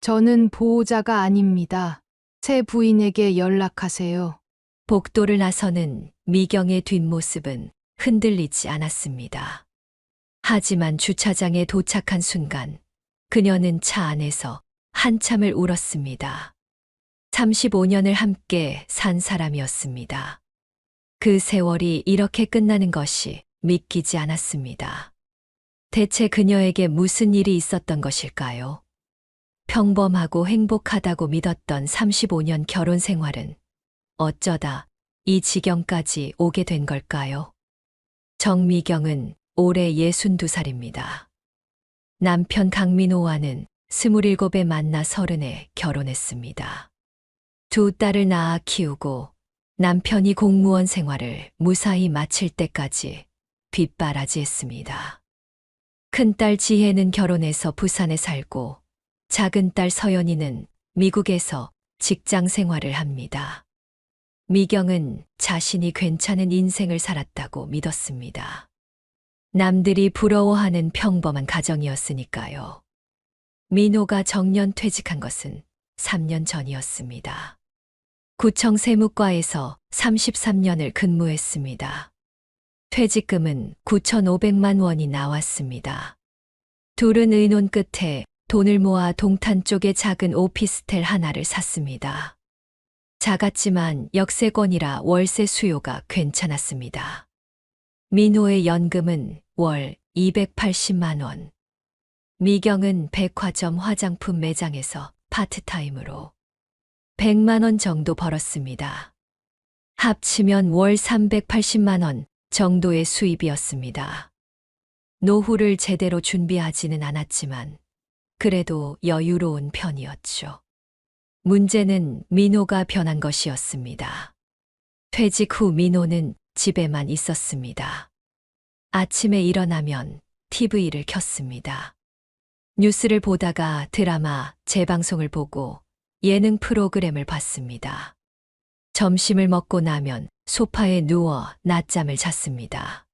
저는 보호자가 아닙니다. 새 부인에게 연락하세요. 복도를 나서는 미경의 뒷모습은 흔들리지 않았습니다. 하지만 주차장에 도착한 순간 그녀는 차 안에서 한참을 울었습니다. 35년을 함께 산 사람이었습니다. 그 세월이 이렇게 끝나는 것이 믿기지 않았습니다. 대체 그녀에게 무슨 일이 있었던 것일까요? 평범하고 행복하다고 믿었던 35년 결혼 생활은 어쩌다 이 지경까지 오게 된 걸까요? 정미경은 올해 62살입니다. 남편 강민호와는 27에 만나 30에 결혼했습니다. 두 딸을 낳아 키우고 남편이 공무원 생활을 무사히 마칠 때까지 뒷바라지했습니다. 큰딸 지혜는 결혼해서 부산에 살고 작은딸 서연이는 미국에서 직장 생활을 합니다. 미경은 자신이 괜찮은 인생을 살았다고 믿었습니다. 남들이 부러워하는 평범한 가정이었으니까요. 민호가 정년 퇴직한 것은 3년 전이었습니다. 구청 세무과에서 33년을 근무했습니다. 퇴직금은 9,500만 원이 나왔습니다. 둘은 의논 끝에 돈을 모아 동탄 쪽에 작은 오피스텔 하나를 샀습니다. 작았지만 역세권이라 월세 수요가 괜찮았습니다. 민호의 연금은 월 280만 원. 미경은 백화점 화장품 매장에서 파트타임으로 100만 원 정도 벌었습니다. 합치면 월 380만 원 정도의 수입이었습니다. 노후를 제대로 준비하지는 않았지만 그래도 여유로운 편이었죠. 문제는 민호가 변한 것이었습니다. 퇴직 후 민호는 집에만 있었습니다. 아침에 일어나면 TV를 켰습니다. 뉴스를 보다가 드라마, 재방송을 보고 예능 프로그램을 봤습니다. 점심을 먹고 나면 소파에 누워 낮잠을 잤습니다.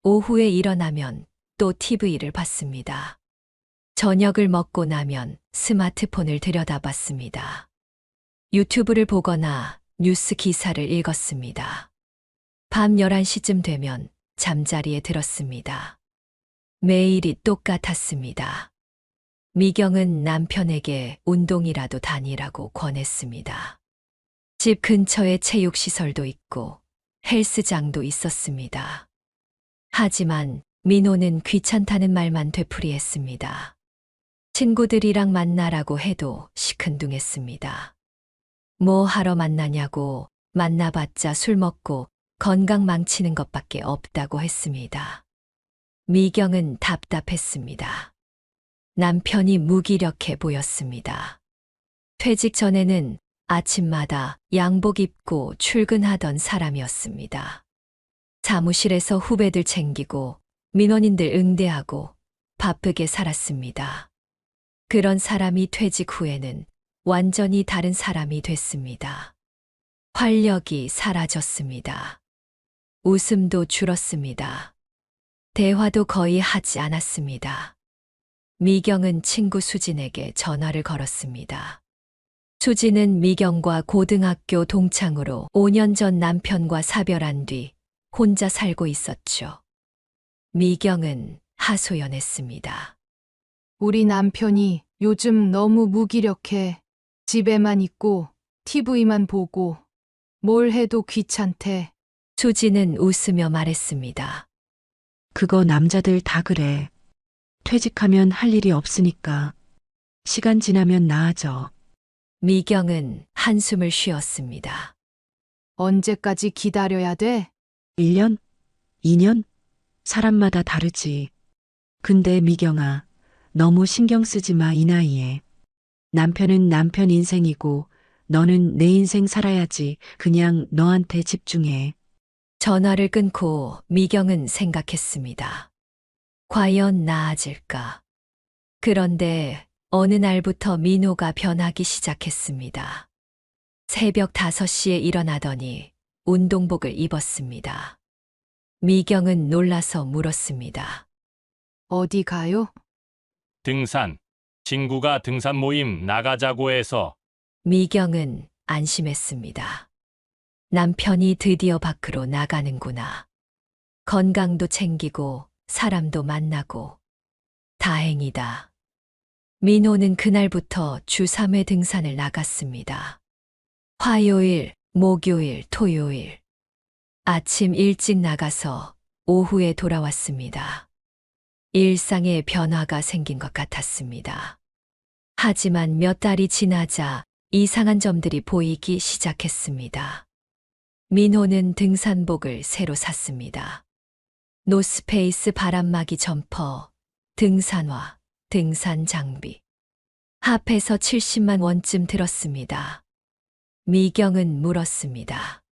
오후에 일어나면 또 TV를 봤습니다. 저녁을 먹고 나면 스마트폰을 들여다봤습니다. 유튜브를 보거나 뉴스 기사를 읽었습니다. 밤 11시쯤 되면 잠자리에 들었습니다. 매일이 똑같았습니다. 미경은 남편에게 운동이라도 다니라고 권했습니다. 집 근처에 체육시설도 있고 헬스장도 있었습니다. 하지만 민호는 귀찮다는 말만 되풀이했습니다. 친구들이랑 만나라고 해도 시큰둥했습니다. 뭐 하러 만나냐고 만나봤자 술 먹고 건강 망치는 것밖에 없다고 했습니다. 미경은 답답했습니다. 남편이 무기력해 보였습니다. 퇴직 전에는 아침마다 양복 입고 출근하던 사람이었습니다. 사무실에서 후배들 챙기고 민원인들 응대하고 바쁘게 살았습니다. 그런 사람이 퇴직 후에는 완전히 다른 사람이 됐습니다. 활력이 사라졌습니다. 웃음도 줄었습니다. 대화도 거의 하지 않았습니다. 미경은 친구 수진에게 전화를 걸었습니다. 수진은 미경과 고등학교 동창으로 5년 전 남편과 사별한 뒤 혼자 살고 있었죠. 미경은 하소연했습니다. 우리 남편이 요즘 너무 무기력해. 집에만 있고 TV만 보고 뭘 해도 귀찮대. 수진은 웃으며 말했습니다. 그거 남자들 다 그래. 퇴직하면 할 일이 없으니까. 시간 지나면 나아져. 미경은 한숨을 쉬었습니다. 언제까지 기다려야 돼? 1년? 2년? 사람마다 다르지. 근데 미경아, 너무 신경 쓰지 마, 이 나이에. 남편은 남편 인생이고 너는 내 인생 살아야지. 그냥 너한테 집중해. 전화를 끊고 미경은 생각했습니다. 과연 나아질까? 그런데 어느 날부터 민호가 변하기 시작했습니다. 새벽 5시에 일어나더니 운동복을 입었습니다. 미경은 놀라서 물었습니다. 어디 가요? 등산. 친구가 등산 모임 나가자고 해서. 미경은 안심했습니다. 남편이 드디어 밖으로 나가는구나. 건강도 챙기고 사람도 만나고. 다행이다. 민호는 그날부터 주 3회 등산을 나갔습니다. 화요일, 목요일, 토요일. 아침 일찍 나가서 오후에 돌아왔습니다. 일상에 변화가 생긴 것 같았습니다. 하지만 몇 달이 지나자 이상한 점들이 보이기 시작했습니다. 민호는 등산복을 새로 샀습니다. 노스페이스 바람막이 점퍼, 등산화, 등산 장비. 합해서 70만 원쯤 들었습니다. 미경은 물었습니다.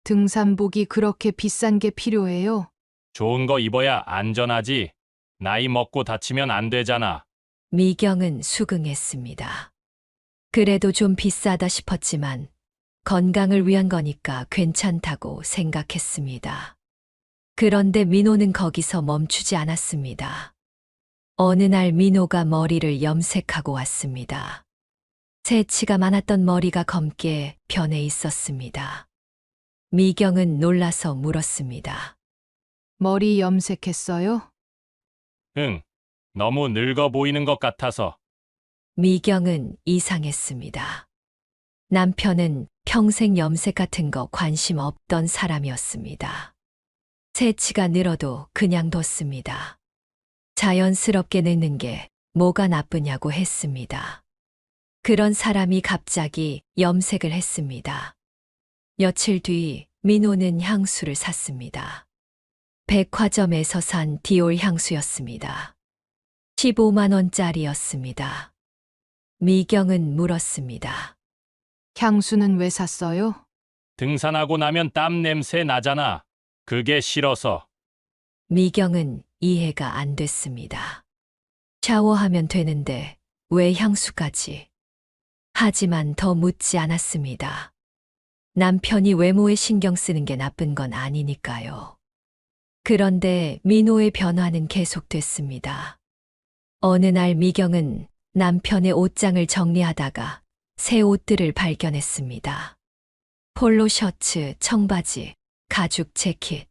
등산복이 그렇게 비싼 게 필요해요? 좋은 거 입어야 안전하지. 나이 먹고 다치면 안 되잖아. 미경은 수긍했습니다. 그래도 좀 비싸다 싶었지만 건강을 위한 거니까 괜찮다고 생각했습니다. 그런데 민호는 거기서 멈추지 않았습니다. 어느 날 민호가 머리를 염색하고 왔습니다. 새치가 많았던 머리가 검게 변해 있었습니다. 미경은 놀라서 물었습니다. 머리 염색했어요? 응. 너무 늙어 보이는 것 같아서. 미경은 이상했습니다. 남편은 평생 염색 같은 거 관심 없던 사람이었습니다. 새치가 늘어도 그냥 뒀습니다. 자연스럽게 늙는 게 뭐가 나쁘냐고 했습니다. 그런 사람이 갑자기 염색을 했습니다. 며칠 뒤 민호는 향수를 샀습니다. 백화점에서 산 디올 향수였습니다. 15만 원짜리였습니다. 미경은 물었습니다. 향수는 왜 샀어요? 등산하고 나면 땀 냄새 나잖아. 그게 싫어서. 미경은 이해가 안 됐습니다. 샤워하면 되는데 왜 향수까지? 하지만 더 묻지 않았습니다. 남편이 외모에 신경 쓰는 게 나쁜 건 아니니까요. 그런데 민호의 변화는 계속됐습니다. 어느 날 미경은 남편의 옷장을 정리하다가 새 옷들을 발견했습니다. 폴로 셔츠, 청바지, 가죽 재킷.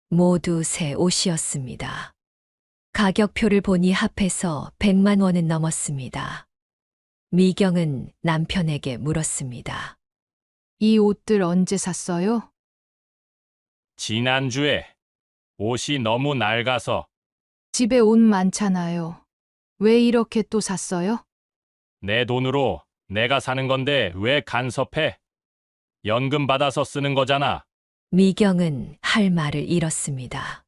모두 새 옷이었습니다. 가격표를 보니 합해서 100만 원은 넘었습니다. 미경은 남편에게 물었습니다. 이 옷들 언제 샀어요? 지난주에 옷이 너무 낡아서. 집에 옷 많잖아요. 왜 이렇게 또 샀어요? 내 돈으로 내가 사는 건데 왜 간섭해? 연금 받아서 쓰는 거잖아. 미경은 할 말을 잃었습니다.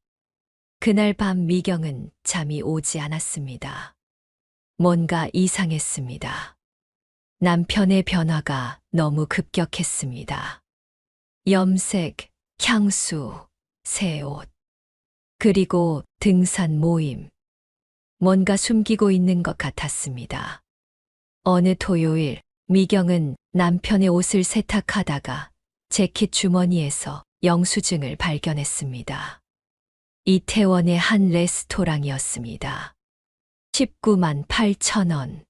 그날 밤 미경은 잠이 오지 않았습니다. 뭔가 이상했습니다. 남편의 변화가 너무 급격했습니다. 염색, 향수, 새 옷, 그리고 등산 모임. 뭔가 숨기고 있는 것 같았습니다. 어느 토요일, 미경은 남편의 옷을 세탁하다가 재킷 주머니에서 영수증을 발견했습니다. 이태원의 한 레스토랑이었습니다. 19만 8천 원.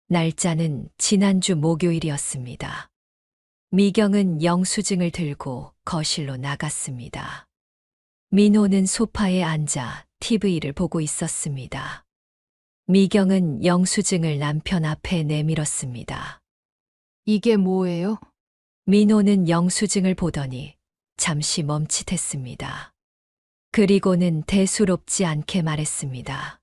날짜는 지난주 목요일이었습니다. 미경은 영수증을 들고 거실로 나갔습니다. 민호는 소파에 앉아 TV를 보고 있었습니다. 미경은 영수증을 남편 앞에 내밀었습니다. 이게 뭐예요? 민호는 영수증을 보더니 잠시 멈칫했습니다. 그리고는 대수롭지 않게 말했습니다.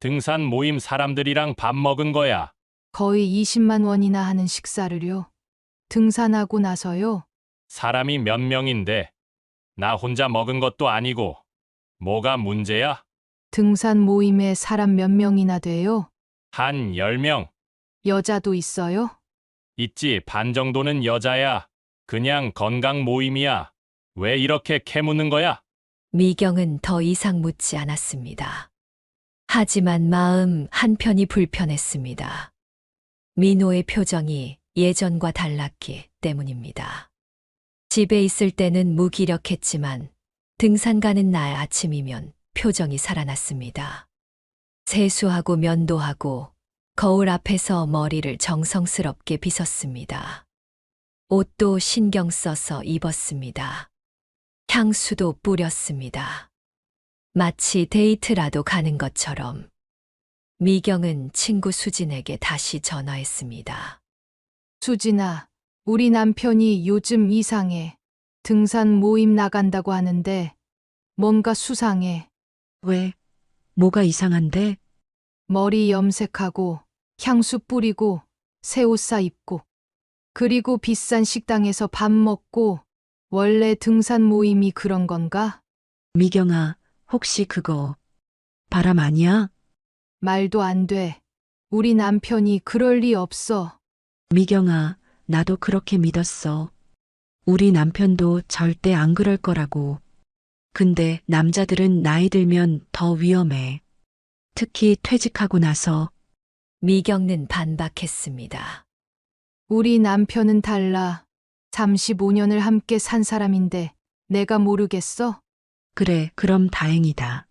등산 모임 사람들이랑 밥 먹은 거야. 거의 20만 원이나 하는 식사를요. 등산하고 나서요. 사람이 몇 명인데 나 혼자 먹은 것도 아니고. 뭐가 문제야? 등산 모임에 사람 몇 명이나 돼요? 한 10명. 여자도 있어요? 있지. 반 정도는 여자야. 그냥 건강 모임이야. 왜 이렇게 캐묻는 거야? 미경은 더 이상 묻지 않았습니다. 하지만 마음 한편이 불편했습니다. 민호의 표정이 예전과 달랐기 때문입니다. 집에 있을 때는 무기력했지만 등산 가는 날 아침이면 표정이 살아났습니다. 세수하고 면도하고 거울 앞에서 머리를 정성스럽게 빗었습니다. 옷도 신경 써서 입었습니다. 향수도 뿌렸습니다. 마치 데이트라도 가는 것처럼. 미경은 친구 수진에게 다시 전화했습니다. 수진아, 우리 남편이 요즘 이상해. 등산 모임 나간다고 하는데 뭔가 수상해. 왜? 뭐가 이상한데? 머리 염색하고 향수 뿌리고 새 옷 사 입고 그리고 비싼 식당에서 밥 먹고 원래 등산 모임이 그런 건가? 미경아, 혹시 그거 바람 아니야? 말도 안 돼. 우리 남편이 그럴 리 없어. 미경아, 나도 그렇게 믿었어. 우리 남편도 절대 안 그럴 거라고. 근데 남자들은 나이 들면 더 위험해. 특히 퇴직하고 나서. 미경은 반박했습니다. 우리 남편은 달라. 35년을 함께 산 사람인데 내가 모르겠어? 그래, 그럼 다행이다.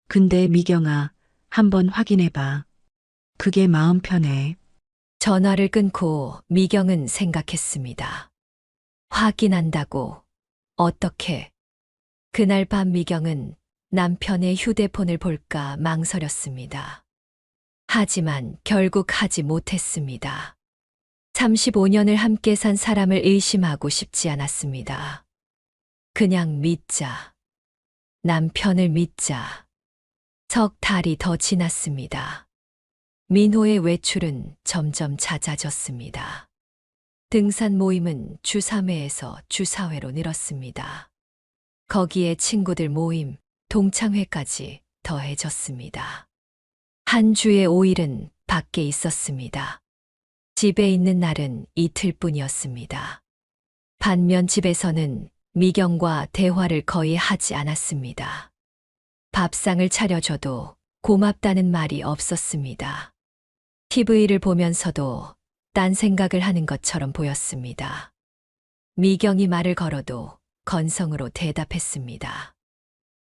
근데 미경아, 한번 확인해봐. 그게 마음 편해. 전화를 끊고 미경은 생각했습니다. 확인한다고? 어떻게? 그날 밤 미경은 남편의 휴대폰을 볼까 망설였습니다. 하지만 결국 하지 못했습니다. 35년을 함께 산 사람을 의심하고 싶지 않았습니다. 그냥 믿자. 남편을 믿자. 석 달이 더 지났습니다. 민호의 외출은 점점 잦아졌습니다. 등산 모임은 주 3회에서 주 4회로 늘었습니다. 거기에 친구들 모임, 동창회까지 더해졌습니다. 한 주에 5일은 밖에 있었습니다. 집에 있는 날은 이틀뿐이었습니다. 반면 집에서는 미경과 대화를 거의 하지 않았습니다. 밥상을 차려줘도 고맙다는 말이 없었습니다. TV를 보면서도 딴 생각을 하는 것처럼 보였습니다. 미경이 말을 걸어도 건성으로 대답했습니다.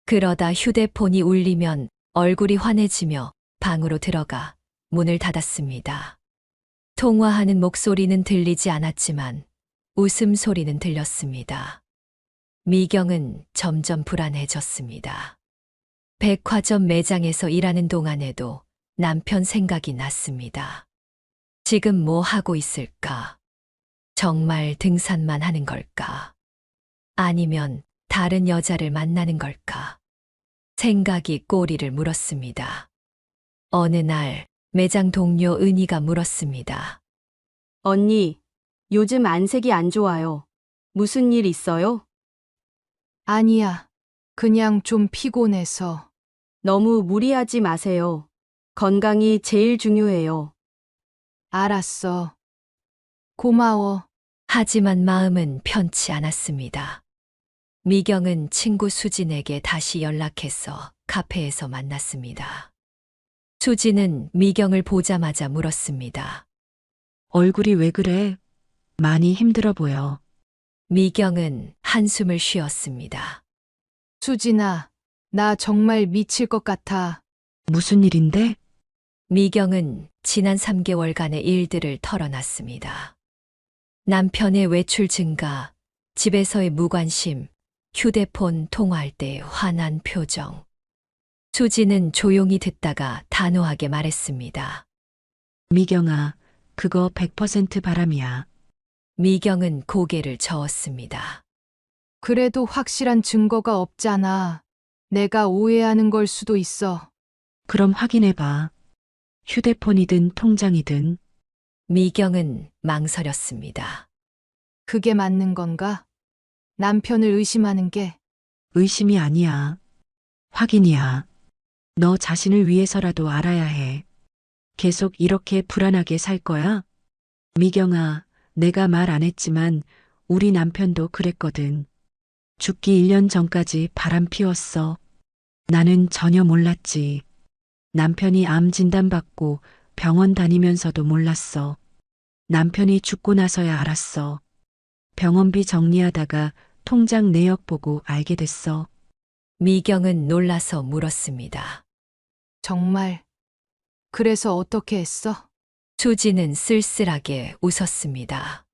그러다 휴대폰이 울리면 얼굴이 환해지며 방으로 들어가 문을 닫았습니다. 통화하는 목소리는 들리지 않았지만 웃음소리는 들렸습니다. 미경은 점점 불안해졌습니다. 백화점 매장에서 일하는 동안에도 남편 생각이 났습니다. 지금 뭐 하고 있을까? 정말 등산만 하는 걸까? 아니면 다른 여자를 만나는 걸까? 생각이 꼬리를 물었습니다. 어느 날 매장 동료 은희가 물었습니다. 언니, 요즘 안색이 안 좋아요. 무슨 일 있어요? 아니야. 그냥 좀 피곤해서. 너무 무리하지 마세요. 건강이 제일 중요해요. 알았어. 고마워. 하지만 마음은 편치 않았습니다. 미경은 친구 수진에게 다시 연락해서 카페에서 만났습니다. 수진은 미경을 보자마자 물었습니다. 얼굴이 왜 그래? 많이 힘들어 보여. 미경은 한숨을 쉬었습니다. 수진아, 나 정말 미칠 것 같아. 무슨 일인데? 미경은 지난 3개월간의 일들을 털어놨습니다. 남편의 외출 증가, 집에서의 무관심, 휴대폰 통화할 때 화난 표정. 수지는 조용히 듣다가 단호하게 말했습니다. 미경아, 그거 100% 바람이야. 미경은 고개를 저었습니다. 그래도 확실한 증거가 없잖아. 내가 오해하는 걸 수도 있어. 그럼 확인해봐. 휴대폰이든 통장이든. 미경은 망설였습니다. 그게 맞는 건가? 남편을 의심하는 게. 의심이 아니야. 확인이야. 너 자신을 위해서라도 알아야 해. 계속 이렇게 불안하게 살 거야? 미경아, 내가 말 안 했지만 우리 남편도 그랬거든. 죽기 1년 전까지 바람 피웠어. 나는 전혀 몰랐지. 남편이 암 진단받고 병원 다니면서도 몰랐어. 남편이 죽고 나서야 알았어. 병원비 정리하다가 통장 내역 보고 알게 됐어. 미경은 놀라서 물었습니다. 정말 그래서 어떻게 했어? 수지는 쓸쓸하게 웃었습니다.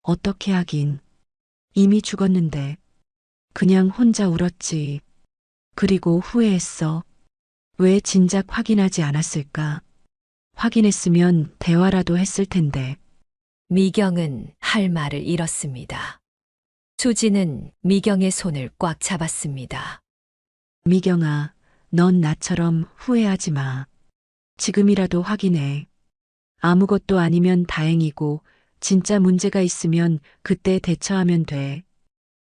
어떻게 하긴. 이미 죽었는데. 그냥 혼자 울었지. 그리고 후회했어. 왜 진작 확인하지 않았을까? 확인했으면 대화라도 했을 텐데. 미경은 할 말을 잃었습니다. 수지는 미경의 손을 꽉 잡았습니다. 미경아, 넌 나처럼 후회하지 마. 지금이라도 확인해. 아무것도 아니면 다행이고, 진짜 문제가 있으면 그때 대처하면 돼.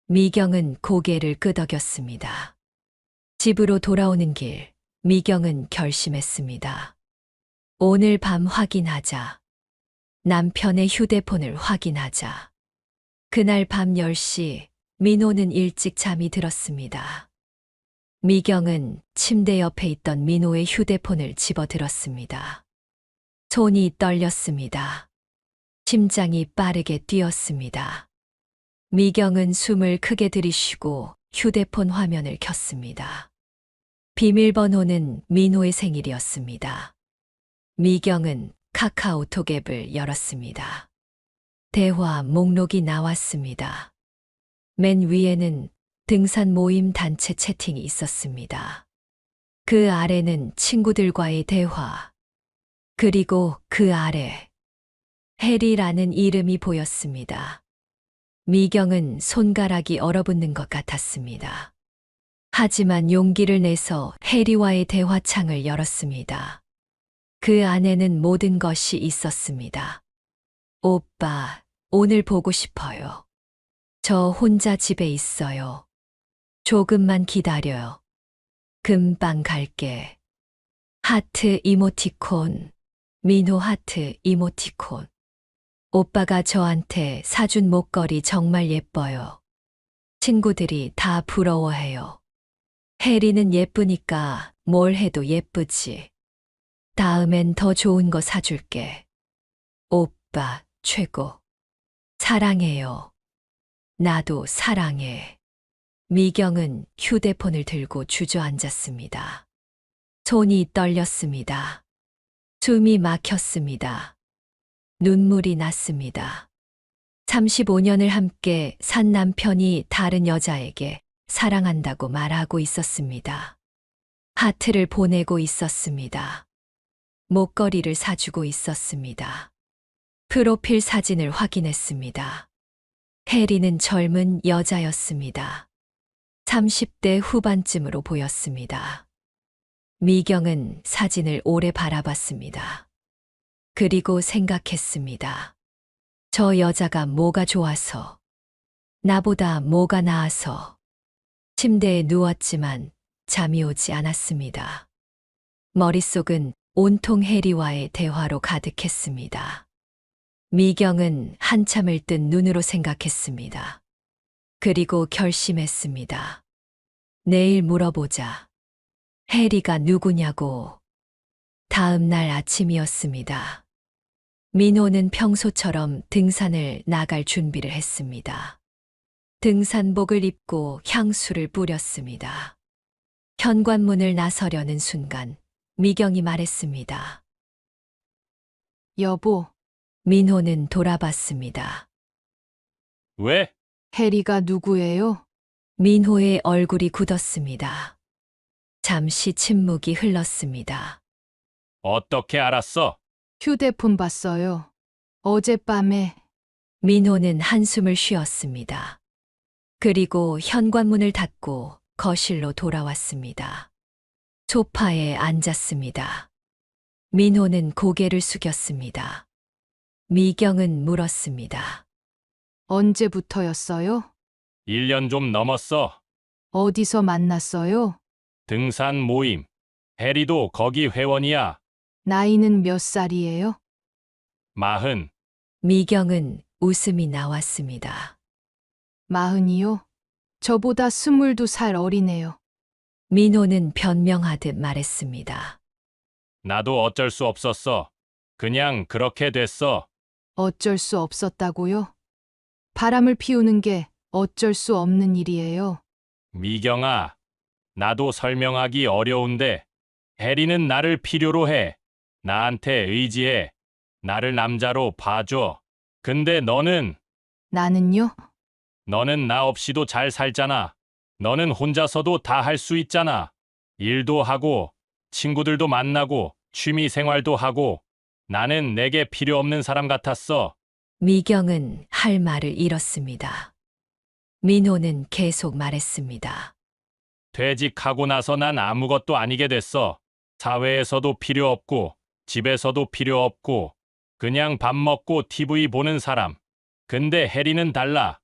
미경은 고개를 끄덕였습니다. 집으로 돌아오는 길, 미경은 결심했습니다. 오늘 밤 확인하자. 남편의 휴대폰을 확인하자. 그날 밤 10시, 민호는 일찍 잠이 들었습니다. 미경은 침대 옆에 있던 민호의 휴대폰을 집어들었습니다. 손이 떨렸습니다. 심장이 빠르게 뛰었습니다. 미경은 숨을 크게 들이쉬고 휴대폰 화면을 켰습니다. 비밀번호는 민호의 생일이었습니다. 미경은 카카오톡 앱을 열었습니다. 대화 목록이 나왔습니다. 맨 위에는 등산 모임 단체 채팅이 있었습니다. 그 아래는 친구들과의 대화, 그리고 그 아래 해리라는 이름이 보였습니다. 미경은 손가락이 얼어붙는 것 같았습니다. 하지만 용기를 내서 해리와의 대화창을 열었습니다. 그 안에는 모든 것이 있었습니다. 오빠, 오늘 보고 싶어요. 저 혼자 집에 있어요. 조금만 기다려요. 금방 갈게. 하트 이모티콘, 민호 하트 이모티콘. 오빠가 저한테 사준 목걸이 정말 예뻐요. 친구들이 다 부러워해요. 해리는 예쁘니까 뭘 해도 예쁘지. 다음엔 더 좋은 거 사줄게. 오빠, 최고. 사랑해요. 나도 사랑해. 미경은 휴대폰을 들고 주저앉았습니다. 손이 떨렸습니다. 숨이 막혔습니다. 눈물이 났습니다. 35년을 함께 산 남편이 다른 여자에게 사랑한다고 말하고 있었습니다. 하트를 보내고 있었습니다. 목걸이를 사주고 있었습니다. 프로필 사진을 확인했습니다. 해리는 젊은 여자였습니다. 30대 후반쯤으로 보였습니다. 미경은 사진을 오래 바라봤습니다. 그리고 생각했습니다. 저 여자가 뭐가 좋아서, 나보다 뭐가 나아서. 침대에 누웠지만 잠이 오지 않았습니다. 머릿속은 온통 해리와의 대화로 가득했습니다. 미경은 한참을 뜬 눈으로 생각했습니다. 그리고 결심했습니다. 내일 물어보자. 해리가 누구냐고. 다음 날 아침이었습니다. 민호는 평소처럼 등산을 나갈 준비를 했습니다. 등산복을 입고 향수를 뿌렸습니다. 현관문을 나서려는 순간 미경이 말했습니다. 여보, 민호는 돌아봤습니다. 왜? 해리가 누구예요? 민호의 얼굴이 굳었습니다. 잠시 침묵이 흘렀습니다. 어떻게 알았어? 휴대폰 봤어요. 어젯밤에. 민호는 한숨을 쉬었습니다. 그리고 현관문을 닫고 거실로 돌아왔습니다. 소파에 앉았습니다. 민호는 고개를 숙였습니다. 미경은 물었습니다. 언제부터였어요? 1년 좀 넘었어. 어디서 만났어요? 등산 모임. 해리도 거기 회원이야. 나이는 몇 살이에요? 40. 미경은 웃음이 나왔습니다. 40이요? 저보다 22살 어리네요. 민호는 변명하듯 말했습니다. 나도 어쩔 수 없었어. 그냥 그렇게 됐어. 어쩔 수 없었다고요? 바람을 피우는 게 어쩔 수 없는 일이에요. 미경아, 나도 설명하기 어려운데 해리는 나를 필요로 해. 나한테 의지해. 나를 남자로 봐줘. 근데 나는요? 너는 나 없이도 잘 살잖아. 너는 혼자서도 다 할 수 있잖아. 일도 하고, 친구들도 만나고, 취미 생활도 하고. 나는 내게 필요 없는 사람 같았어. 미경은 할 말을 잃었습니다. 민호는 계속 말했습니다. 퇴직하고 나서 난 아무것도 아니게 됐어. 사회에서도 필요 없고, 집에서도 필요 없고, 그냥 밥 먹고 TV 보는 사람. 근데 혜리는 달라.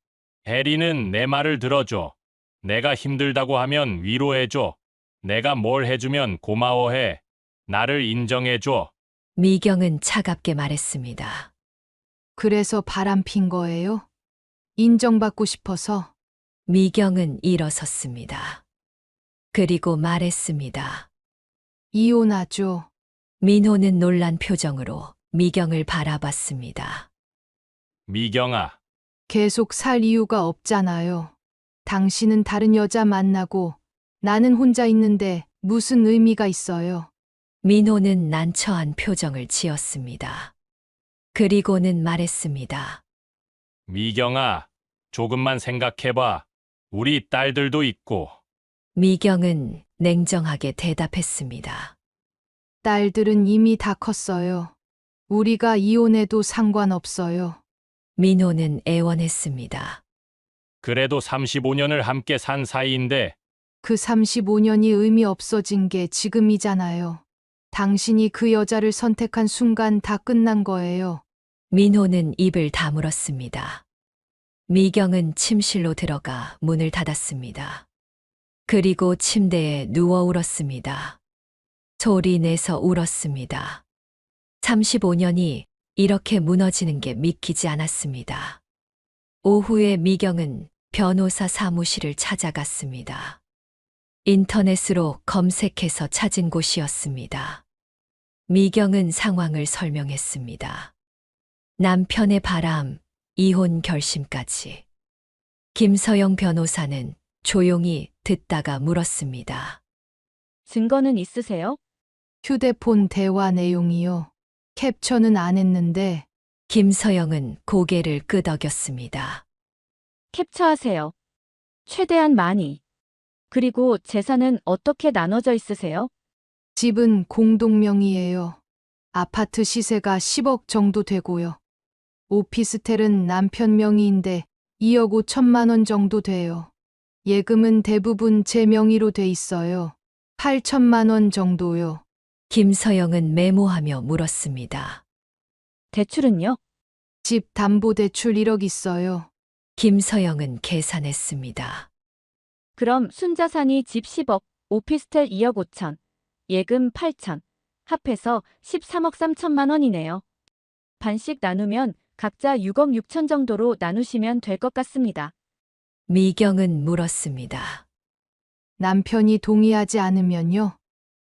혜리는 내 말을 들어줘. 내가 힘들다고 하면 위로해줘. 내가 뭘 해주면 고마워해. 나를 인정해줘. 미경은 차갑게 말했습니다. 그래서 바람 핀 거예요? 인정받고 싶어서? 미경은 일어섰습니다. 그리고 말했습니다. 이혼하죠. 민호는 놀란 표정으로 미경을 바라봤습니다. 미경아, 계속 살 이유가 없잖아요. 당신은 다른 여자 만나고 나는 혼자 있는데 무슨 의미가 있어요? 민호는 난처한 표정을 지었습니다. 그리고는 말했습니다. 미경아, 조금만 생각해봐. 우리 딸들도 있고. 미경은 냉정하게 대답했습니다. 딸들은 이미 다 컸어요. 우리가 이혼해도 상관없어요. 민호는 애원했습니다. 그래도 35년을 함께 산 사이인데, 그 35년이 의미 없어진 게 지금이잖아요. 당신이 그 여자를 선택한 순간 다 끝난 거예요. 민호는 입을 다물었습니다. 미경은 침실로 들어가 문을 닫았습니다. 그리고 침대에 누워 울었습니다. 소리 내서 울었습니다. 35년이 이렇게 무너지는 게 믿기지 않았습니다. 오후에 미경은 변호사 사무실을 찾아갔습니다. 인터넷으로 검색해서 찾은 곳이었습니다. 미경은 상황을 설명했습니다. 남편의 바람, 이혼 결심까지. 김서영 변호사는 조용히 듣다가 물었습니다. 증거는 있으세요? 휴대폰 대화 내용이요. 캡처는 안 했는데 김서영은 고개를 끄덕였습니다. 캡처하세요. 최대한 많이. 그리고 재산은 어떻게 나눠져 있으세요? 집은 공동명의예요. 아파트 시세가 10억 정도 되고요. 오피스텔은 남편 명의인데 2억 5천만 원 정도 돼요. 예금은 대부분 제 명의로 돼 있어요. 8천만 원 정도요. 김서영은 메모하며 물었습니다. 대출은요? 집 담보대출 1억 있어요. 김서영은 계산했습니다. 그럼 순자산이 집 10억, 오피스텔 2억 5천, 예금 8천, 합해서 13억 3천만 원이네요. 반씩 나누면 각자 6억 6천 정도로 나누시면 될 것 같습니다. 미경은 물었습니다. 남편이 동의하지 않으면요.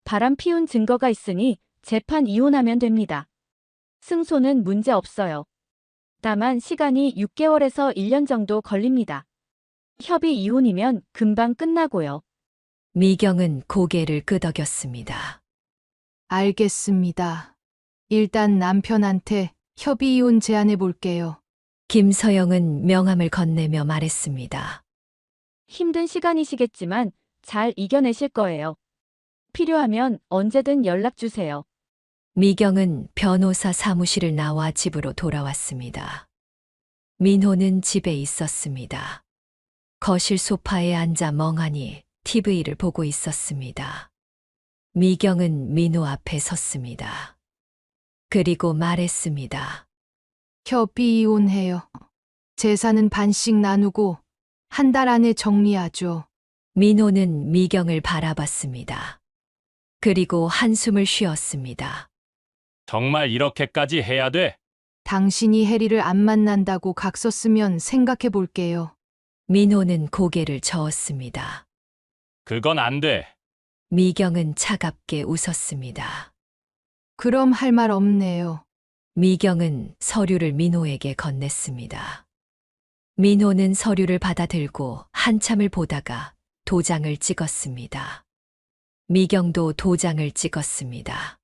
바람 피운 증거가 있으니 재판 이혼하면 됩니다. 승소는 문제 없어요. 다만 시간이 6개월에서 1년 정도 걸립니다. 협의 이혼이면 금방 끝나고요. 미경은 고개를 끄덕였습니다. 알겠습니다. 일단 남편한테 협의 이혼 제안해 볼게요. 김서영은 명함을 건네며 말했습니다. 힘든 시간이시겠지만 잘 이겨내실 거예요. 필요하면 언제든 연락 주세요. 미경은 변호사 사무실을 나와 집으로 돌아왔습니다. 민호는 집에 있었습니다. 거실 소파에 앉아 멍하니 TV를 보고 있었습니다. 미경은 민호 앞에 섰습니다. 그리고 말했습니다. 협의 이혼해요. 재산은 반씩 나누고 한 달 안에 정리하죠. 민호는 미경을 바라봤습니다. 그리고 한숨을 쉬었습니다. 정말 이렇게까지 해야 돼? 당신이 해리를 안 만난다고 각 썼으면 생각해 볼게요. 민호는 고개를 저었습니다. 그건 안 돼. 미경은 차갑게 웃었습니다. 그럼 할 말 없네요. 미경은 서류를 민호에게 건넸습니다. 민호는 서류를 받아들고 한참을 보다가 도장을 찍었습니다. 미경도 도장을 찍었습니다.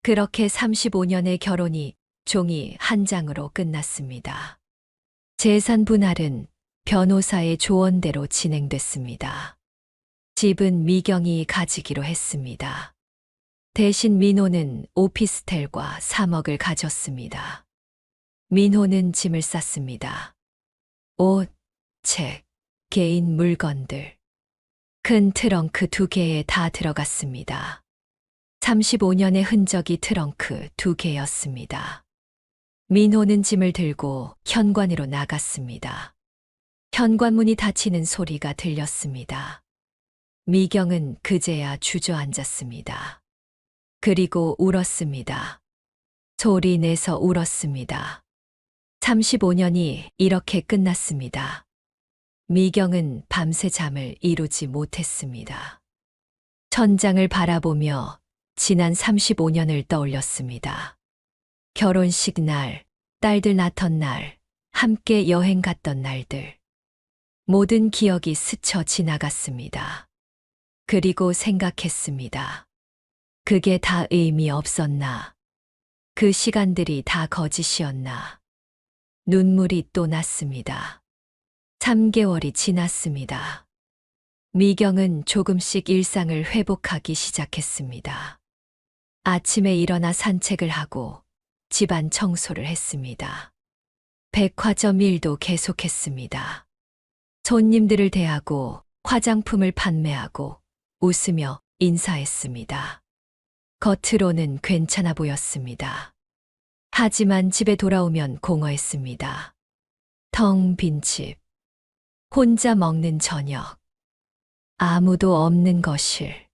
그렇게 35년의 결혼이 종이 한 장으로 끝났습니다. 재산 분할은 변호사의 조언대로 진행됐습니다. 집은 미경이 가지기로 했습니다. 대신 민호는 오피스텔과 3억을 가졌습니다. 민호는 짐을 쌌습니다. 옷, 책, 개인 물건들. 큰 트렁크 2개에 다 들어갔습니다. 35년의 흔적이 트렁크 2개였습니다. 민호는 짐을 들고 현관으로 나갔습니다. 현관문이 닫히는 소리가 들렸습니다. 미경은 그제야 주저앉았습니다. 그리고 울었습니다. 소리 내서 울었습니다. 35년이 이렇게 끝났습니다. 미경은 밤새 잠을 이루지 못했습니다. 천장을 바라보며 지난 35년을 떠올렸습니다. 결혼식 날, 딸들 낳던 날, 함께 여행 갔던 날들. 모든 기억이 스쳐 지나갔습니다. 그리고 생각했습니다. 그게 다 의미 없었나? 그 시간들이 다 거짓이었나? 눈물이 또 났습니다. 3개월이 지났습니다. 미경은 조금씩 일상을 회복하기 시작했습니다. 아침에 일어나 산책을 하고 집안 청소를 했습니다. 백화점 일도 계속했습니다. 손님들을 대하고 화장품을 판매하고 웃으며 인사했습니다. 겉으로는 괜찮아 보였습니다. 하지만 집에 돌아오면 공허했습니다. 텅 빈 집, 혼자 먹는 저녁, 아무도 없는 거실.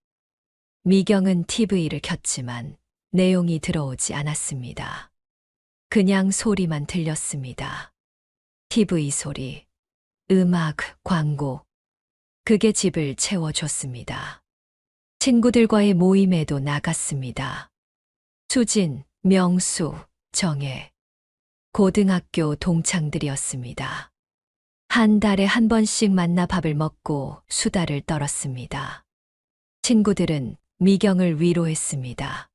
미경은 TV를 켰지만 내용이 들어오지 않았습니다. 그냥 소리만 들렸습니다. TV 소리, 음악, 광고. 그게 집을 채워줬습니다. 친구들과의 모임에도 나갔습니다. 수진, 명수, 정혜. 고등학교 동창들이었습니다. 한 달에 한 번씩 만나 밥을 먹고 수다를 떨었습니다. 친구들은 미경을 위로했습니다.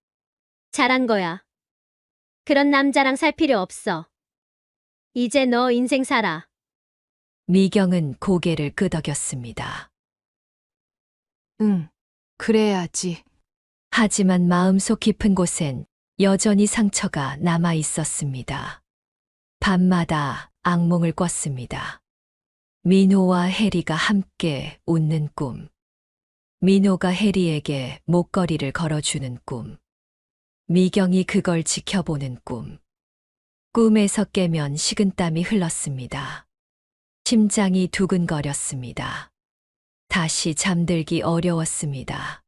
잘한 거야. 그런 남자랑 살 필요 없어. 이제 너 인생 살아. 미경은 고개를 끄덕였습니다. 응, 그래야지. 하지만 마음속 깊은 곳엔 여전히 상처가 남아 있었습니다. 밤마다 악몽을 꿨습니다. 민호와 해리가 함께 웃는 꿈. 민호가 해리에게 목걸이를 걸어주는 꿈. 미경이 그걸 지켜보는 꿈. 꿈에서 깨면 식은땀이 흘렀습니다. 심장이 두근거렸습니다. 다시 잠들기 어려웠습니다.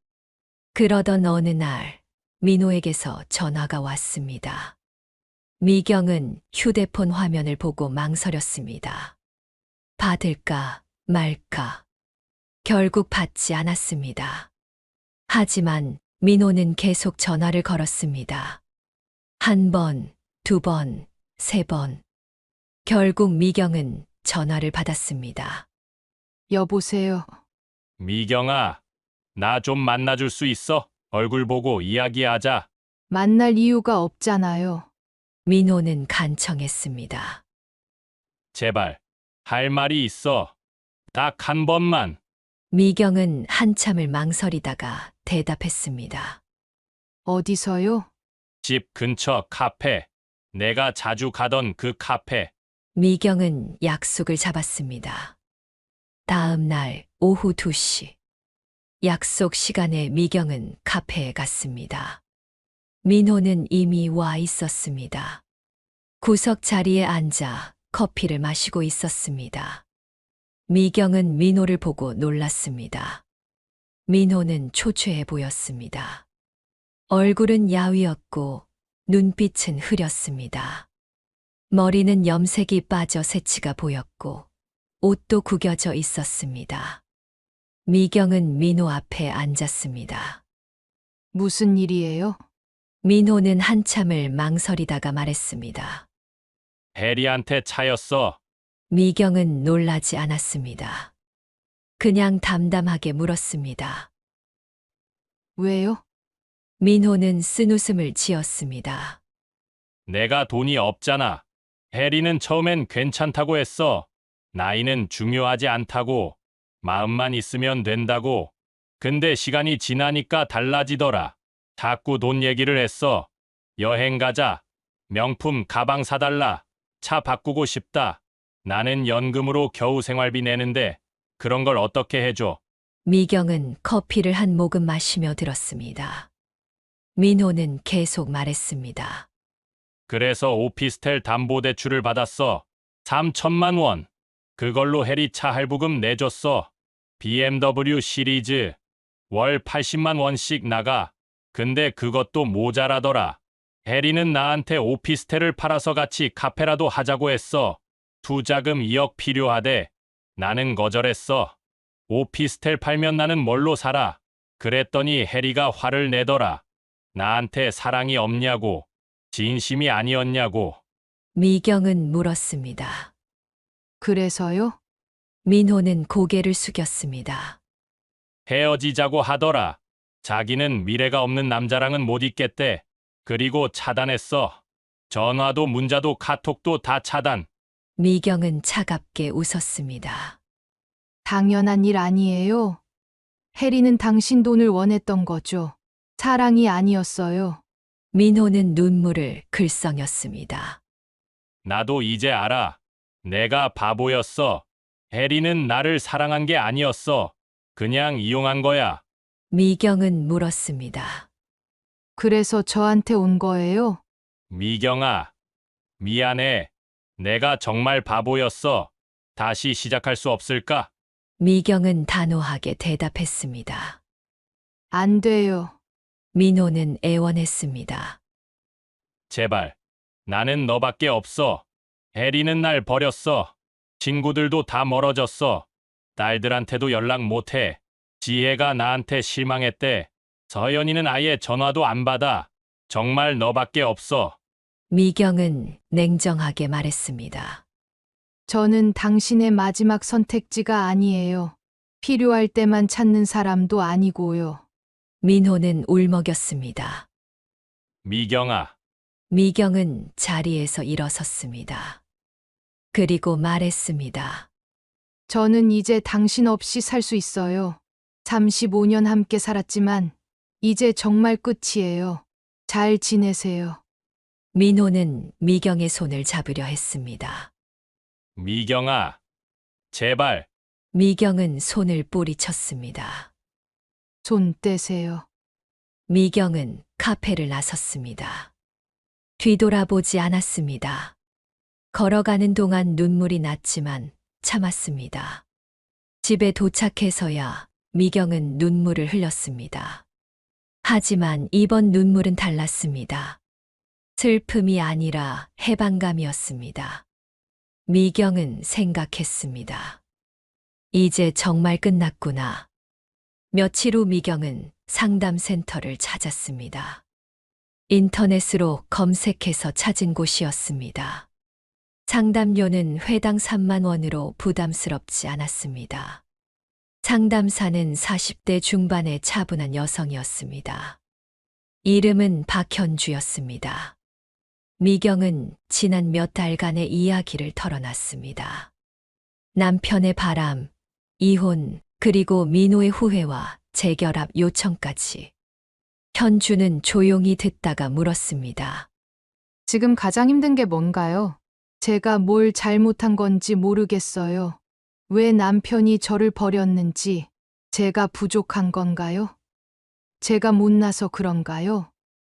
그러던 어느 날 민호에게서 전화가 왔습니다. 미경은 휴대폰 화면을 보고 망설였습니다. 받을까 말까. 결국 받지 않았습니다. 하지만 민호는 계속 전화를 걸었습니다. 1번, 2번, 3번. 결국 미경은 전화를 받았습니다. 여보세요. 미경아, 나 좀 만나줄 수 있어? 얼굴 보고 이야기하자. 만날 이유가 없잖아요. 민호는 간청했습니다. 제발, 할 말이 있어. 딱 한 번만. 미경은 한참을 망설이다가 대답했습니다. 어디서요? 집 근처 카페. 내가 자주 가던 그 카페. 미경은 약속을 잡았습니다. 다음 날 오후 2시. 약속 시간에 미경은 카페에 갔습니다. 민호는 이미 와 있었습니다. 구석 자리에 앉아 커피를 마시고 있었습니다. 미경은 민호를 보고 놀랐습니다. 민호는 초췌해 보였습니다. 얼굴은 야위었고 눈빛은 흐렸습니다. 머리는 염색이 빠져 새치가 보였고 옷도 구겨져 있었습니다. 미경은 민호 앞에 앉았습니다. 무슨 일이에요? 민호는 한참을 망설이다가 말했습니다. 해리한테 차였어. 미경은 놀라지 않았습니다. 그냥 담담하게 물었습니다. 왜요? 민호는 쓴웃음을 지었습니다. 내가 돈이 없잖아. 해리는 처음엔 괜찮다고 했어. 나이는 중요하지 않다고. 마음만 있으면 된다고. 근데 시간이 지나니까 달라지더라. 자꾸 돈 얘기를 했어. 여행 가자. 명품 가방 사달라. 차 바꾸고 싶다. 나는 연금으로 겨우 생활비 내는데 그런 걸 어떻게 해줘? 미경은 커피를 한 모금 마시며 들었습니다. 민호는 계속 말했습니다. 그래서 오피스텔 담보대출을 받았어. 3천만 원. 그걸로 해리 차 할부금 내줬어. BMW 시리즈. 월 80만 원씩 나가. 근데 그것도 모자라더라. 해리는 나한테 오피스텔을 팔아서 같이 카페라도 하자고 했어. 투자금 2억 필요하대. 나는 거절했어. 오피스텔 팔면 나는 뭘로 살아? 그랬더니 해리가 화를 내더라. 나한테 사랑이 없냐고. 진심이 아니었냐고. 미경은 물었습니다. 그래서요? 민호는 고개를 숙였습니다. 헤어지자고 하더라. 자기는 미래가 없는 남자랑은 못 있겠대. 그리고 차단했어. 전화도 문자도 카톡도 다 차단. 미경은 차갑게 웃었습니다. 당연한 일 아니에요. 해리는 당신 돈을 원했던 거죠. 사랑이 아니었어요. 민호는 눈물을 글썽였습니다. 나도 이제 알아. 내가 바보였어. 해리는 나를 사랑한 게 아니었어. 그냥 이용한 거야. 미경은 물었습니다. 그래서 저한테 온 거예요? 미경아, 미안해. 내가 정말 바보였어. 다시 시작할 수 없을까? 미경은 단호하게 대답했습니다. 안 돼요. 민호는 애원했습니다. 제발. 나는 너밖에 없어. 해리는 날 버렸어. 친구들도 다 멀어졌어. 딸들한테도 연락 못해. 지혜가 나한테 실망했대. 서연이는 아예 전화도 안 받아. 정말 너밖에 없어. 미경은 냉정하게 말했습니다. 저는 당신의 마지막 선택지가 아니에요. 필요할 때만 찾는 사람도 아니고요. 민호는 울먹였습니다. 미경아, 미경은 자리에서 일어섰습니다. 그리고 말했습니다. 저는 이제 당신 없이 살 수 있어요. 35년 함께 살았지만 이제 정말 끝이에요. 잘 지내세요. 민호는 미경의 손을 잡으려 했습니다. 미경아, 제발. 미경은 손을 뿌리쳤습니다. 손 떼세요. 미경은 카페를 나섰습니다. 뒤돌아보지 않았습니다. 걸어가는 동안 눈물이 났지만 참았습니다. 집에 도착해서야 미경은 눈물을 흘렸습니다. 하지만 이번 눈물은 달랐습니다. 슬픔이 아니라 해방감이었습니다. 미경은 생각했습니다. 이제 정말 끝났구나. 며칠 후 미경은 상담센터를 찾았습니다. 인터넷으로 검색해서 찾은 곳이었습니다. 상담료는 회당 3만 원으로 부담스럽지 않았습니다. 상담사는 40대 중반의 차분한 여성이었습니다. 이름은 박현주였습니다. 미경은 지난 몇 달간의 이야기를 털어놨습니다. 남편의 바람, 이혼, 그리고 민호의 후회와 재결합 요청까지. 현주는 조용히 듣다가 물었습니다. 지금 가장 힘든 게 뭔가요? 제가 뭘 잘못한 건지 모르겠어요. 왜 남편이 저를 버렸는지, 제가 부족한 건가요? 제가 못나서 그런가요?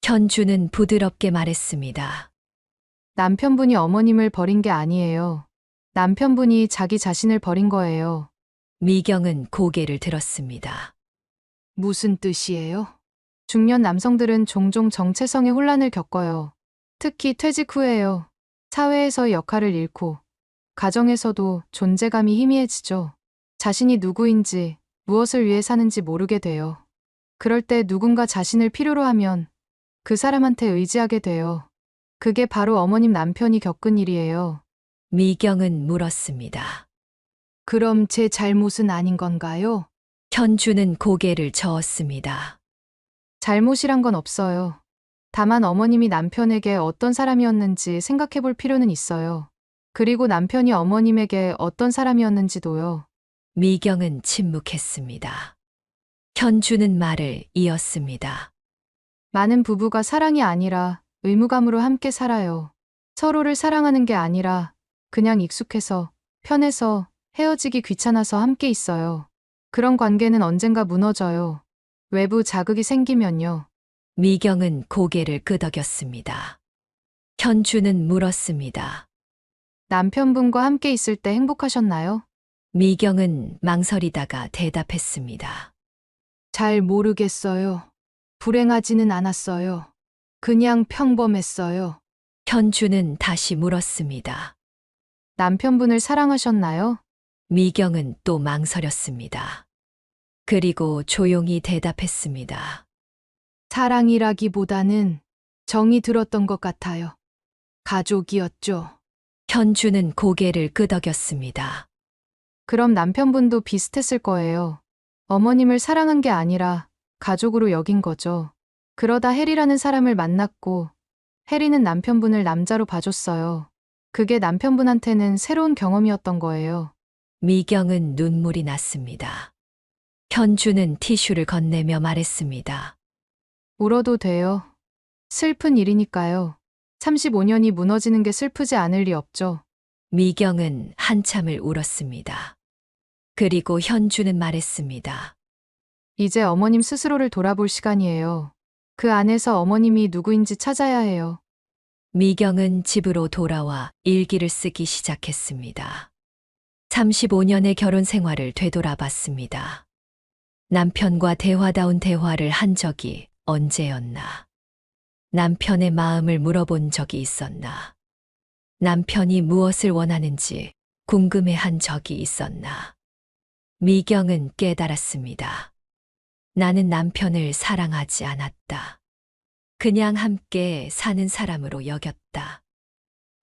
현주는 부드럽게 말했습니다. 남편분이 어머님을 버린 게 아니에요. 남편분이 자기 자신을 버린 거예요. 미경은 고개를 들었습니다. 무슨 뜻이에요? 중년 남성들은 종종 정체성의 혼란을 겪어요. 특히 퇴직 후에요. 사회에서 역할을 잃고, 가정에서도 존재감이 희미해지죠. 자신이 누구인지, 무엇을 위해 사는지 모르게 돼요. 그럴 때 누군가 자신을 필요로 하면 그 사람한테 의지하게 돼요. 그게 바로 어머님 남편이 겪은 일이에요. 미경은 물었습니다. 그럼 제 잘못은 아닌 건가요? 현주는 고개를 저었습니다. 잘못이란 건 없어요. 다만 어머님이 남편에게 어떤 사람이었는지 생각해 볼 필요는 있어요. 그리고 남편이 어머님에게 어떤 사람이었는지도요. 미경은 침묵했습니다. 현주는 말을 이었습니다. 많은 부부가 사랑이 아니라 의무감으로 함께 살아요. 서로를 사랑하는 게 아니라 그냥 익숙해서, 편해서, 헤어지기 귀찮아서 함께 있어요. 그런 관계는 언젠가 무너져요. 외부 자극이 생기면요. 미경은 고개를 끄덕였습니다. 현주는 물었습니다. 남편분과 함께 있을 때 행복하셨나요? 미경은 망설이다가 대답했습니다. 잘 모르겠어요. 불행하지는 않았어요. 그냥 평범했어요. 현주는 다시 물었습니다. 남편분을 사랑하셨나요? 미경은 또 망설였습니다. 그리고 조용히 대답했습니다. 사랑이라기보다는 정이 들었던 것 같아요. 가족이었죠. 현주는 고개를 끄덕였습니다. 그럼 남편분도 비슷했을 거예요. 어머님을 사랑한 게 아니라 가족으로 여긴 거죠. 그러다 혜리라는 사람을 만났고 혜리는 남편분을 남자로 봐줬어요. 그게 남편분한테는 새로운 경험이었던 거예요. 미경은 눈물이 났습니다. 현주는 티슈를 건네며 말했습니다. 울어도 돼요. 슬픈 일이니까요. 35년이 무너지는 게 슬프지 않을 리 없죠. 미경은 한참을 울었습니다. 그리고 현주는 말했습니다. 이제 어머님 스스로를 돌아볼 시간이에요. 그 안에서 어머님이 누구인지 찾아야 해요. 미경은 집으로 돌아와 일기를 쓰기 시작했습니다. 35년의 결혼 생활을 되돌아봤습니다. 남편과 대화다운 대화를 한 적이 언제였나? 남편의 마음을 물어본 적이 있었나? 남편이 무엇을 원하는지 궁금해한 적이 있었나? 미경은 깨달았습니다. 나는 남편을 사랑하지 않았다. 그냥 함께 사는 사람으로 여겼다.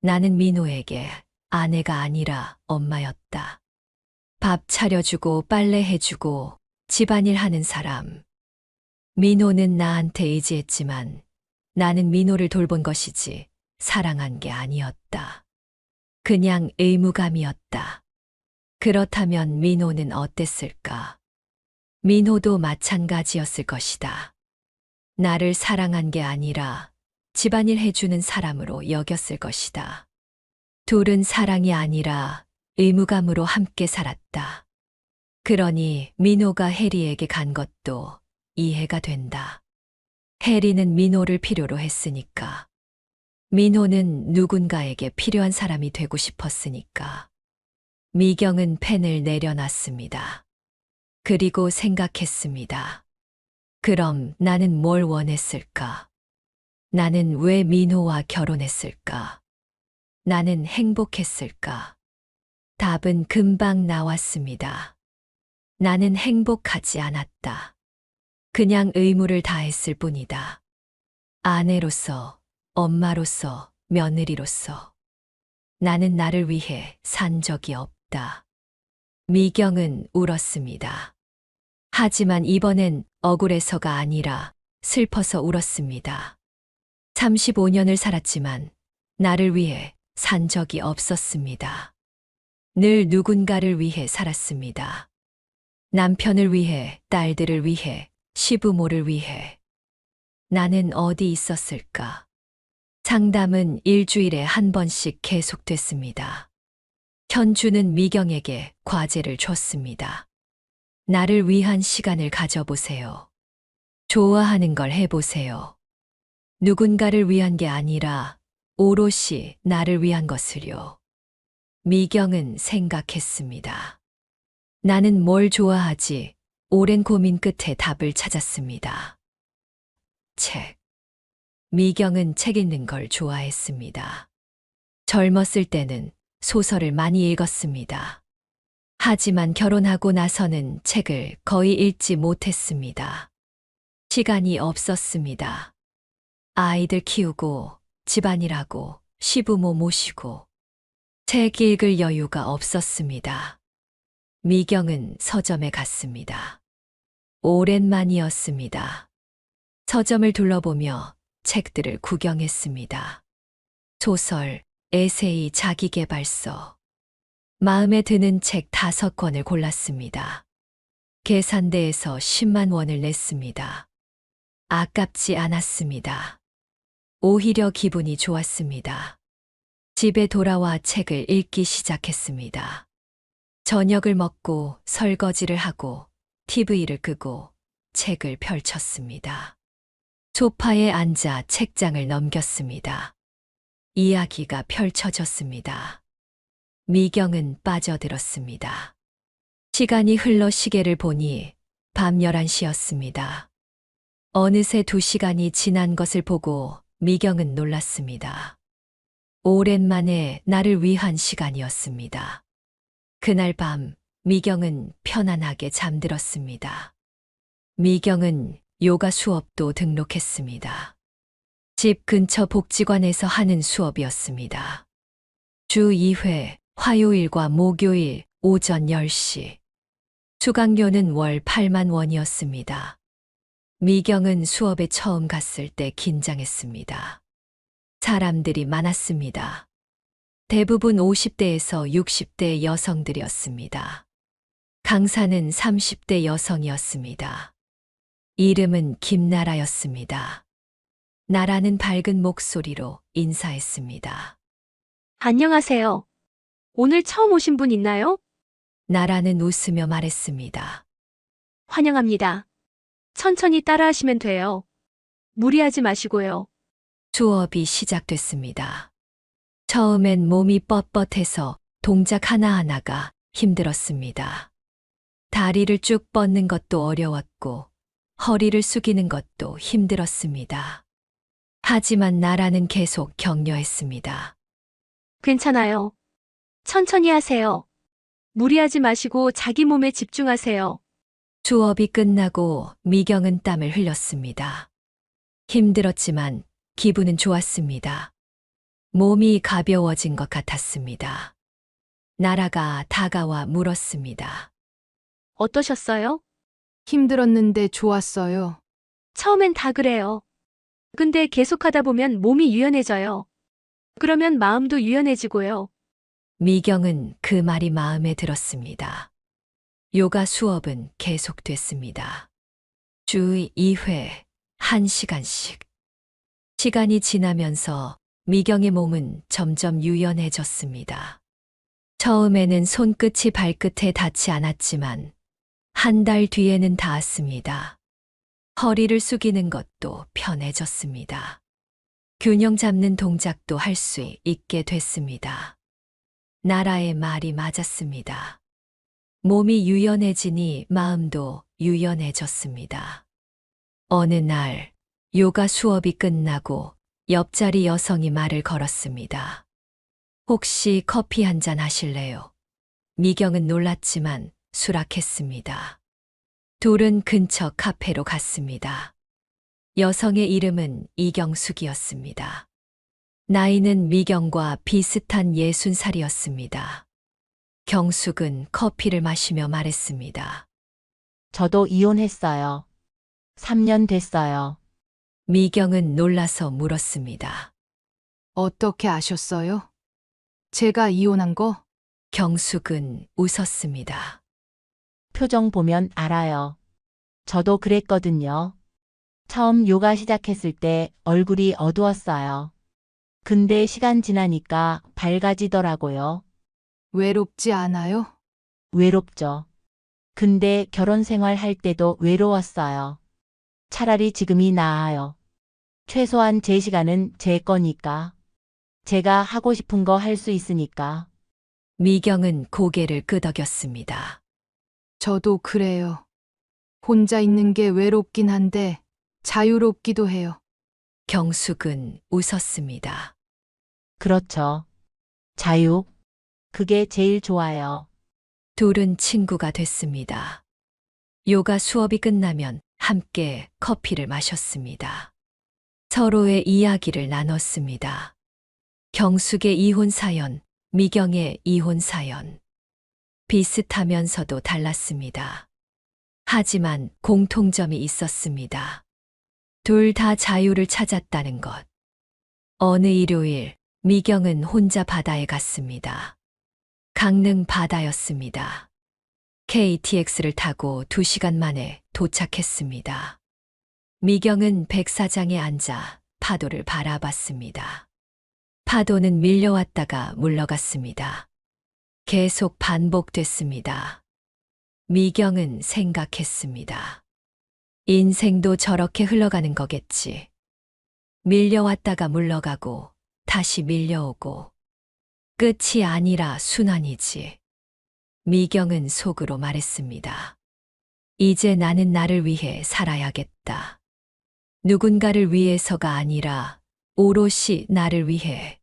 나는 민호에게 아내가 아니라 엄마였다. 밥 차려주고 빨래해주고 집안일 하는 사람. 민호는 나한테 의지했지만 나는 민호를 돌본 것이지 사랑한 게 아니었다. 그냥 의무감이었다. 그렇다면 민호는 어땠을까? 민호도 마찬가지였을 것이다. 나를 사랑한 게 아니라 집안일 해주는 사람으로 여겼을 것이다. 둘은 사랑이 아니라 의무감으로 함께 살았다. 그러니 민호가 혜리에게 간 것도 이해가 된다. 혜리는 민호를 필요로 했으니까. 민호는 누군가에게 필요한 사람이 되고 싶었으니까. 미경은 펜을 내려놨습니다. 그리고 생각했습니다. 그럼 나는 뭘 원했을까? 나는 왜 민호와 결혼했을까? 나는 행복했을까? 답은 금방 나왔습니다. 나는 행복하지 않았다. 그냥 의무를 다했을 뿐이다. 아내로서, 엄마로서, 며느리로서. 나는 나를 위해 산 적이 없다. 미경은 울었습니다. 하지만 이번엔 억울해서가 아니라 슬퍼서 울었습니다. 35년을 살았지만 나를 위해 산 적이 없었습니다. 늘 누군가를 위해 살았습니다. 남편을 위해, 딸들을 위해, 시부모를 위해. 나는 어디 있었을까? 상담은 일주일에 한 번씩 계속됐습니다. 현주는 미경에게 과제를 줬습니다. 나를 위한 시간을 가져보세요. 좋아하는 걸 해보세요. 누군가를 위한 게 아니라 오롯이 나를 위한 것을요. 미경은 생각했습니다. 나는 뭘 좋아하지? 오랜 고민 끝에 답을 찾았습니다. 책. 미경은 책 읽는 걸 좋아했습니다. 젊었을 때는 소설을 많이 읽었습니다. 하지만 결혼하고 나서는 책을 거의 읽지 못했습니다. 시간이 없었습니다. 아이들 키우고, 집안일하고, 시부모 모시고, 책 읽을 여유가 없었습니다. 미경은 서점에 갔습니다. 오랜만이었습니다. 서점을 둘러보며 책들을 구경했습니다. 소설, 에세이, 자기계발서. 마음에 드는 책 5권을 골랐습니다. 계산대에서 10만 원을 냈습니다. 아깝지 않았습니다. 오히려 기분이 좋았습니다. 집에 돌아와 책을 읽기 시작했습니다. 저녁을 먹고 설거지를 하고 TV를 끄고 책을 펼쳤습니다. 소파에 앉아 책장을 넘겼습니다. 이야기가 펼쳐졌습니다. 미경은 빠져들었습니다. 시간이 흘러 시계를 보니 밤 11시였습니다. 어느새 2시간이 지난 것을 보고 미경은 놀랐습니다. 오랜만에 나를 위한 시간이었습니다. 그날 밤 미경은 편안하게 잠들었습니다. 미경은 요가 수업도 등록했습니다. 집 근처 복지관에서 하는 수업이었습니다. 주 2회, 화요일과 목요일 오전 10시. 수강료는 월 8만 원이었습니다. 미경은 수업에 처음 갔을 때 긴장했습니다. 사람들이 많았습니다. 대부분 50대에서 60대 여성들이었습니다. 강사는 30대 여성이었습니다. 이름은 김나라였습니다. 나라는 밝은 목소리로 인사했습니다. 안녕하세요. 오늘 처음 오신 분 있나요? 나라는 웃으며 말했습니다. 환영합니다. 천천히 따라하시면 돼요. 무리하지 마시고요. 수업이 시작됐습니다. 처음엔 몸이 뻣뻣해서 동작 하나하나가 힘들었습니다. 다리를 쭉 뻗는 것도 어려웠고 허리를 숙이는 것도 힘들었습니다. 하지만 나라는 계속 격려했습니다. 괜찮아요. 천천히 하세요. 무리하지 마시고 자기 몸에 집중하세요. 수업이 끝나고 미경은 땀을 흘렸습니다. 힘들었지만 기분은 좋았습니다. 몸이 가벼워진 것 같았습니다. 나라가 다가와 물었습니다. 어떠셨어요? 힘들었는데 좋았어요. 처음엔 다 그래요. 근데 계속하다 보면 몸이 유연해져요. 그러면 마음도 유연해지고요. 미경은 그 말이 마음에 들었습니다. 요가 수업은 계속됐습니다. 주 2회, 1시간씩. 시간이 지나면서 미경의 몸은 점점 유연해졌습니다. 처음에는 손끝이 발끝에 닿지 않았지만 한 달 뒤에는 닿았습니다. 허리를 숙이는 것도 편해졌습니다. 균형 잡는 동작도 할 수 있게 됐습니다. 나라의 말이 맞았습니다. 몸이 유연해지니 마음도 유연해졌습니다. 어느 날 요가 수업이 끝나고 옆자리 여성이 말을 걸었습니다. 혹시 커피 한 잔 하실래요? 미경은 놀랐지만 수락했습니다. 둘은 근처 카페로 갔습니다. 여성의 이름은 이경숙이었습니다. 나이는 미경과 비슷한 60살이었습니다. 경숙은 커피를 마시며 말했습니다. 저도 이혼했어요. 3년 됐어요. 미경은 놀라서 물었습니다. 어떻게 아셨어요? 제가 이혼한 거? 경숙은 웃었습니다. 표정 보면 알아요. 저도 그랬거든요. 처음 요가 시작했을 때 얼굴이 어두웠어요. 근데 시간 지나니까 밝아지더라고요. 외롭지 않아요? 외롭죠. 근데 결혼 생활 할 때도 외로웠어요. 차라리 지금이 나아요. 최소한 제 시간은 제 거니까. 제가 하고 싶은 거 할 수 있으니까. 미경은 고개를 끄덕였습니다. 저도 그래요. 혼자 있는 게 외롭긴 한데 자유롭기도 해요. 경숙은 웃었습니다. 그렇죠. 자유. 그게 제일 좋아요. 둘은 친구가 됐습니다. 요가 수업이 끝나면 함께 커피를 마셨습니다. 서로의 이야기를 나눴습니다. 경숙의 이혼 사연, 미경의 이혼 사연. 비슷하면서도 달랐습니다. 하지만 공통점이 있었습니다. 둘 다 자유를 찾았다는 것. 어느 일요일, 미경은 혼자 바다에 갔습니다. 강릉 바다였습니다. KTX를 타고 2시간 만에 도착했습니다. 미경은 백사장에 앉아 파도를 바라봤습니다. 파도는 밀려왔다가 물러갔습니다. 계속 반복됐습니다. 미경은 생각했습니다. 인생도 저렇게 흘러가는 거겠지. 밀려왔다가 물러가고 다시 밀려오고 끝이 아니라 순환이지. 미경은 속으로 말했습니다. 이제 나는 나를 위해 살아야겠다. 누군가를 위해서가 아니라 오롯이 나를 위해.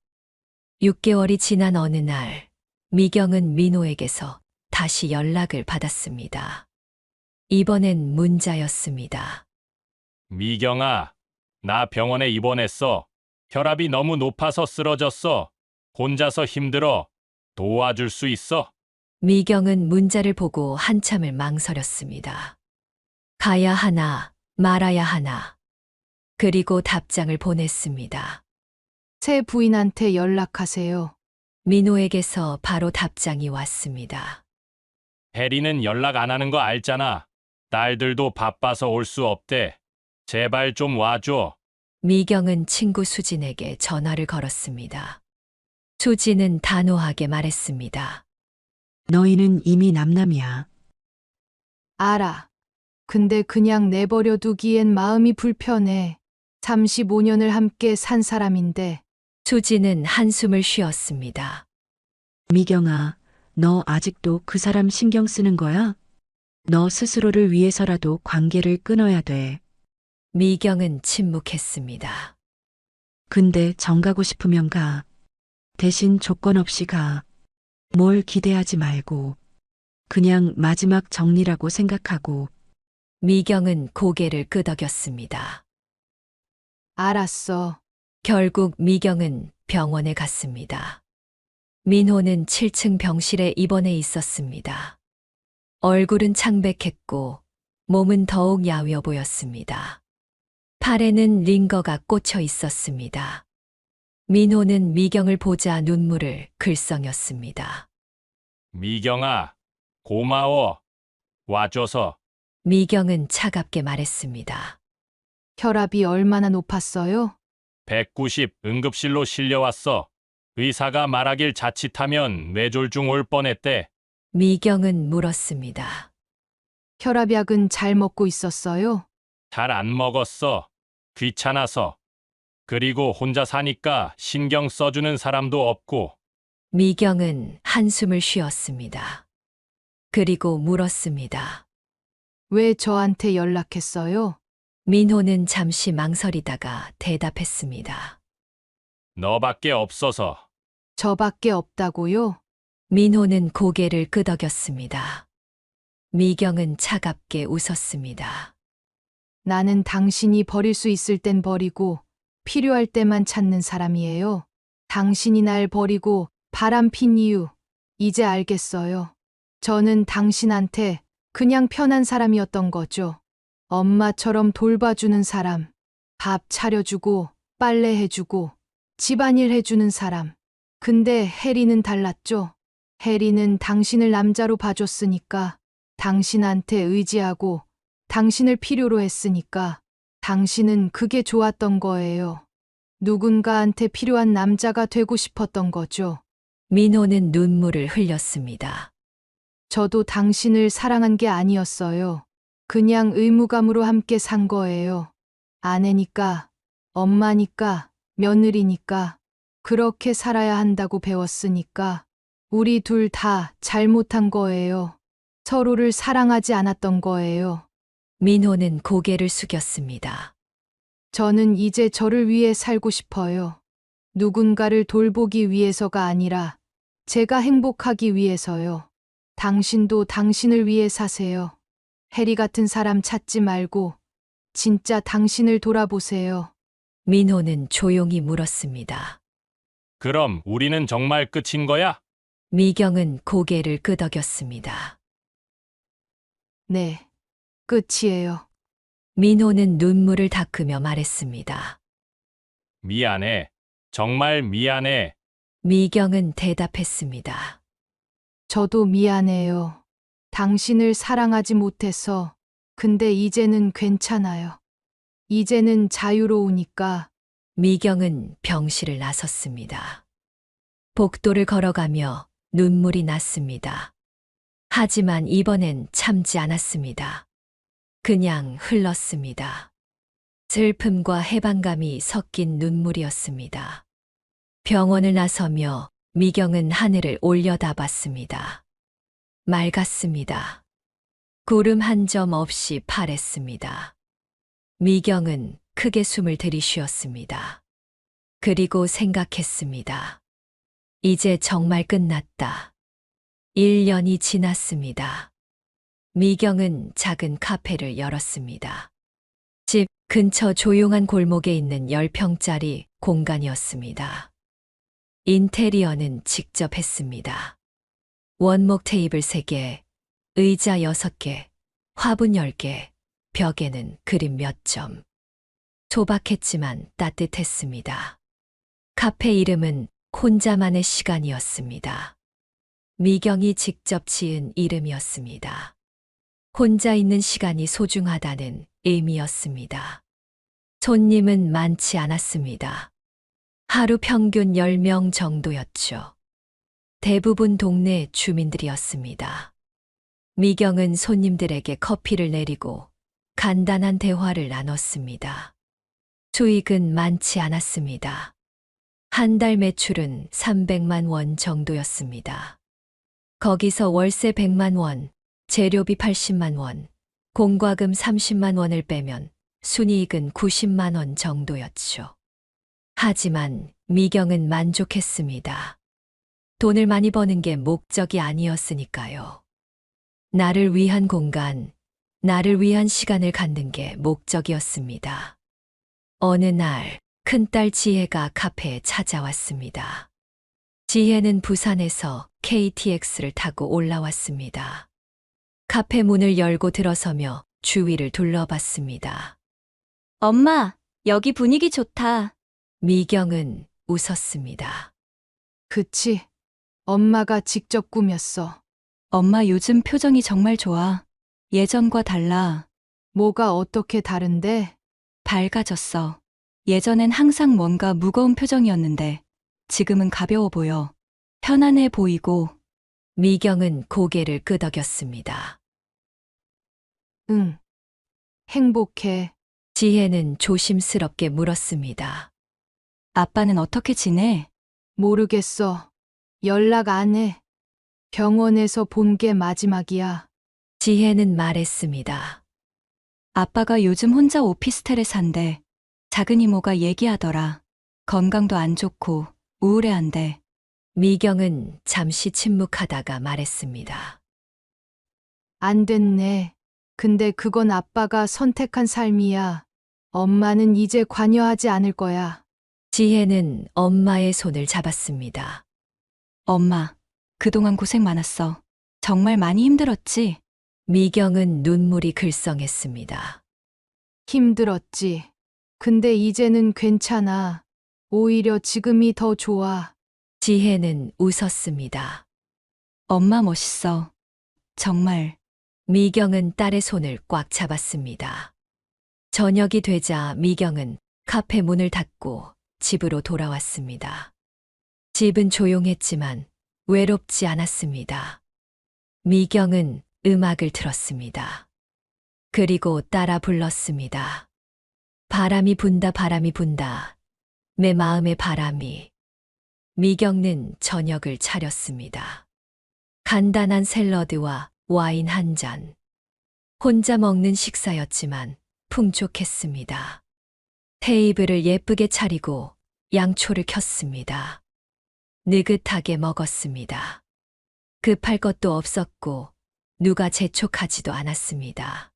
6개월이 지난 어느 날, 미경은 민호에게서 다시 연락을 받았습니다. 이번엔 문자였습니다. 미경아, 나 병원에 입원했어. 혈압이 너무 높아서 쓰러졌어. 혼자서 힘들어. 도와줄 수 있어? 미경은 문자를 보고 한참을 망설였습니다. 가야 하나, 말아야 하나. 그리고 답장을 보냈습니다. 새 부인한테 연락하세요. 민호에게서 바로 답장이 왔습니다. 혜리는 연락 안 하는 거 알잖아. 딸들도 바빠서 올 수 없대. 제발 좀 와줘. 미경은 친구 수진에게 전화를 걸었습니다. 수진은 단호하게 말했습니다. 너희는 이미 남남이야. 알아. 근데 그냥 내버려 두기엔 마음이 불편해. 35년을 함께 산 사람인데. 수진은 한숨을 쉬었습니다. 미경아, 너 아직도 그 사람 신경 쓰는 거야? 너 스스로를 위해서라도 관계를 끊어야 돼. 미경은 침묵했습니다. 근데 정가고 싶으면 가. 대신 조건 없이 가. 뭘 기대하지 말고. 그냥 마지막 정리라고 생각하고. 미경은 고개를 끄덕였습니다. 알았어. 결국 미경은 병원에 갔습니다. 민호는 7층 병실에 입원해 있었습니다. 얼굴은 창백했고 몸은 더욱 야위어 보였습니다. 팔에는 링거가 꽂혀 있었습니다. 민호는 미경을 보자 눈물을 글썽였습니다. 미경아, 고마워. 와줘서. 미경은 차갑게 말했습니다. 혈압이 얼마나 높았어요? 190 응급실로 실려왔어. 의사가 말하길 자칫하면 뇌졸중 올 뻔했대. 미경은 물었습니다. 혈압약은 잘 먹고 있었어요? 잘 안 먹었어. 귀찮아서. 그리고 혼자 사니까 신경 써주는 사람도 없고. 미경은 한숨을 쉬었습니다. 그리고 물었습니다. 왜 저한테 연락했어요? 민호는 잠시 망설이다가 대답했습니다. 너밖에 없어서. 저밖에 없다고요? 민호는 고개를 끄덕였습니다. 미경은 차갑게 웃었습니다. 나는 당신이 버릴 수 있을 땐 버리고 필요할 때만 찾는 사람이에요. 당신이 날 버리고 바람핀 이유, 이제 알겠어요. 저는 당신한테 그냥 편한 사람이었던 거죠. 엄마처럼 돌봐주는 사람, 밥 차려주고 빨래해주고 집안일 해주는 사람. 근데 혜리는 달랐죠. 혜리는 당신을 남자로 봐줬으니까, 당신한테 의지하고 당신을 필요로 했으니까 당신은 그게 좋았던 거예요. 누군가한테 필요한 남자가 되고 싶었던 거죠. 민호는 눈물을 흘렸습니다. 저도 당신을 사랑한 게 아니었어요. 그냥 의무감으로 함께 산 거예요. 아내니까, 엄마니까, 며느리니까, 그렇게 살아야 한다고 배웠으니까, 우리 둘 다 잘못한 거예요. 서로를 사랑하지 않았던 거예요. 민호는 고개를 숙였습니다. 저는 이제 저를 위해 살고 싶어요. 누군가를 돌보기 위해서가 아니라 제가 행복하기 위해서요. 당신도 당신을 위해 사세요. 해리 같은 사람 찾지 말고 진짜 당신을 돌아보세요. 민호는 조용히 물었습니다. 그럼 우리는 정말 끝인 거야? 미경은 고개를 끄덕였습니다. 네, 끝이에요. 민호는 눈물을 닦으며 말했습니다. 미안해. 정말 미안해. 미경은 대답했습니다. 저도 미안해요. 당신을 사랑하지 못해서. 근데 이제는 괜찮아요. 이제는 자유로우니까. 미경은 병실을 나섰습니다. 복도를 걸어가며 눈물이 났습니다. 하지만 이번엔 참지 않았습니다. 그냥 흘렀습니다. 슬픔과 해방감이 섞인 눈물이었습니다. 병원을 나서며 미경은 하늘을 올려다봤습니다. 맑았습니다. 구름 한 점 없이 파랬습니다. 미경은 크게 숨을 들이쉬었습니다. 그리고 생각했습니다. 이제 정말 끝났다. 1년이 지났습니다. 미경은 작은 카페를 열었습니다. 집 근처 조용한 골목에 있는 10평짜리 공간이었습니다. 인테리어는 직접 했습니다. 원목 테이블 3개, 의자 6개, 화분 10개, 벽에는 그림 몇 점. 소박했지만 따뜻했습니다. 카페 이름은 혼자만의 시간이었습니다. 미경이 직접 지은 이름이었습니다. 혼자 있는 시간이 소중하다는 의미였습니다. 손님은 많지 않았습니다. 하루 평균 10명 정도였죠. 대부분 동네 주민들이었습니다. 미경은 손님들에게 커피를 내리고 간단한 대화를 나눴습니다. 수익은 많지 않았습니다. 한 달 매출은 300만 원 정도였습니다. 거기서 월세 100만 원, 재료비 80만 원, 공과금 30만 원을 빼면 순이익은 90만 원 정도였죠. 하지만 미경은 만족했습니다. 돈을 많이 버는 게 목적이 아니었으니까요. 나를 위한 공간, 나를 위한 시간을 갖는 게 목적이었습니다. 어느 날 큰딸 지혜가 카페에 찾아왔습니다. 지혜는 부산에서 KTX를 타고 올라왔습니다. 카페 문을 열고 들어서며 주위를 둘러봤습니다. 엄마, 여기 분위기 좋다. 미경은 웃었습니다. 그치. 엄마가 직접 꾸몄어. 엄마 요즘 표정이 정말 좋아. 예전과 달라. 뭐가 어떻게 다른데? 밝아졌어. 예전엔 항상 뭔가 무거운 표정이었는데 지금은 가벼워 보여. 편안해 보이고. 미경은 고개를 끄덕였습니다. 응. 행복해. 지혜는 조심스럽게 물었습니다. 아빠는 어떻게 지내? 모르겠어. 연락 안 해. 병원에서 본 게 마지막이야. 지혜는 말했습니다. 아빠가 요즘 혼자 오피스텔에 산대. 작은 이모가 얘기하더라. 건강도 안 좋고 우울해한대. 미경은 잠시 침묵하다가 말했습니다. 안 됐네. 근데 그건 아빠가 선택한 삶이야. 엄마는 이제 관여하지 않을 거야. 지혜는 엄마의 손을 잡았습니다. 엄마, 그동안 고생 많았어. 정말 많이 힘들었지? 미경은 눈물이 글썽했습니다. 힘들었지. 근데 이제는 괜찮아. 오히려 지금이 더 좋아. 지혜는 웃었습니다. 엄마 멋있어. 정말. 미경은 딸의 손을 꽉 잡았습니다. 저녁이 되자 미경은 카페 문을 닫고 집으로 돌아왔습니다. 집은 조용했지만 외롭지 않았습니다. 미경은 음악을 틀었습니다. 그리고 따라 불렀습니다. 바람이 분다, 바람이 분다. 내 마음의 바람이. 미경은 저녁을 차렸습니다. 간단한 샐러드와 와인 한 잔. 혼자 먹는 식사였지만 풍족했습니다. 테이블을 예쁘게 차리고 양초를 켰습니다. 느긋하게 먹었습니다. 급할 것도 없었고 누가 재촉하지도 않았습니다.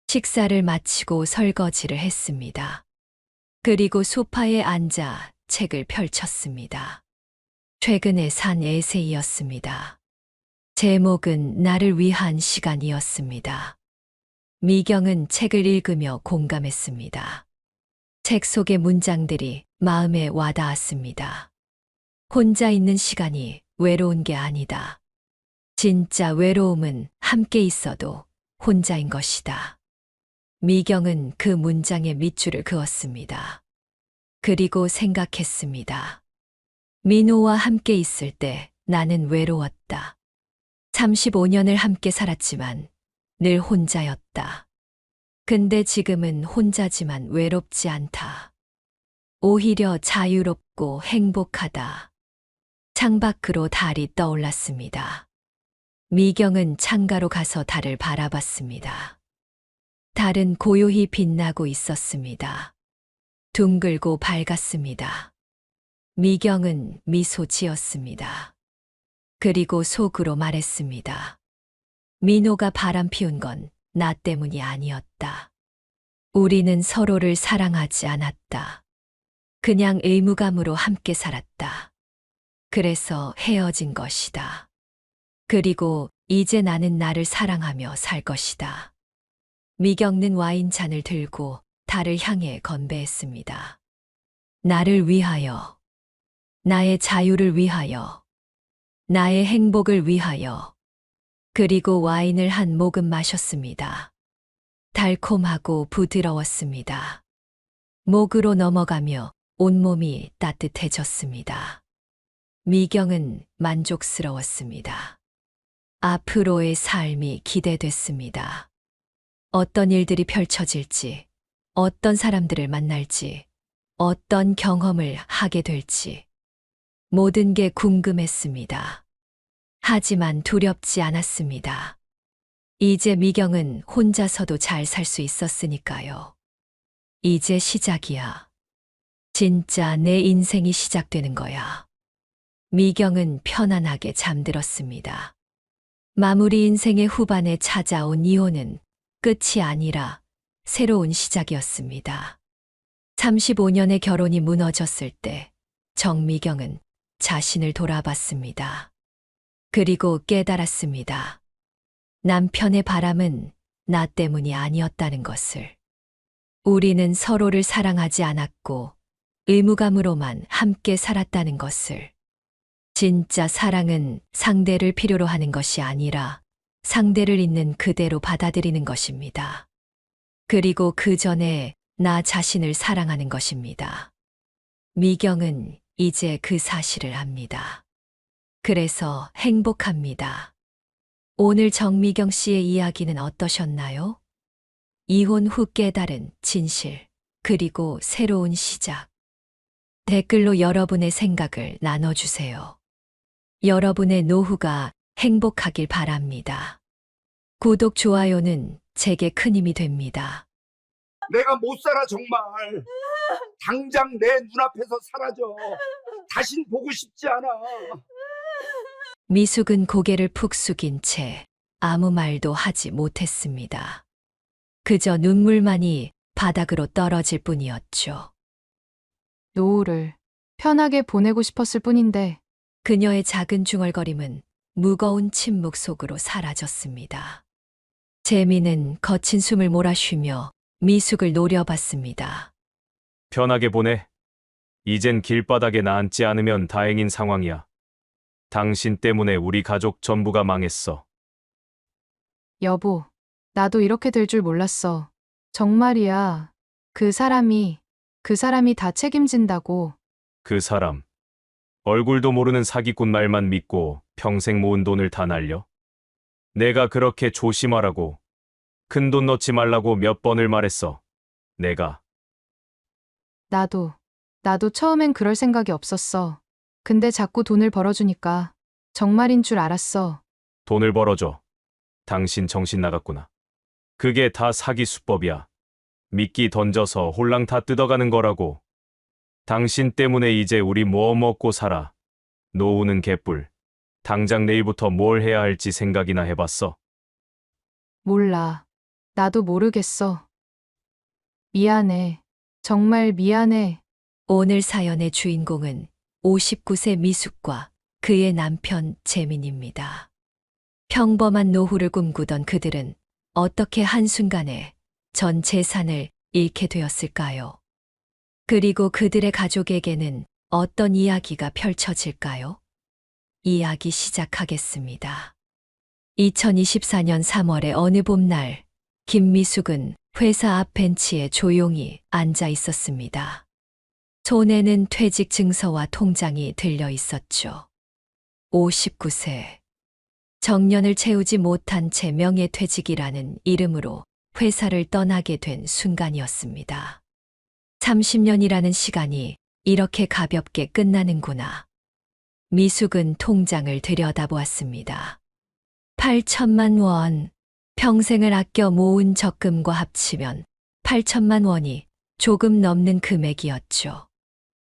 식사를 마치고 설거지를 했습니다. 그리고 소파에 앉아 책을 펼쳤습니다. 최근에 산 에세이였습니다. 제목은 나를 위한 시간이었습니다. 미경은 책을 읽으며 공감했습니다. 책 속의 문장들이 마음에 와닿았습니다. 혼자 있는 시간이 외로운 게 아니다. 진짜 외로움은 함께 있어도 혼자인 것이다. 미경은 그 문장에 밑줄을 그었습니다. 그리고 생각했습니다. 민호와 함께 있을 때 나는 외로웠다. 35년을 함께 살았지만 늘 혼자였다. 근데 지금은 혼자지만 외롭지 않다. 오히려 자유롭고 행복하다. 창밖으로 달이 떠올랐습니다. 미경은 창가로 가서 달을 바라봤습니다. 달은 고요히 빛나고 있었습니다. 둥글고 밝았습니다. 미경은 미소 지었습니다. 그리고 속으로 말했습니다. 민호가 바람 피운 건 나 때문이 아니었다. 우리는 서로를 사랑하지 않았다. 그냥 의무감으로 함께 살았다. 그래서 헤어진 것이다. 그리고 이제 나는 나를 사랑하며 살 것이다. 미경는 와인잔을 들고 달을 향해 건배했습니다. 나를 위하여, 나의 자유를 위하여, 나의 행복을 위하여. 그리고 와인을 한 모금 마셨습니다. 달콤하고 부드러웠습니다. 목으로 넘어가며 온몸이 따뜻해졌습니다. 미경은 만족스러웠습니다. 앞으로의 삶이 기대됐습니다. 어떤 일들이 펼쳐질지, 어떤 사람들을 만날지, 어떤 경험을 하게 될지, 모든 게 궁금했습니다. 하지만 두렵지 않았습니다. 이제 미경은 혼자서도 잘 살 수 있었으니까요. 이제 시작이야. 진짜 내 인생이 시작되는 거야. 미경은 편안하게 잠들었습니다. 마무리 인생의 후반에 찾아온 이혼은 끝이 아니라 새로운 시작이었습니다. 35년의 결혼이 무너졌을 때 정미경은 자신을 돌아봤습니다. 그리고 깨달았습니다. 남편의 바람은 나 때문이 아니었다는 것을. 우리는 서로를 사랑하지 않았고 의무감으로만 함께 살았다는 것을. 진짜 사랑은 상대를 필요로 하는 것이 아니라 상대를 있는 그대로 받아들이는 것입니다. 그리고 그 전에 나 자신을 사랑하는 것입니다. 미경은 이제 그 사실을 압니다. 그래서 행복합니다. 오늘 정미경 씨의 이야기는 어떠셨나요? 이혼 후 깨달은 진실, 그리고 새로운 시작. 댓글로 여러분의 생각을 나눠주세요. 여러분의 노후가 행복하길 바랍니다. 구독, 좋아요는 제게 큰 힘이 됩니다. 내가 못 살아 정말. 당장 내 눈앞에서 사라져. 다신 보고 싶지 않아. 미숙은 고개를 푹 숙인 채 아무 말도 하지 못했습니다. 그저 눈물만이 바닥으로 떨어질 뿐이었죠. 노후를 편하게 보내고 싶었을 뿐인데 그녀의 작은 중얼거림은 무거운 침묵 속으로 사라졌습니다. 재미는 거친 숨을 몰아쉬며 미숙을 노려봤습니다. 편하게 보내. 이젠 길바닥에 나 앉지 않으면 다행인 상황이야. 당신 때문에 우리 가족 전부가 망했어. 여보, 나도 이렇게 될 줄 몰랐어. 정말이야. 그 사람이 다 책임진다고. 그 사람. 얼굴도 모르는 사기꾼 말만 믿고 평생 모은 돈을 다 날려? 내가 그렇게 조심하라고, 큰 돈 넣지 말라고 몇 번을 말했어. 내가. 나도 처음엔 그럴 생각이 없었어. 근데 자꾸 돈을 벌어주니까 정말인 줄 알았어. 돈을 벌어줘. 당신 정신 나갔구나. 그게 다 사기 수법이야. 미끼 던져서 홀랑 다 뜯어가는 거라고. 당신 때문에 이제 우리 뭐 먹고 살아. 노후는 개뿔. 당장 내일부터 뭘 해야 할지 생각이나 해봤어? 몰라. 나도 모르겠어. 미안해. 정말 미안해. 오늘 사연의 주인공은 59세 미숙과 그의 남편 재민입니다. 평범한 노후를 꿈꾸던 그들은 어떻게 한순간에 전 재산을 잃게 되었을까요? 그리고 그들의 가족에게는 어떤 이야기가 펼쳐질까요? 이야기 시작하겠습니다. 2024년 3월의 어느 봄날, 김미숙은 회사 앞 벤치에 조용히 앉아 있었습니다. 손에는 퇴직 증서와 통장이 들려 있었죠. 59세. 정년을 채우지 못한 채 명예퇴직이라는 이름으로 회사를 떠나게 된 순간이었습니다. 30년이라는 시간이 이렇게 가볍게 끝나는구나. 미숙은 통장을 들여다보았습니다. 8천만 원. 평생을 아껴 모은 적금과 합치면 8천만 원이 조금 넘는 금액이었죠.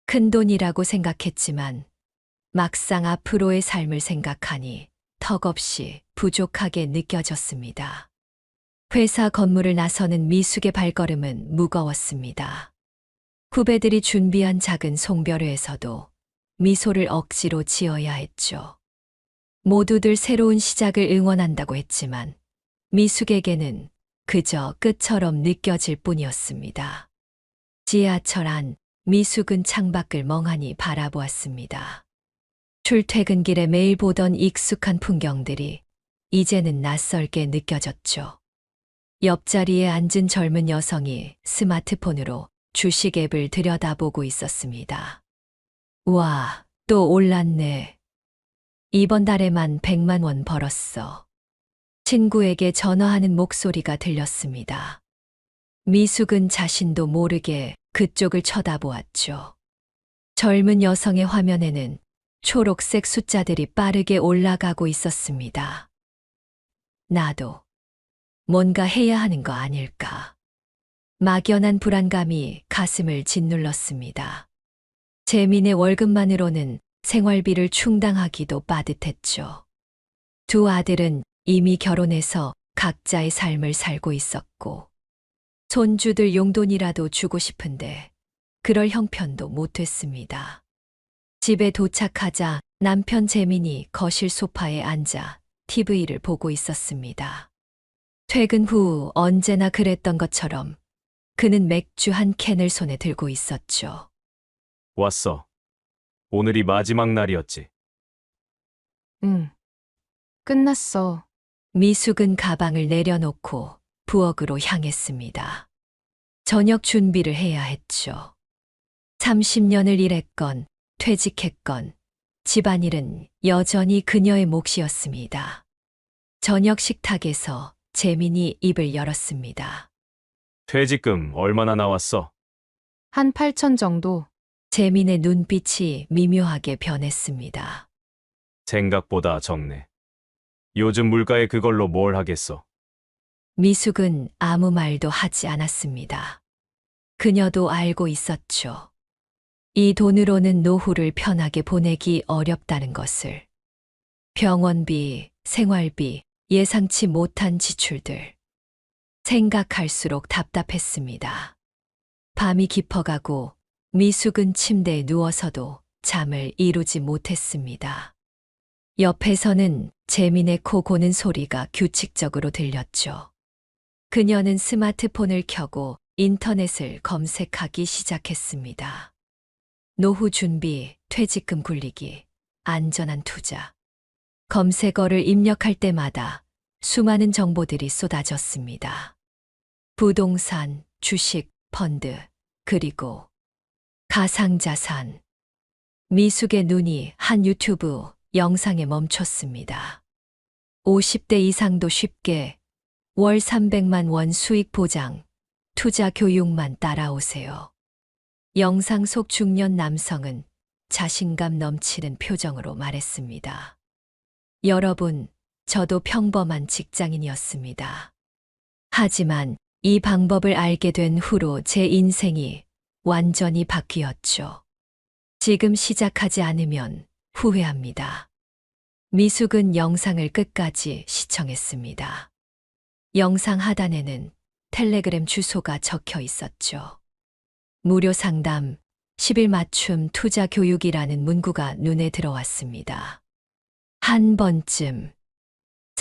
큰 돈이라고 생각했지만 막상 앞으로의 삶을 생각하니 턱없이 부족하게 느껴졌습니다. 회사 건물을 나서는 미숙의 발걸음은 무거웠습니다. 후배들이 준비한 작은 송별회에서도 미소를 억지로 지어야 했죠. 모두들 새로운 시작을 응원한다고 했지만 미숙에게는 그저 끝처럼 느껴질 뿐이었습니다. 지하철 안 미숙은 창밖을 멍하니 바라보았습니다. 출퇴근길에 매일 보던 익숙한 풍경들이 이제는 낯설게 느껴졌죠. 옆자리에 앉은 젊은 여성이 스마트폰으로 주식 앱을 들여다보고 있었습니다. 와, 또 올랐네. 이번 달에만 100만 원 벌었어. 친구에게 전화하는 목소리가 들렸습니다. 미숙은 자신도 모르게 그쪽을 쳐다보았죠. 젊은 여성의 화면에는 초록색 숫자들이 빠르게 올라가고 있었습니다. 나도 뭔가 해야 하는 거 아닐까. 막연한 불안감이 가슴을 짓눌렀습니다. 재민의 월급만으로는 생활비를 충당하기도 빠듯했죠. 두 아들은 이미 결혼해서 각자의 삶을 살고 있었고, 손주들 용돈이라도 주고 싶은데 그럴 형편도 못했습니다. 집에 도착하자 남편 재민이 거실 소파에 앉아 TV를 보고 있었습니다. 퇴근 후 언제나 그랬던 것처럼 그는 맥주 한 캔을 손에 들고 있었죠. 왔어. 오늘이 마지막 날이었지. 응. 끝났어. 미숙은 가방을 내려놓고 부엌으로 향했습니다. 저녁 준비를 해야 했죠. 30년을 일했건 퇴직했건 집안일은 여전히 그녀의 몫이었습니다. 저녁 식탁에서 재민이 입을 열었습니다. 퇴직금 얼마나 나왔어? 한 8천 정도. 재민의 눈빛이 미묘하게 변했습니다. 생각보다 적네. 요즘 물가에 그걸로 뭘 하겠어? 미숙은 아무 말도 하지 않았습니다. 그녀도 알고 있었죠. 이 돈으로는 노후를 편하게 보내기 어렵다는 것을. 병원비, 생활비, 예상치 못한 지출들. 생각할수록 답답했습니다. 밤이 깊어가고 미숙은 침대에 누워서도 잠을 이루지 못했습니다. 옆에서는 재민의 코 고는 소리가 규칙적으로 들렸죠. 그녀는 스마트폰을 켜고 인터넷을 검색하기 시작했습니다. 노후 준비, 퇴직금 굴리기, 안전한 투자. 검색어를 입력할 때마다 수많은 정보들이 쏟아졌습니다. 부동산, 주식, 펀드, 그리고 가상자산. 미숙의 눈이 한 유튜브 영상에 멈췄습니다. 50대 이상도 쉽게 월 300만 원 수익 보장, 투자 교육만 따라오세요. 영상 속 중년 남성은 자신감 넘치는 표정으로 말했습니다. 여러분, 저도 평범한 직장인이었습니다. 하지만 이 방법을 알게 된 후로 제 인생이 완전히 바뀌었죠. 지금 시작하지 않으면 후회합니다. 미숙은 영상을 끝까지 시청했습니다. 영상 하단에는 텔레그램 주소가 적혀 있었죠. 무료 상담, 10일 맞춤 투자 교육이라는 문구가 눈에 들어왔습니다. 한 번쯤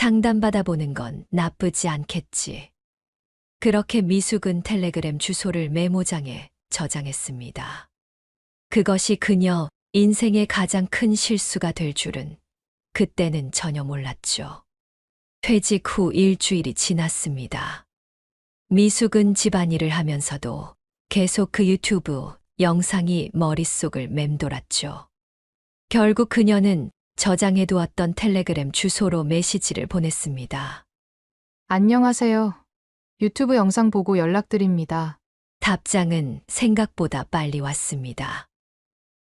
상담받아 보는 건 나쁘지 않겠지. 그렇게 미숙은 텔레그램 주소를 메모장에 저장했습니다. 그것이 그녀 인생의 가장 큰 실수가 될 줄은 그때는 전혀 몰랐죠. 퇴직 후 일주일이 지났습니다. 미숙은 집안일을 하면서도 계속 그 유튜브 영상이 머릿속을 맴돌았죠. 결국 그녀는 저장해두었던 텔레그램 주소로 메시지를 보냈습니다. 안녕하세요. 유튜브 영상 보고 연락드립니다. 답장은 생각보다 빨리 왔습니다.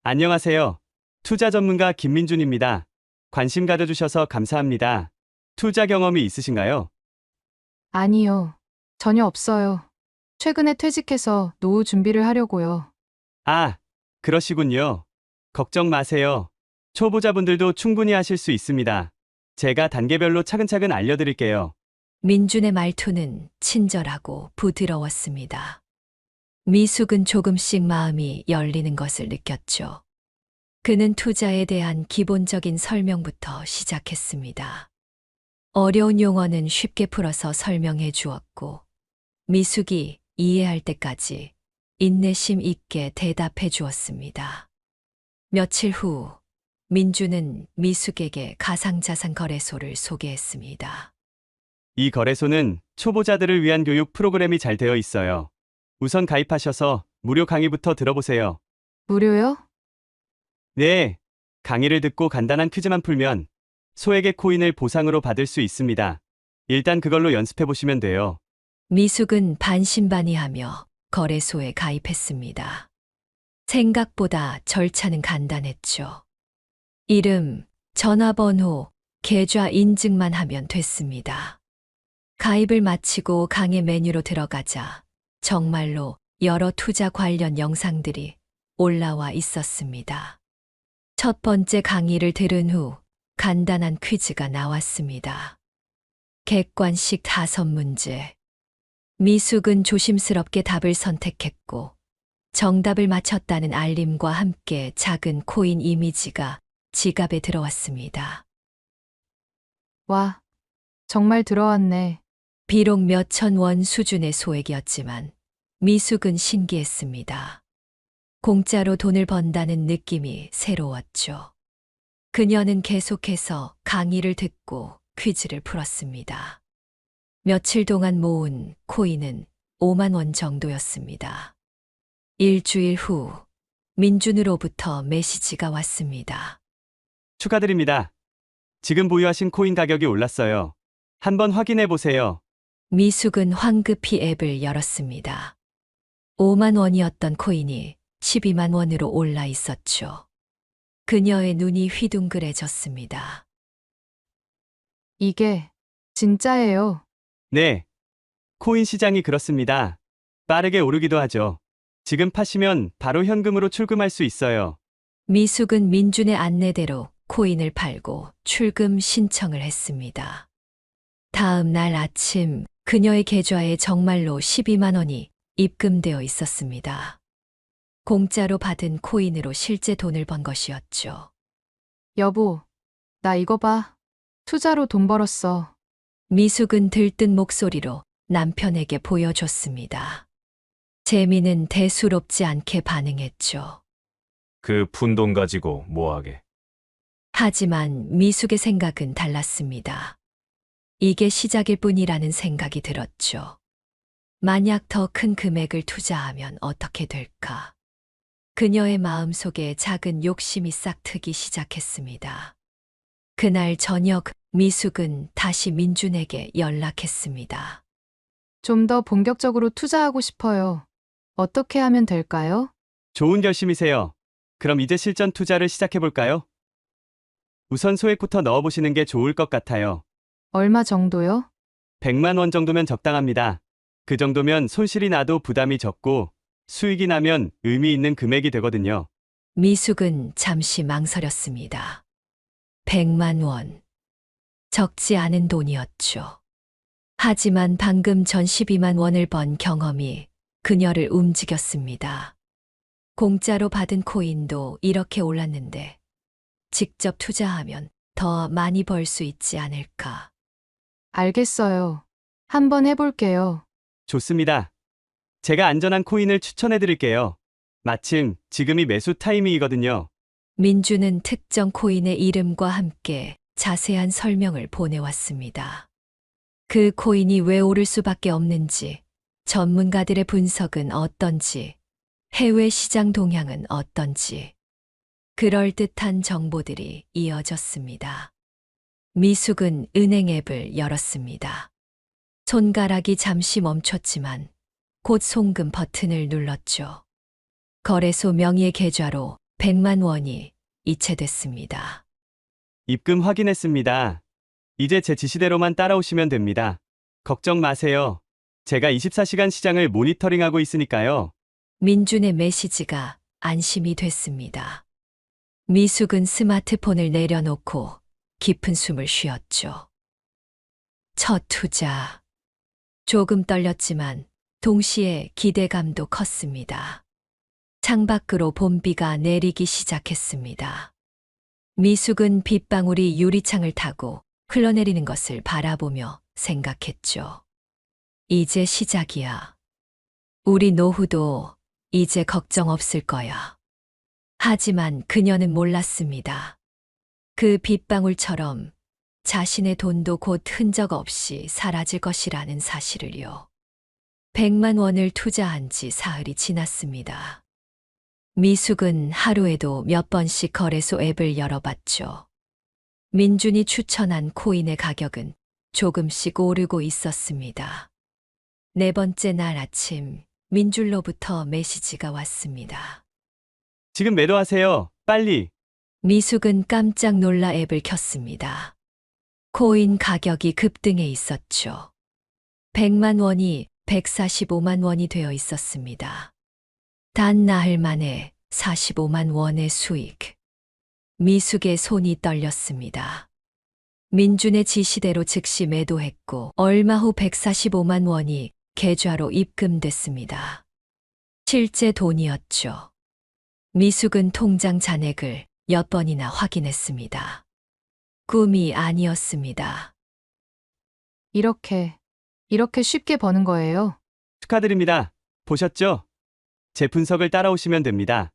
안녕하세요. 투자 전문가 김민준입니다. 관심 가져주셔서 감사합니다. 투자 경험이 있으신가요? 아니요. 전혀 없어요. 최근에 퇴직해서 노후 준비를 하려고요. 아, 그러시군요. 걱정 마세요. 초보자분들도 충분히 하실 수 있습니다. 제가 단계별로 차근차근 알려드릴게요. 민준의 말투는 친절하고 부드러웠습니다. 미숙은 조금씩 마음이 열리는 것을 느꼈죠. 그는 투자에 대한 기본적인 설명부터 시작했습니다. 어려운 용어는 쉽게 풀어서 설명해 주었고, 미숙이 이해할 때까지 인내심 있게 대답해 주었습니다. 며칠 후, 민주는 미숙에게 가상자산 거래소를 소개했습니다. 이 거래소는 초보자들을 위한 교육 프로그램이 잘 되어 있어요. 우선 가입하셔서 무료 강의부터 들어보세요. 무료요? 네, 강의를 듣고 간단한 퀴즈만 풀면 소액의 코인을 보상으로 받을 수 있습니다. 일단 그걸로 연습해 보시면 돼요. 미숙은 반신반의하며 거래소에 가입했습니다. 생각보다 절차는 간단했죠. 이름, 전화번호, 계좌 인증만 하면 됐습니다. 가입을 마치고 강의 메뉴로 들어가자 정말로 여러 투자 관련 영상들이 올라와 있었습니다. 첫 번째 강의를 들은 후 간단한 퀴즈가 나왔습니다. 객관식 5문제. 미숙은 조심스럽게 답을 선택했고 정답을 맞췄다는 알림과 함께 작은 코인 이미지가 지갑에 들어왔습니다. 와, 정말 들어왔네. 비록 몇천 원 수준의 소액이었지만 미숙은 신기했습니다. 공짜로 돈을 번다는 느낌이 새로웠죠. 그녀는 계속해서 강의를 듣고 퀴즈를 풀었습니다. 며칠 동안 모은 코인은 5만 원 정도였습니다. 일주일 후 민준으로부터 메시지가 왔습니다. 축하드립니다. 지금 보유하신 코인 가격이 올랐어요. 한번 확인해 보세요. 미숙은 황급히 앱을 열었습니다. 5만 원이었던 코인이 12만 원으로 올라 있었죠. 그녀의 눈이 휘둥그레졌습니다. 이게 진짜예요. 네. 코인 시장이 그렇습니다. 빠르게 오르기도 하죠. 지금 파시면 바로 현금으로 출금할 수 있어요. 미숙은 민준의 안내대로 코인을 팔고 출금 신청을 했습니다. 다음 날 아침 그녀의 계좌에 정말로 12만 원이 입금되어 있었습니다. 공짜로 받은 코인으로 실제 돈을 번 것이었죠. 여보, 나 이거 봐. 투자로 돈 벌었어. 미숙은 들뜬 목소리로 남편에게 보여줬습니다. 재미는 대수롭지 않게 반응했죠. 그 푼돈 가지고 뭐하게. 하지만 미숙의 생각은 달랐습니다. 이게 시작일 뿐이라는 생각이 들었죠. 만약 더 큰 금액을 투자하면 어떻게 될까? 그녀의 마음속에 작은 욕심이 싹트기 시작했습니다. 그날 저녁 미숙은 다시 민준에게 연락했습니다. 좀 더 본격적으로 투자하고 싶어요. 어떻게 하면 될까요? 좋은 결심이세요. 그럼 이제 실전 투자를 시작해 볼까요? 우선 소액부터 넣어보시는 게 좋을 것 같아요. 얼마 정도요? 100만 원 정도면 적당합니다. 그 정도면 손실이 나도 부담이 적고 수익이 나면 의미 있는 금액이 되거든요. 미숙은 잠시 망설였습니다. 100만 원. 적지 않은 돈이었죠. 하지만 방금 전 12만 원을 번 경험이 그녀를 움직였습니다. 공짜로 받은 코인도 이렇게 올랐는데 직접 투자하면 더 많이 벌 수 있지 않을까. 알겠어요. 한번 해볼게요. 좋습니다. 제가 안전한 코인을 추천해 드릴게요. 마침 지금이 매수 타이밍이거든요. 민주는 특정 코인의 이름과 함께 자세한 설명을 보내왔습니다. 그 코인이 왜 오를 수밖에 없는지, 전문가들의 분석은 어떤지, 해외 시장 동향은 어떤지, 그럴듯한 정보들이 이어졌습니다. 미숙은 은행 앱을 열었습니다. 손가락이 잠시 멈췄지만 곧 송금 버튼을 눌렀죠. 거래소 명의의 계좌로 100만 원이 이체됐습니다. 입금 확인했습니다. 이제 제 지시대로만 따라오시면 됩니다. 걱정 마세요. 제가 24시간 시장을 모니터링하고 있으니까요. 민준의 메시지가 안심이 됐습니다. 미숙은 스마트폰을 내려놓고 깊은 숨을 쉬었죠. 첫 투자. 조금 떨렸지만 동시에 기대감도 컸습니다. 창밖으로 봄비가 내리기 시작했습니다. 미숙은 빗방울이 유리창을 타고 흘러내리는 것을 바라보며 생각했죠. 이제 시작이야. 우리 노후도 이제 걱정 없을 거야. 하지만 그녀는 몰랐습니다. 그 빗방울처럼 자신의 돈도 곧 흔적 없이 사라질 것이라는 사실을요. 100만 원을 투자한 지 사흘이 지났습니다. 미숙은 하루에도 몇 번씩 거래소 앱을 열어봤죠. 민준이 추천한 코인의 가격은 조금씩 오르고 있었습니다. 네 번째 날 아침, 민준로부터 메시지가 왔습니다. 지금 매도하세요. 빨리. 미숙은 깜짝 놀라 앱을 켰습니다. 코인 가격이 급등해 있었죠. 100만 원이 145만 원이 되어 있었습니다. 단 나흘 만에 45만 원의 수익. 미숙의 손이 떨렸습니다. 민준의 지시대로 즉시 매도했고 얼마 후 145만 원이 계좌로 입금됐습니다. 실제 돈이었죠. 미숙은 통장 잔액을 몇 번이나 확인했습니다. 꿈이 아니었습니다. 이렇게 쉽게 버는 거예요. 축하드립니다. 보셨죠? 제 분석을 따라오시면 됩니다.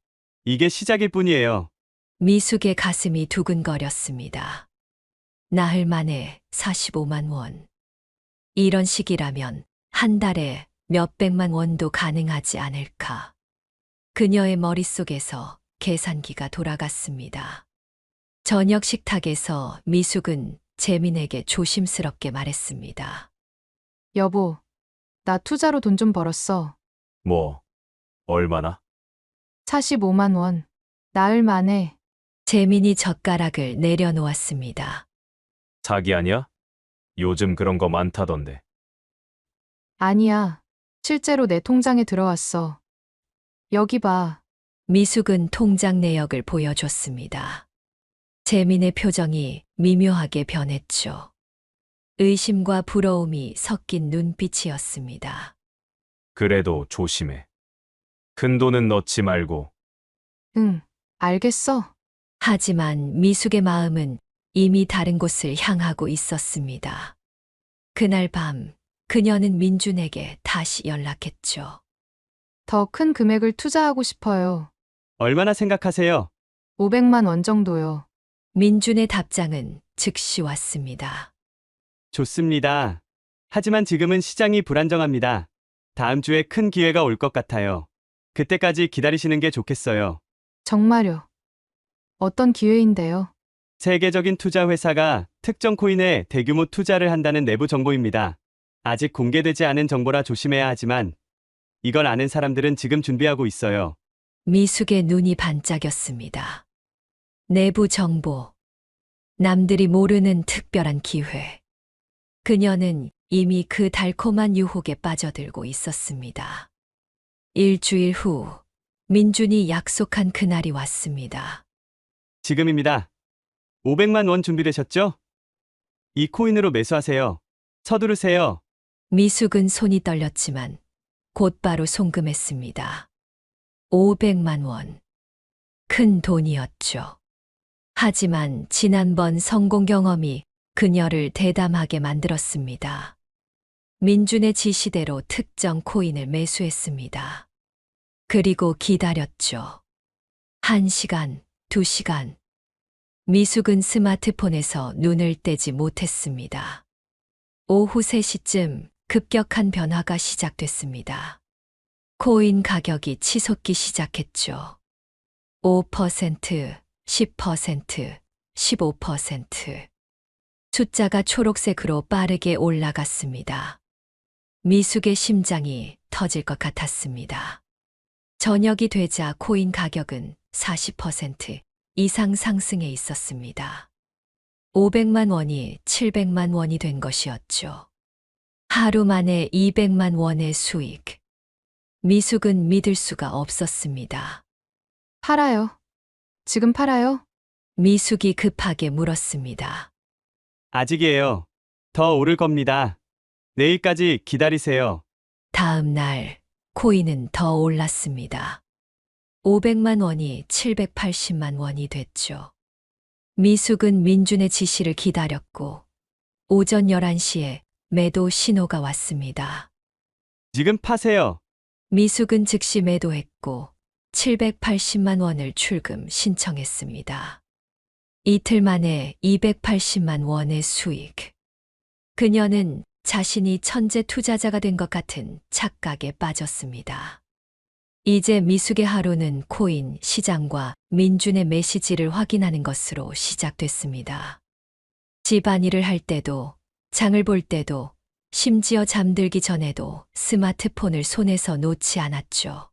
이게 시작일 뿐이에요. 미숙의 가슴이 두근거렸습니다. 나흘 만에 45만 원. 이런 식이라면 한 달에 몇백만 원도 가능하지 않을까. 그녀의 머릿속에서 계산기가 돌아갔습니다. 저녁 식탁에서 미숙은 재민에게 조심스럽게 말했습니다. 여보, 나 투자로 돈 좀 벌었어. 뭐, 얼마나? 45만 원. 나흘 만에. 재민이 젓가락을 내려놓았습니다. 사기 아니야? 요즘 그런 거 많다던데. 아니야. 실제로 내 통장에 들어왔어. 여기 봐. 미숙은 통장 내역을 보여줬습니다. 재민의 표정이 미묘하게 변했죠. 의심과 부러움이 섞인 눈빛이었습니다. 그래도 조심해. 큰 돈은 넣지 말고. 응, 알겠어. 하지만 미숙의 마음은 이미 다른 곳을 향하고 있었습니다. 그날 밤 그녀는 민준에게 다시 연락했죠. 더 큰 금액을 투자하고 싶어요. 얼마나 생각하세요? 500만 원 정도요. 민준의 답장은 즉시 왔습니다. 좋습니다. 하지만 지금은 시장이 불안정합니다. 다음 주에 큰 기회가 올 것 같아요. 그때까지 기다리시는 게 좋겠어요. 정말요. 어떤 기회인데요? 세계적인 투자 회사가 특정 코인에 대규모 투자를 한다는 내부 정보입니다. 아직 공개되지 않은 정보라 조심해야 하지만 이걸 아는 사람들은 지금 준비하고 있어요. 미숙의 눈이 반짝였습니다. 내부 정보. 남들이 모르는 특별한 기회. 그녀는 이미 그 달콤한 유혹에 빠져들고 있었습니다. 일주일 후, 민준이 약속한 그날이 왔습니다. 지금입니다. 500만 원 준비되셨죠? 이 코인으로 매수하세요. 서두르세요. 미숙은 손이 떨렸지만 곧바로 송금했습니다. 500만 원. 큰 돈이었죠. 하지만 지난번 성공 경험이 그녀를 대담하게 만들었습니다. 민준의 지시대로 특정 코인을 매수했습니다. 그리고 기다렸죠. 1시간, 2시간. 미숙은 스마트폰에서 눈을 떼지 못했습니다. 오후 3시쯤 급격한 변화가 시작됐습니다. 코인 가격이 치솟기 시작했죠. 5%, 10%, 15%. 숫자가 초록색으로 빠르게 올라갔습니다. 미숙의 심장이 터질 것 같았습니다. 저녁이 되자 코인 가격은 40% 이상 상승해 있었습니다. 500만 원이 700만 원이 된 것이었죠. 하루 만에 200만 원의 수익. 미숙은 믿을 수가 없었습니다. 팔아요. 지금 팔아요? 미숙이 급하게 물었습니다. 아직이에요. 더 오를 겁니다. 내일까지 기다리세요. 다음 날 코인은 더 올랐습니다. 500만 원이 780만 원이 됐죠. 미숙은 민준의 지시를 기다렸고 오전 11시에 매도 신호가 왔습니다. 지금 파세요. 미숙은 즉시 매도했고 780만 원을 출금 신청했습니다. 이틀 만에 280만 원의 수익. 그녀는 자신이 천재 투자자가 된 것 같은 착각에 빠졌습니다. 이제 미숙의 하루는 코인 시장과 민준의 메시지를 확인하는 것으로 시작됐습니다. 집안일을 할 때도, 장을 볼 때도, 심지어 잠들기 전에도 스마트폰을 손에서 놓지 않았죠.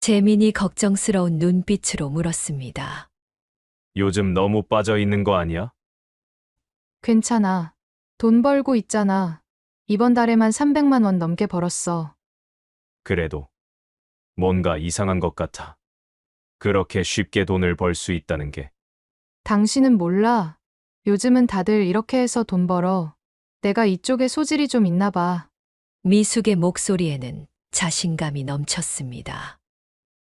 재민이 걱정스러운 눈빛으로 물었습니다. 요즘 너무 빠져 있는 거 아니야? 괜찮아. 돈 벌고 있잖아. 이번 달에만 300만 원 넘게 벌었어. 그래도 뭔가 이상한 것 같아. 그렇게 쉽게 돈을 벌 수 있다는 게. 당신은 몰라. 요즘은 다들 이렇게 해서 돈 벌어. 내가 이쪽에 소질이 좀 있나 봐. 미숙의 목소리에는 자신감이 넘쳤습니다.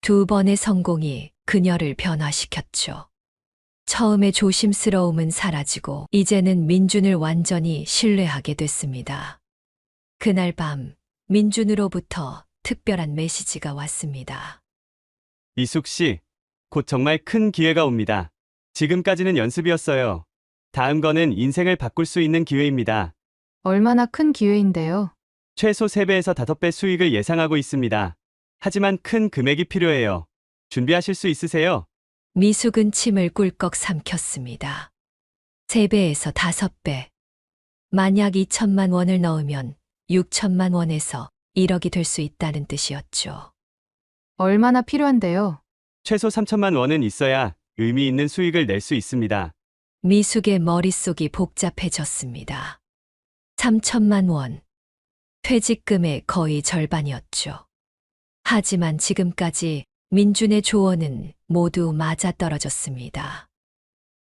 2번의 성공이 그녀를 변화시켰죠. 처음에 조심스러움은 사라지고 이제는 민준을 완전히 신뢰하게 됐습니다. 그날 밤 민준으로부터 특별한 메시지가 왔습니다. 이숙 씨, 곧 정말 큰 기회가 옵니다. 지금까지는 연습이었어요. 다음 거는 인생을 바꿀 수 있는 기회입니다. 얼마나 큰 기회인데요. 최소 3배에서 5배 수익을 예상하고 있습니다. 하지만 큰 금액이 필요해요. 준비하실 수 있으세요? 미숙은 침을 꿀꺽 삼켰습니다. 3배에서 5배. 만약 2천만 원을 넣으면 6천만 원에서 1억이 될 수 있다는 뜻이었죠. 얼마나 필요한데요? 최소 3천만 원은 있어야 의미 있는 수익을 낼 수 있습니다. 미숙의 머릿속이 복잡해졌습니다. 3천만 원. 퇴직금의 거의 절반이었죠. 하지만 지금까지 민준의 조언은 모두 맞아떨어졌습니다.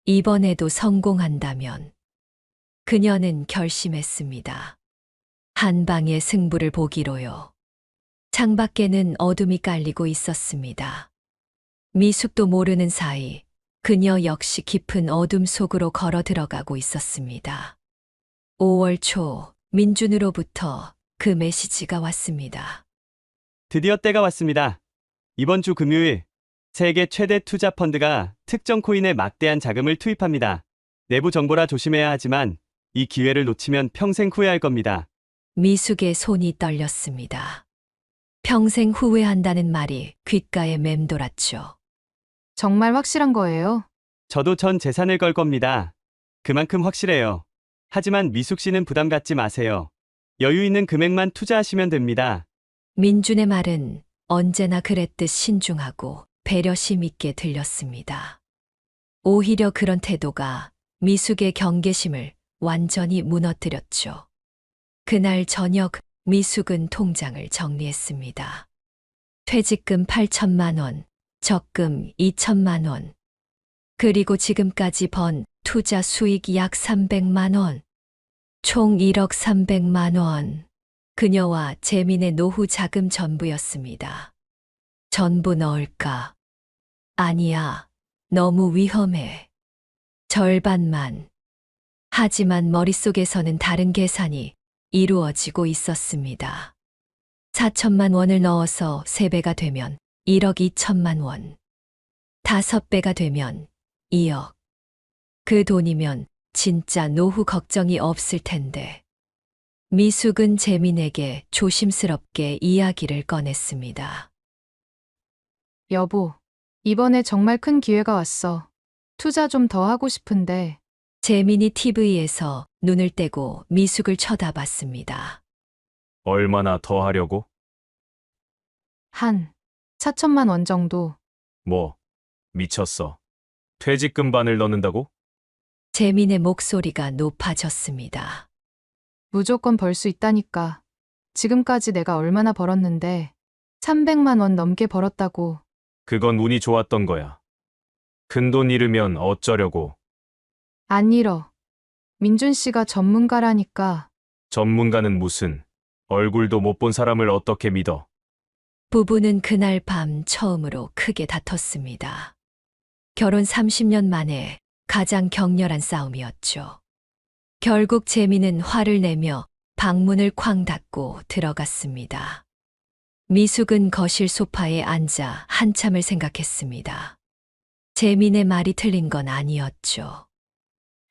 이번에도 성공한다면 그녀는 결심했습니다. 한 방의 승부를 보기로요. 창밖에는 어둠이 깔리고 있었습니다. 미숙도 모르는 사이 그녀 역시 깊은 어둠 속으로 걸어 들어가고 있었습니다. 5월 초 민준으로부터 그 메시지가 왔습니다. 드디어 때가 왔습니다. 이번 주 금요일 세계 최대 투자 펀드가 특정 코인에 막대한 자금을 투입합니다. 내부 정보라 조심해야 하지만 이 기회를 놓치면 평생 후회할 겁니다. 미숙의 손이 떨렸습니다. 평생 후회한다는 말이 귓가에 맴돌았죠. 정말 확실한 거예요? 저도 전 재산을 걸 겁니다. 그만큼 확실해요. 하지만 미숙 씨는 부담 갖지 마세요. 여유 있는 금액만 투자하시면 됩니다. 민준의 말은 언제나 그랬듯 신중하고 배려심 있게 들렸습니다. 오히려 그런 태도가 미숙의 경계심을 완전히 무너뜨렸죠. 그날 저녁 미숙은 통장을 정리했습니다. 퇴직금 8천만 원, 적금 2천만 원, 그리고 지금까지 번 투자 수익 약 300만 원, 총 1억 300만 원. 그녀와 재민의 노후 자금 전부였습니다. 전부 넣을까? 아니야, 너무 위험해. 절반만. 하지만 머릿속에서는 다른 계산이 이루어지고 있었습니다. 4천만 원을 넣어서 3배가 되면 1억 2천만 원. 5배가 되면 2억. 그 돈이면 진짜 노후 걱정이 없을 텐데. 미숙은 재민에게 조심스럽게 이야기를 꺼냈습니다. 여보, 이번에 정말 큰 기회가 왔어. 투자 좀 더 하고 싶은데. 재민이 TV에서 눈을 떼고 미숙을 쳐다봤습니다. 얼마나 더 하려고? 한 4천만 원 정도. 뭐, 미쳤어. 퇴직금 반을 넣는다고? 재민의 목소리가 높아졌습니다. 무조건 벌 수 있다니까. 지금까지 내가 얼마나 벌었는데 300만 원 넘게 벌었다고. 그건 운이 좋았던 거야. 큰돈 잃으면 어쩌려고. 안 잃어. 민준 씨가 전문가라니까. 전문가는 무슨, 얼굴도 못 본 사람을 어떻게 믿어. 부부는 그날 밤 처음으로 크게 다퉜습니다. 결혼 30년 만에 가장 격렬한 싸움이었죠. 결국 재민은 화를 내며 방문을 쾅 닫고 들어갔습니다. 미숙은 거실 소파에 앉아 한참을 생각했습니다. 재민의 말이 틀린 건 아니었죠.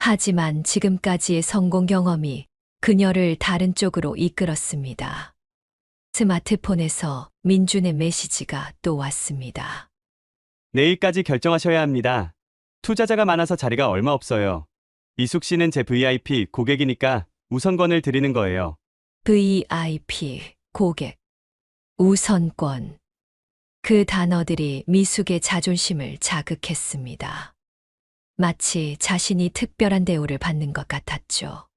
하지만 지금까지의 성공 경험이 그녀를 다른 쪽으로 이끌었습니다. 스마트폰에서 민준의 메시지가 또 왔습니다. 내일까지 결정하셔야 합니다. 투자자가 많아서 자리가 얼마 없어요. 미숙 씨는 제 VIP 고객이니까 우선권을 드리는 거예요. VIP, 고객, 우선권. 그 단어들이 미숙의 자존심을 자극했습니다. 마치 자신이 특별한 대우를 받는 것 같았죠.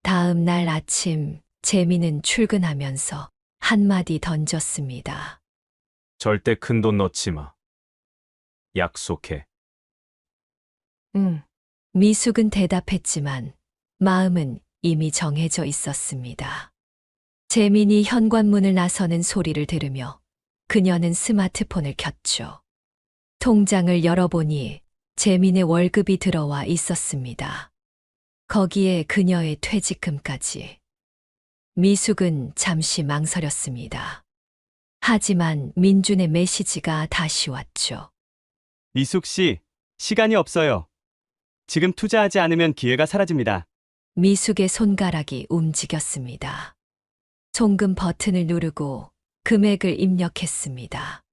다음 날 아침, 재민은 출근하면서 한마디 던졌습니다. 절대 큰돈 넣지 마. 약속해. 응. 미숙은 대답했지만 마음은 이미 정해져 있었습니다. 재민이 현관문을 나서는 소리를 들으며 그녀는 스마트폰을 켰죠. 통장을 열어보니 재민의 월급이 들어와 있었습니다. 거기에 그녀의 퇴직금까지. 미숙은 잠시 망설였습니다. 하지만 민준의 메시지가 다시 왔죠. 미숙 씨, 시간이 없어요. 지금 투자하지 않으면 기회가 사라집니다. 미숙의 손가락이 움직였습니다. 송금 버튼을 누르고 금액을 입력했습니다.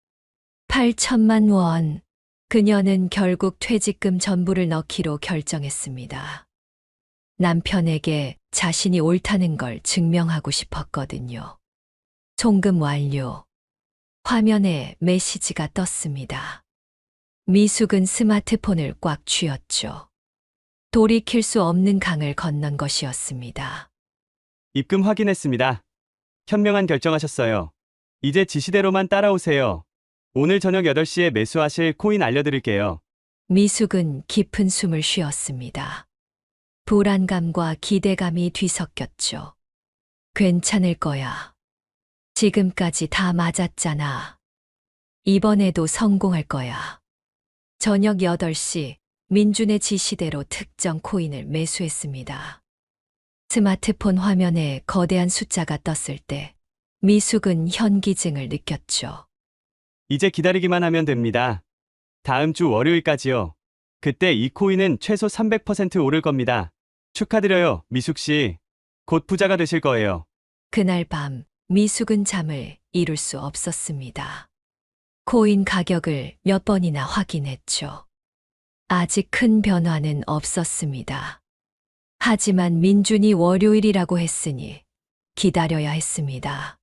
8천만 원. 그녀는 결국 퇴직금 전부를 넣기로 결정했습니다. 남편에게 자신이 옳다는 걸 증명하고 싶었거든요. 송금 완료. 화면에 메시지가 떴습니다. 미숙은 스마트폰을 꽉 쥐었죠. 돌이킬 수 없는 강을 건넌 것이었습니다. 입금 확인했습니다. 현명한 결정하셨어요. 이제 지시대로만 따라오세요. 오늘 저녁 8시에 매수하실 코인 알려드릴게요. 미숙은 깊은 숨을 쉬었습니다. 불안감과 기대감이 뒤섞였죠. 괜찮을 거야. 지금까지 다 맞았잖아. 이번에도 성공할 거야. 저녁 8시 민준의 지시대로 특정 코인을 매수했습니다. 스마트폰 화면에 거대한 숫자가 떴을 때 미숙은 현기증을 느꼈죠. 이제 기다리기만 하면 됩니다. 다음 주 월요일까지요. 그때 이 코인은 최소 300% 오를 겁니다. 축하드려요, 미숙 씨. 곧 부자가 되실 거예요. 그날 밤 미숙은 잠을 이룰 수 없었습니다. 코인 가격을 몇 번이나 확인했죠. 아직 큰 변화는 없었습니다. 하지만 민준이 월요일이라고 했으니 기다려야 했습니다.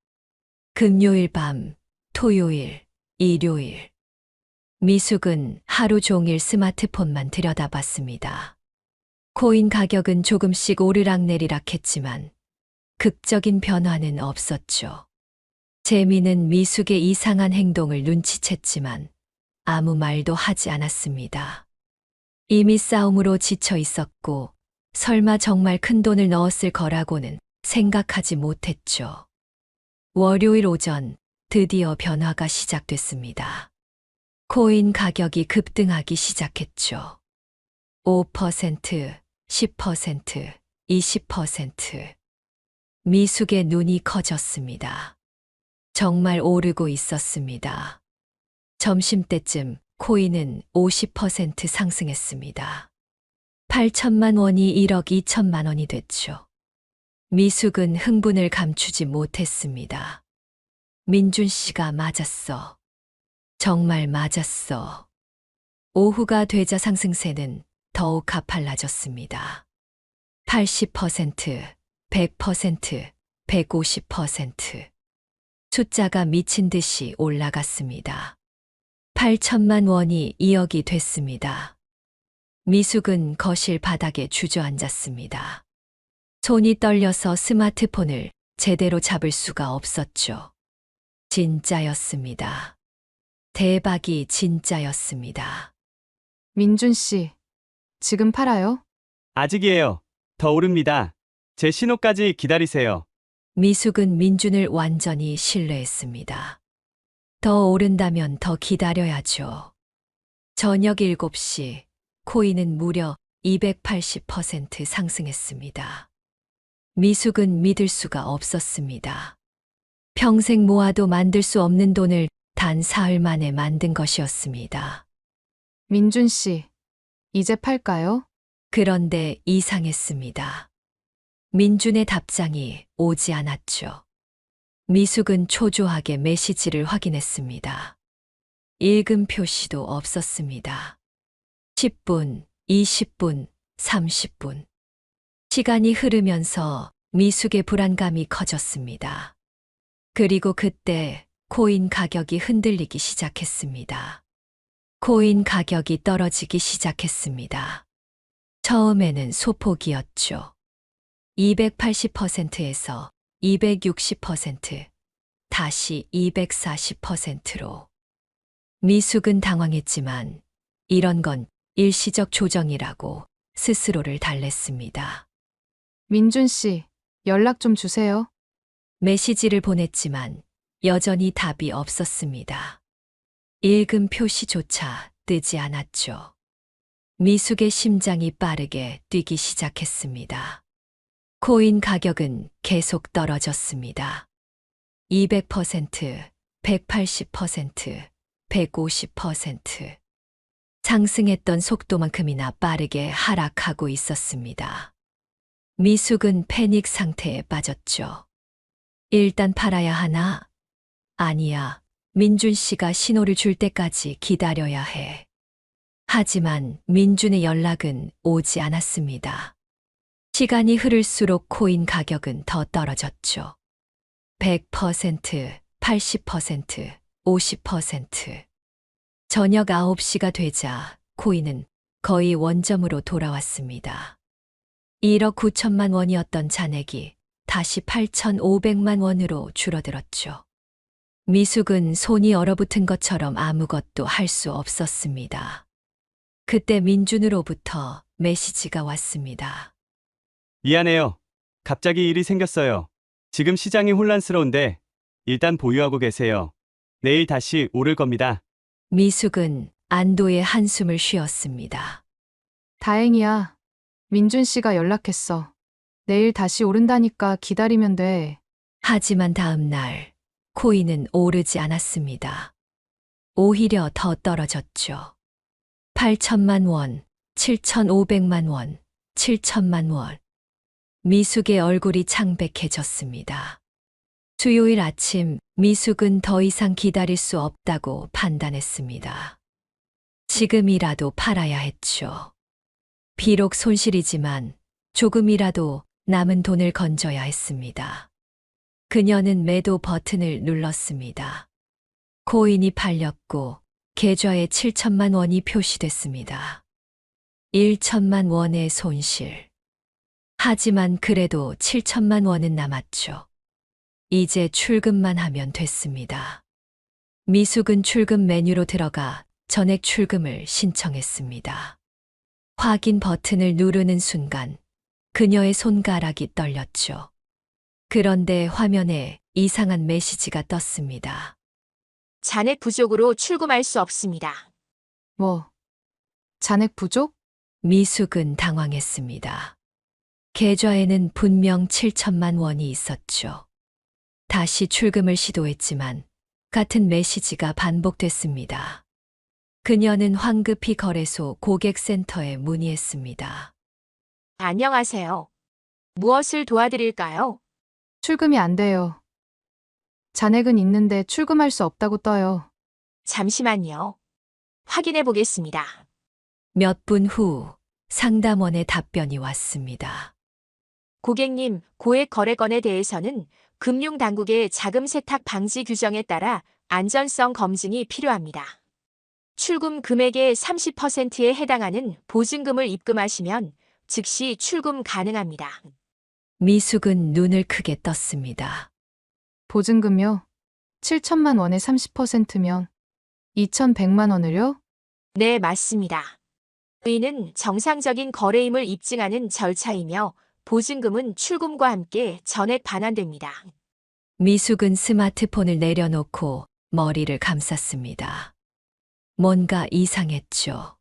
금요일 밤, 토요일, 일요일. 미숙은 하루 종일 스마트폰만 들여다봤습니다. 코인 가격은 조금씩 오르락내리락 했지만 극적인 변화는 없었죠. 재민은 미숙의 이상한 행동을 눈치챘지만 아무 말도 하지 않았습니다. 이미 싸움으로 지쳐 있었고 설마 정말 큰 돈을 넣었을 거라고는 생각하지 못했죠. 월요일 오전 드디어 변화가 시작됐습니다. 코인 가격이 급등하기 시작했죠. 5%, 10%, 20%. 미숙의 눈이 커졌습니다. 정말 오르고 있었습니다. 점심때쯤 코인은 50% 상승했습니다. 8천만 원이 1억 2천만 원이 됐죠. 미숙은 흥분을 감추지 못했습니다. 민준 씨가 맞았어. 정말 맞았어. 오후가 되자 상승세는 더욱 가팔라졌습니다. 80%, 100%, 150%. 숫자가 미친 듯이 올라갔습니다. 8천만 원이 2억이 됐습니다. 미숙은 거실 바닥에 주저앉았습니다. 손이 떨려서 스마트폰을 제대로 잡을 수가 없었죠. 진짜였습니다. 대박이 진짜였습니다. 민준 씨, 지금 팔아요? 아직이에요. 더 오릅니다. 제 신호까지 기다리세요. 미숙은 민준을 완전히 신뢰했습니다. 더 오른다면 더 기다려야죠. 저녁 7시 코인은 무려 280% 상승했습니다. 미숙은 믿을 수가 없었습니다. 평생 모아도 만들 수 없는 돈을 단 사흘 만에 만든 것이었습니다. 민준 씨, 이제 팔까요? 그런데 이상했습니다. 민준의 답장이 오지 않았죠. 미숙은 초조하게 메시지를 확인했습니다. 읽음 표시도 없었습니다. 10분, 20분, 30분. 시간이 흐르면서 미숙의 불안감이 커졌습니다. 그리고 그때 코인 가격이 흔들리기 시작했습니다. 코인 가격이 떨어지기 시작했습니다. 처음에는 소폭이었죠. 280%에서 260%, 다시 240%로. 미숙은 당황했지만 이런 건 일시적 조정이라고 스스로를 달랬습니다. 민준 씨, 연락 좀 주세요. 메시지를 보냈지만 여전히 답이 없었습니다. 읽음 표시조차 뜨지 않았죠. 미숙의 심장이 빠르게 뛰기 시작했습니다. 코인 가격은 계속 떨어졌습니다. 200%, 180%, 150%. 상승했던 속도만큼이나 빠르게 하락하고 있었습니다. 미숙은 패닉 상태에 빠졌죠. 일단 팔아야 하나? 아니야. 민준 씨가 신호를 줄 때까지 기다려야 해. 하지만 민준의 연락은 오지 않았습니다. 시간이 흐를수록 코인 가격은 더 떨어졌죠. 100%, 80%, 50%. 저녁 9시가 되자 코인은 거의 원점으로 돌아왔습니다. 1억 9천만 원이었던 잔액이 다시 8,500만 원으로 줄어들었죠. 미숙은 손이 얼어붙은 것처럼 아무것도 할 수 없었습니다. 그때 민준으로부터 메시지가 왔습니다. 미안해요. 갑자기 일이 생겼어요. 지금 시장이 혼란스러운데 일단 보유하고 계세요. 내일 다시 오를 겁니다. 미숙은 안도의 한숨을 쉬었습니다. 다행이야. 민준 씨가 연락했어. 내일 다시 오른다니까 기다리면 돼. 하지만 다음 날 코인은 오르지 않았습니다. 오히려 더 떨어졌죠. 8천만 원, 7,500만 원, 7천만 원. 미숙의 얼굴이 창백해졌습니다. 수요일 아침 미숙은 더 이상 기다릴 수 없다고 판단했습니다. 지금이라도 팔아야 했죠. 비록 손실이지만 조금이라도 남은 돈을 건져야 했습니다. 그녀는 매도 버튼을 눌렀습니다. 코인이 팔렸고 계좌에 7천만 원이 표시됐습니다. 1천만 원의 손실. 하지만 그래도 7천만 원은 남았죠. 이제 출금만 하면 됐습니다. 미숙은 출금 메뉴로 들어가 전액 출금을 신청했습니다. 확인 버튼을 누르는 순간 그녀의 손가락이 떨렸죠. 그런데 화면에 이상한 메시지가 떴습니다. 잔액 부족으로 출금할 수 없습니다. 뭐, 잔액 부족? 미숙은 당황했습니다. 계좌에는 분명 7천만 원이 있었죠. 다시 출금을 시도했지만 같은 메시지가 반복됐습니다. 그녀는 황급히 거래소 고객센터에 문의했습니다. 안녕하세요. 무엇을 도와드릴까요? 출금이 안 돼요. 잔액은 있는데 출금할 수 없다고 떠요. 잠시만요. 확인해 보겠습니다. 몇 분 후 상담원의 답변이 왔습니다. 고객님, 고액 거래건에 대해서는 금융당국의 자금 세탁 방지 규정에 따라 안전성 검증이 필요합니다. 출금 금액의 30%에 해당하는 보증금을 입금하시면 즉시 출금 가능합니다. 미숙은 눈을 크게 떴습니다. 보증금요? 7천만 원에 30%면 2,100만 원을요? 네, 맞습니다. 이는 정상적인 거래임을 입증하는 절차이며 보증금은 출금과 함께 전액 반환됩니다. 미숙은 스마트폰을 내려놓고 머리를 감쌌습니다. 뭔가 이상했죠.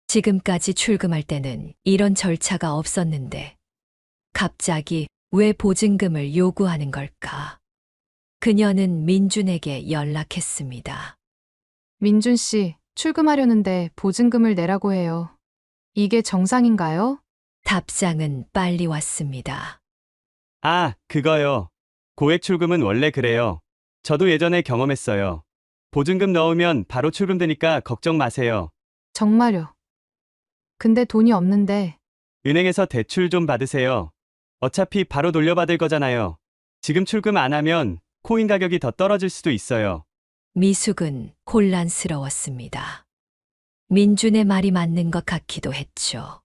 지금까지 출금할 때는 이런 절차가 없었는데 갑자기 왜 보증금을 요구하는 걸까? 그녀는 민준에게 연락했습니다. 민준 씨, 출금하려는데 보증금을 내라고 해요. 이게 정상인가요? 답장은 빨리 왔습니다. 아, 그거요. 고액 출금은 원래 그래요. 저도 예전에 경험했어요. 보증금 넣으면 바로 출금되니까 걱정 마세요. 정말요. 근데 돈이 없는데 은행에서 대출 좀 받으세요. 어차피 바로 돌려받을 거잖아요. 지금 출금 안 하면 코인 가격이 더 떨어질 수도 있어요. 미숙은 혼란스러웠습니다. 민준의 말이 맞는 것 같기도 했죠.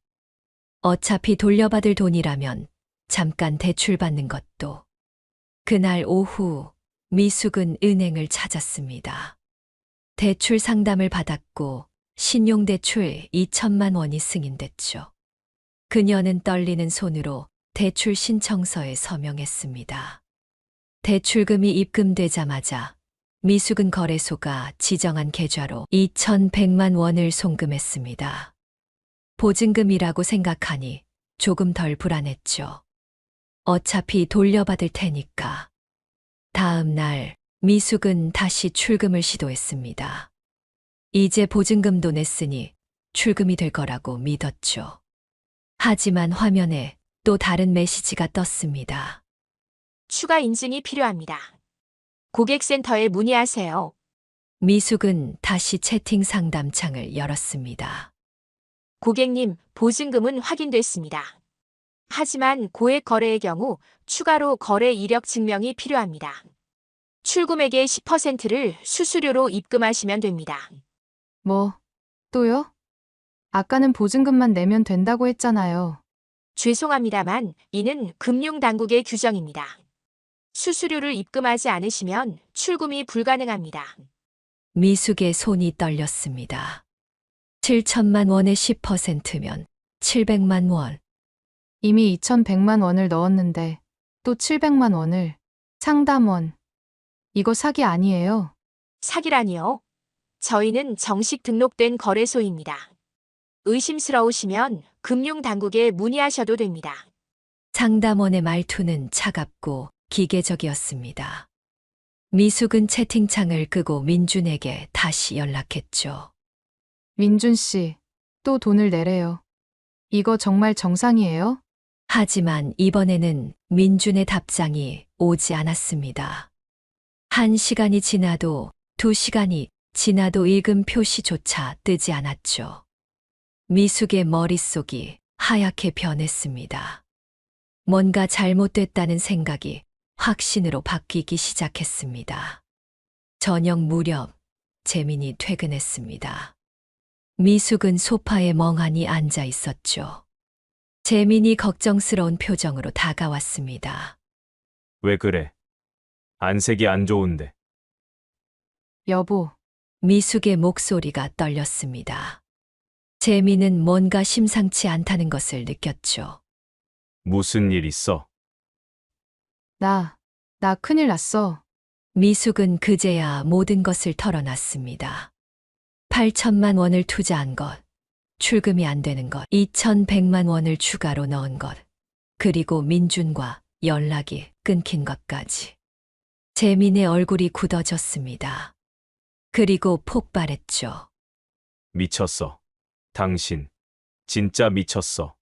어차피 돌려받을 돈이라면 잠깐 대출받는 것도. 그날 오후 미숙은 은행을 찾았습니다. 대출 상담을 받았고 신용대출 2천만 원이 승인됐죠. 그녀는 떨리는 손으로 대출 신청서에 서명했습니다. 대출금이 입금되자마자 미숙은 거래소가 지정한 계좌로 2,100만 원을 송금했습니다. 보증금이라고 생각하니 조금 덜 불안했죠. 어차피 돌려받을 테니까. 다음 날 미숙은 다시 출금을 시도했습니다. 이제 보증금도 냈으니 출금이 될 거라고 믿었죠. 하지만 화면에 또 다른 메시지가 떴습니다. 추가 인증이 필요합니다. 고객센터에 문의하세요. 미숙은 다시 채팅 상담창을 열었습니다. 고객님, 보증금은 확인됐습니다. 하지만 고액 거래의 경우 추가로 거래 이력 증명이 필요합니다. 출금액의 10%를 수수료로 입금하시면 됩니다. 뭐, 또요? 아까는 보증금만 내면 된다고 했잖아요. 죄송합니다만 이는 금융당국의 규정입니다. 수수료를 입금하지 않으시면 출금이 불가능합니다. 미숙의 손이 떨렸습니다. 7천만 원의 10%면 700만 원. 이미 2,100만 원을 넣었는데 또 700만 원을. 상담원. 이거 사기 아니에요? 사기라니요? 저희는 정식 등록된 거래소입니다. 의심스러우시면 금융당국에 문의하셔도 됩니다. 상담원의 말투는 차갑고 기계적이었습니다. 미숙은 채팅창을 끄고 민준에게 다시 연락했죠. 민준 씨, 또 돈을 내래요. 이거 정말 정상이에요? 하지만 이번에는 민준의 답장이 오지 않았습니다. 1시간이 지나도 2시간이 지나도 읽음 표시조차 뜨지 않았죠. 미숙의 머릿속이 하얗게 변했습니다. 뭔가 잘못됐다는 생각이 확신으로 바뀌기 시작했습니다. 저녁 무렵 재민이 퇴근했습니다. 미숙은 소파에 멍하니 앉아 있었죠. 재민이 걱정스러운 표정으로 다가왔습니다. 왜 그래? 안색이 안 좋은데. 여보. 미숙의 목소리가 떨렸습니다. 재민은 뭔가 심상치 않다는 것을 느꼈죠. 무슨 일 있어? 나 큰일 났어. 미숙은 그제야 모든 것을 털어놨습니다. 8천만 원을 투자한 것, 출금이 안 되는 것, 2,100만 원을 추가로 넣은 것, 그리고 민준과 연락이 끊긴 것까지. 재민의 얼굴이 굳어졌습니다. 그리고 폭발했죠. 미쳤어. 당신. 진짜 미쳤어.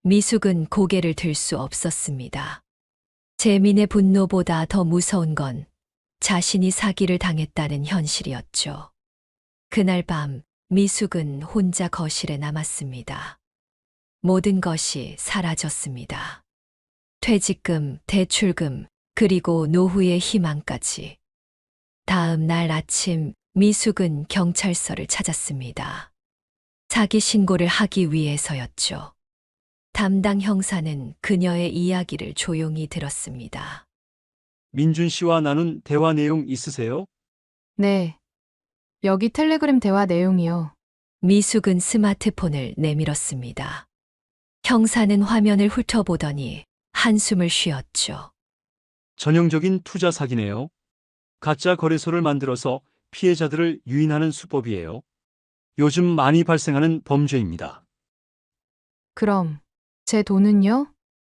미숙은 고개를 들 수 없었습니다. 재민의 분노보다 더 무서운 건 자신이 사기를 당했다는 현실이었죠. 그날 밤 미숙은 혼자 거실에 남았습니다. 모든 것이 사라졌습니다. 퇴직금, 대출금, 그리고 노후의 희망까지. 다음 날 아침 미숙은 경찰서를 찾았습니다. 사기 신고를 하기 위해서였죠. 담당 형사는 그녀의 이야기를 조용히 들었습니다. 민준 씨와 나눈 대화 내용 있으세요? 네. 여기 텔레그램 대화 내용이요. 미숙은 스마트폰을 내밀었습니다. 형사는 화면을 훑어보더니 한숨을 쉬었죠. 전형적인 투자 사기네요. 가짜 거래소를 만들어서 피해자들을 유인하는 수법이에요. 요즘 많이 발생하는 범죄입니다. 그럼 제 돈은요?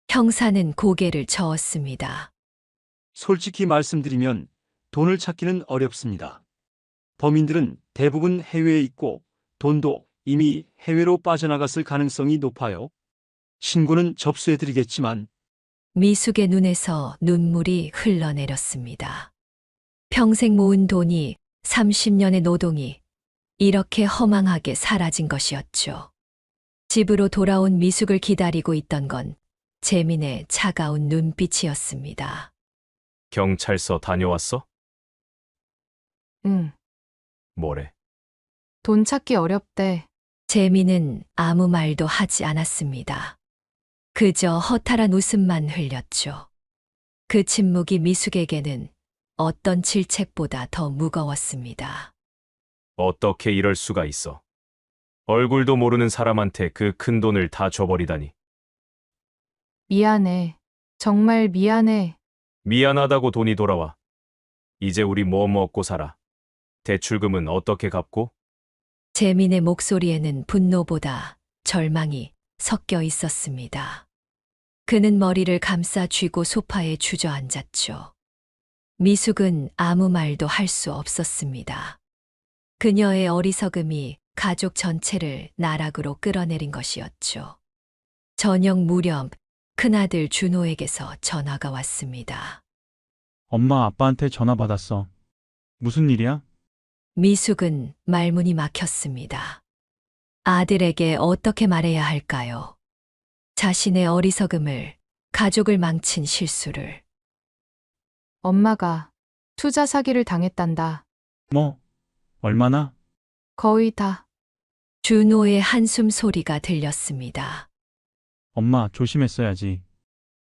형사는 고개를 저었습니다. 솔직히 말씀드리면 돈을 찾기는 어렵습니다. 범인들은 대부분 해외에 있고 돈도 이미 해외로 빠져나갔을 가능성이 높아요. 신고는 접수해드리겠지만 미숙의 눈에서 눈물이 흘러내렸습니다. 평생 모은 돈이 30년의 노동이 이렇게 허망하게 사라진 것이었죠. 집으로 돌아온 미숙을 기다리고 있던 건 재민의 차가운 눈빛이었습니다. 경찰서 다녀왔어? 응. 뭐래? 돈 찾기 어렵대. 재민은 아무 말도 하지 않았습니다. 그저 허탈한 웃음만 흘렸죠. 그 침묵이 미숙에게는 어떤 질책보다 더 무거웠습니다. 어떻게 이럴 수가 있어? 얼굴도 모르는 사람한테 그 큰 돈을 다 줘버리다니. 미안해. 정말 미안해. 미안하다고 돈이 돌아와. 이제 우리 뭐 먹고 살아? 대출금은 어떻게 갚고? 재민의 목소리에는 분노보다 절망이 섞여 있었습니다. 그는 머리를 감싸 쥐고 소파에 주저앉았죠. 미숙은 아무 말도 할 수 없었습니다. 그녀의 어리석음이 가족 전체를 나락으로 끌어내린 것이었죠. 저녁 무렵 큰아들 준호에게서 전화가 왔습니다. 엄마 아빠한테 전화 받았어. 무슨 일이야? 미숙은 말문이 막혔습니다. 아들에게 어떻게 말해야 할까요? 자신의 어리석음을, 가족을 망친 실수를. 엄마가 투자 사기를 당했단다. 뭐? 얼마나? 거의 다. 준호의 한숨 소리가 들렸습니다. 엄마 조심했어야지.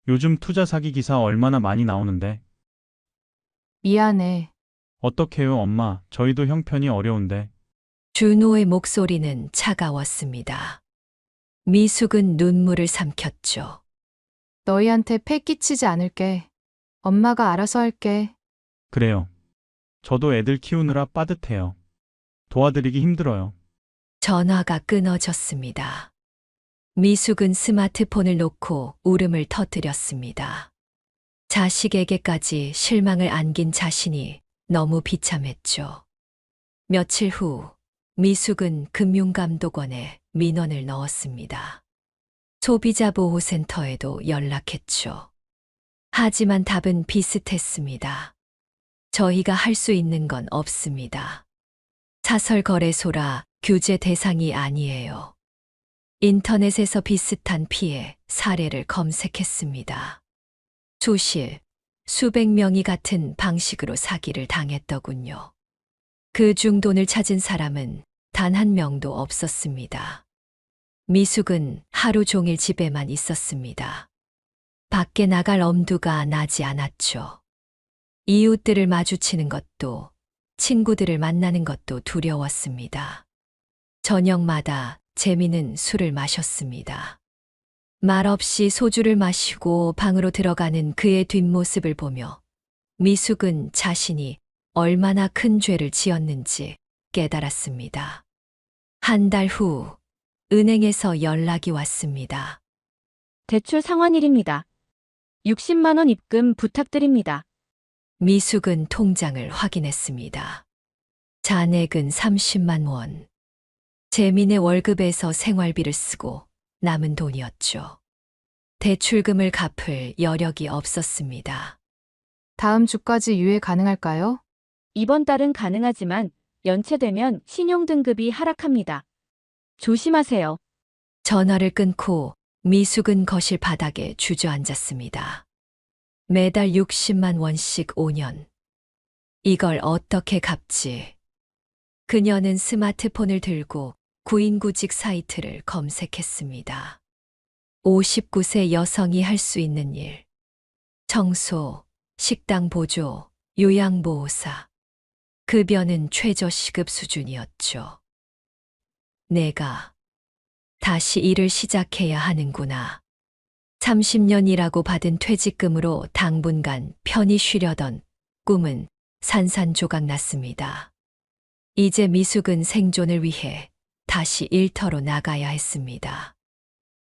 요즘 투자 사기 기사 얼마나 많이 나오는데. 미안해. 어떡해요 엄마. 저희도 형편이 어려운데. 준호의 목소리는 차가웠습니다. 미숙은 눈물을 삼켰죠. 너희한테 패 끼치지 않을게. 엄마가 알아서 할게. 그래요. 저도 애들 키우느라 빠듯해요. 도와드리기 힘들어요. 전화가 끊어졌습니다. 미숙은 스마트폰을 놓고 울음을 터뜨렸습니다. 자식에게까지 실망을 안긴 자신이 너무 비참했죠. 며칠 후 미숙은 금융감독원에 민원을 넣었습니다. 소비자보호센터에도 연락했죠. 하지만 답은 비슷했습니다. 저희가 할 수 있는 건 없습니다. 사설거래소라 규제 대상이 아니에요. 인터넷에서 비슷한 피해 사례를 검색했습니다. 수십, 수백 명이 같은 방식으로 사기를 당했더군요. 그 중 돈을 찾은 사람은 단 한 명도 없었습니다. 미숙은 하루 종일 집에만 있었습니다. 밖에 나갈 엄두가 나지 않았죠. 이웃들을 마주치는 것도, 친구들을 만나는 것도 두려웠습니다. 저녁마다 재민은 술을 마셨습니다. 말없이 소주를 마시고 방으로 들어가는 그의 뒷모습을 보며 미숙은 자신이 얼마나 큰 죄를 지었는지 깨달았습니다. 한 달 후 은행에서 연락이 왔습니다. 대출 상환일입니다. 60만 원 입금 부탁드립니다. 미숙은 통장을 확인했습니다. 잔액은 30만 원. 재민의 월급에서 생활비를 쓰고 남은 돈이었죠. 대출금을 갚을 여력이 없었습니다. 다음 주까지 유예 가능할까요? 이번 달은 가능하지만 연체되면 신용등급이 하락합니다. 조심하세요. 전화를 끊고 미숙은 거실 바닥에 주저앉았습니다. 매달 60만 원씩 5년. 이걸 어떻게 갚지? 그녀는 스마트폰을 들고 구인구직 사이트를 검색했습니다. 59세 여성이 할 수 있는 일. 청소, 식당 보조, 요양보호사. 급여는 최저시급 수준이었죠. 내가 다시 일을 시작해야 하는구나. 30년 일하고 받은 퇴직금으로 당분간 편히 쉬려던 꿈은 산산조각 났습니다. 이제 미숙은 생존을 위해 다시 일터로 나가야 했습니다.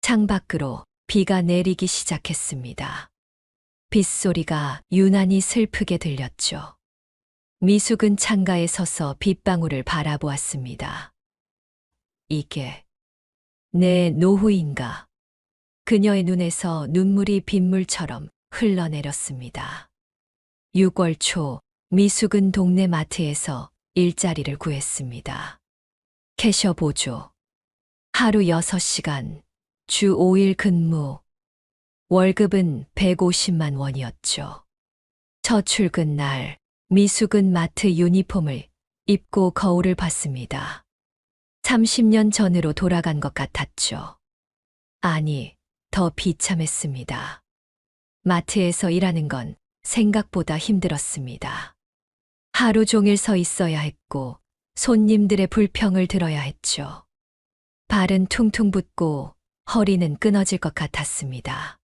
창밖으로 비가 내리기 시작했습니다. 빗소리가 유난히 슬프게 들렸죠. 미숙은 창가에 서서 빗방울을 바라보았습니다. 이게 내 노후인가? 그녀의 눈에서 눈물이 빗물처럼 흘러내렸습니다. 6월 초 미숙은 동네 마트에서 일자리를 구했습니다. 캐셔 보조. 하루 6시간, 주 5일 근무. 월급은 150만 원이었죠. 첫 출근 날, 미숙은 마트 유니폼을 입고 거울을 봤습니다. 30년 전으로 돌아간 것 같았죠. 아니, 더 비참했습니다. 마트에서 일하는 건 생각보다 힘들었습니다. 하루 종일 서 있어야 했고, 손님들의 불평을 들어야 했죠. 발은 퉁퉁 붓고 허리는 끊어질 것 같았습니다.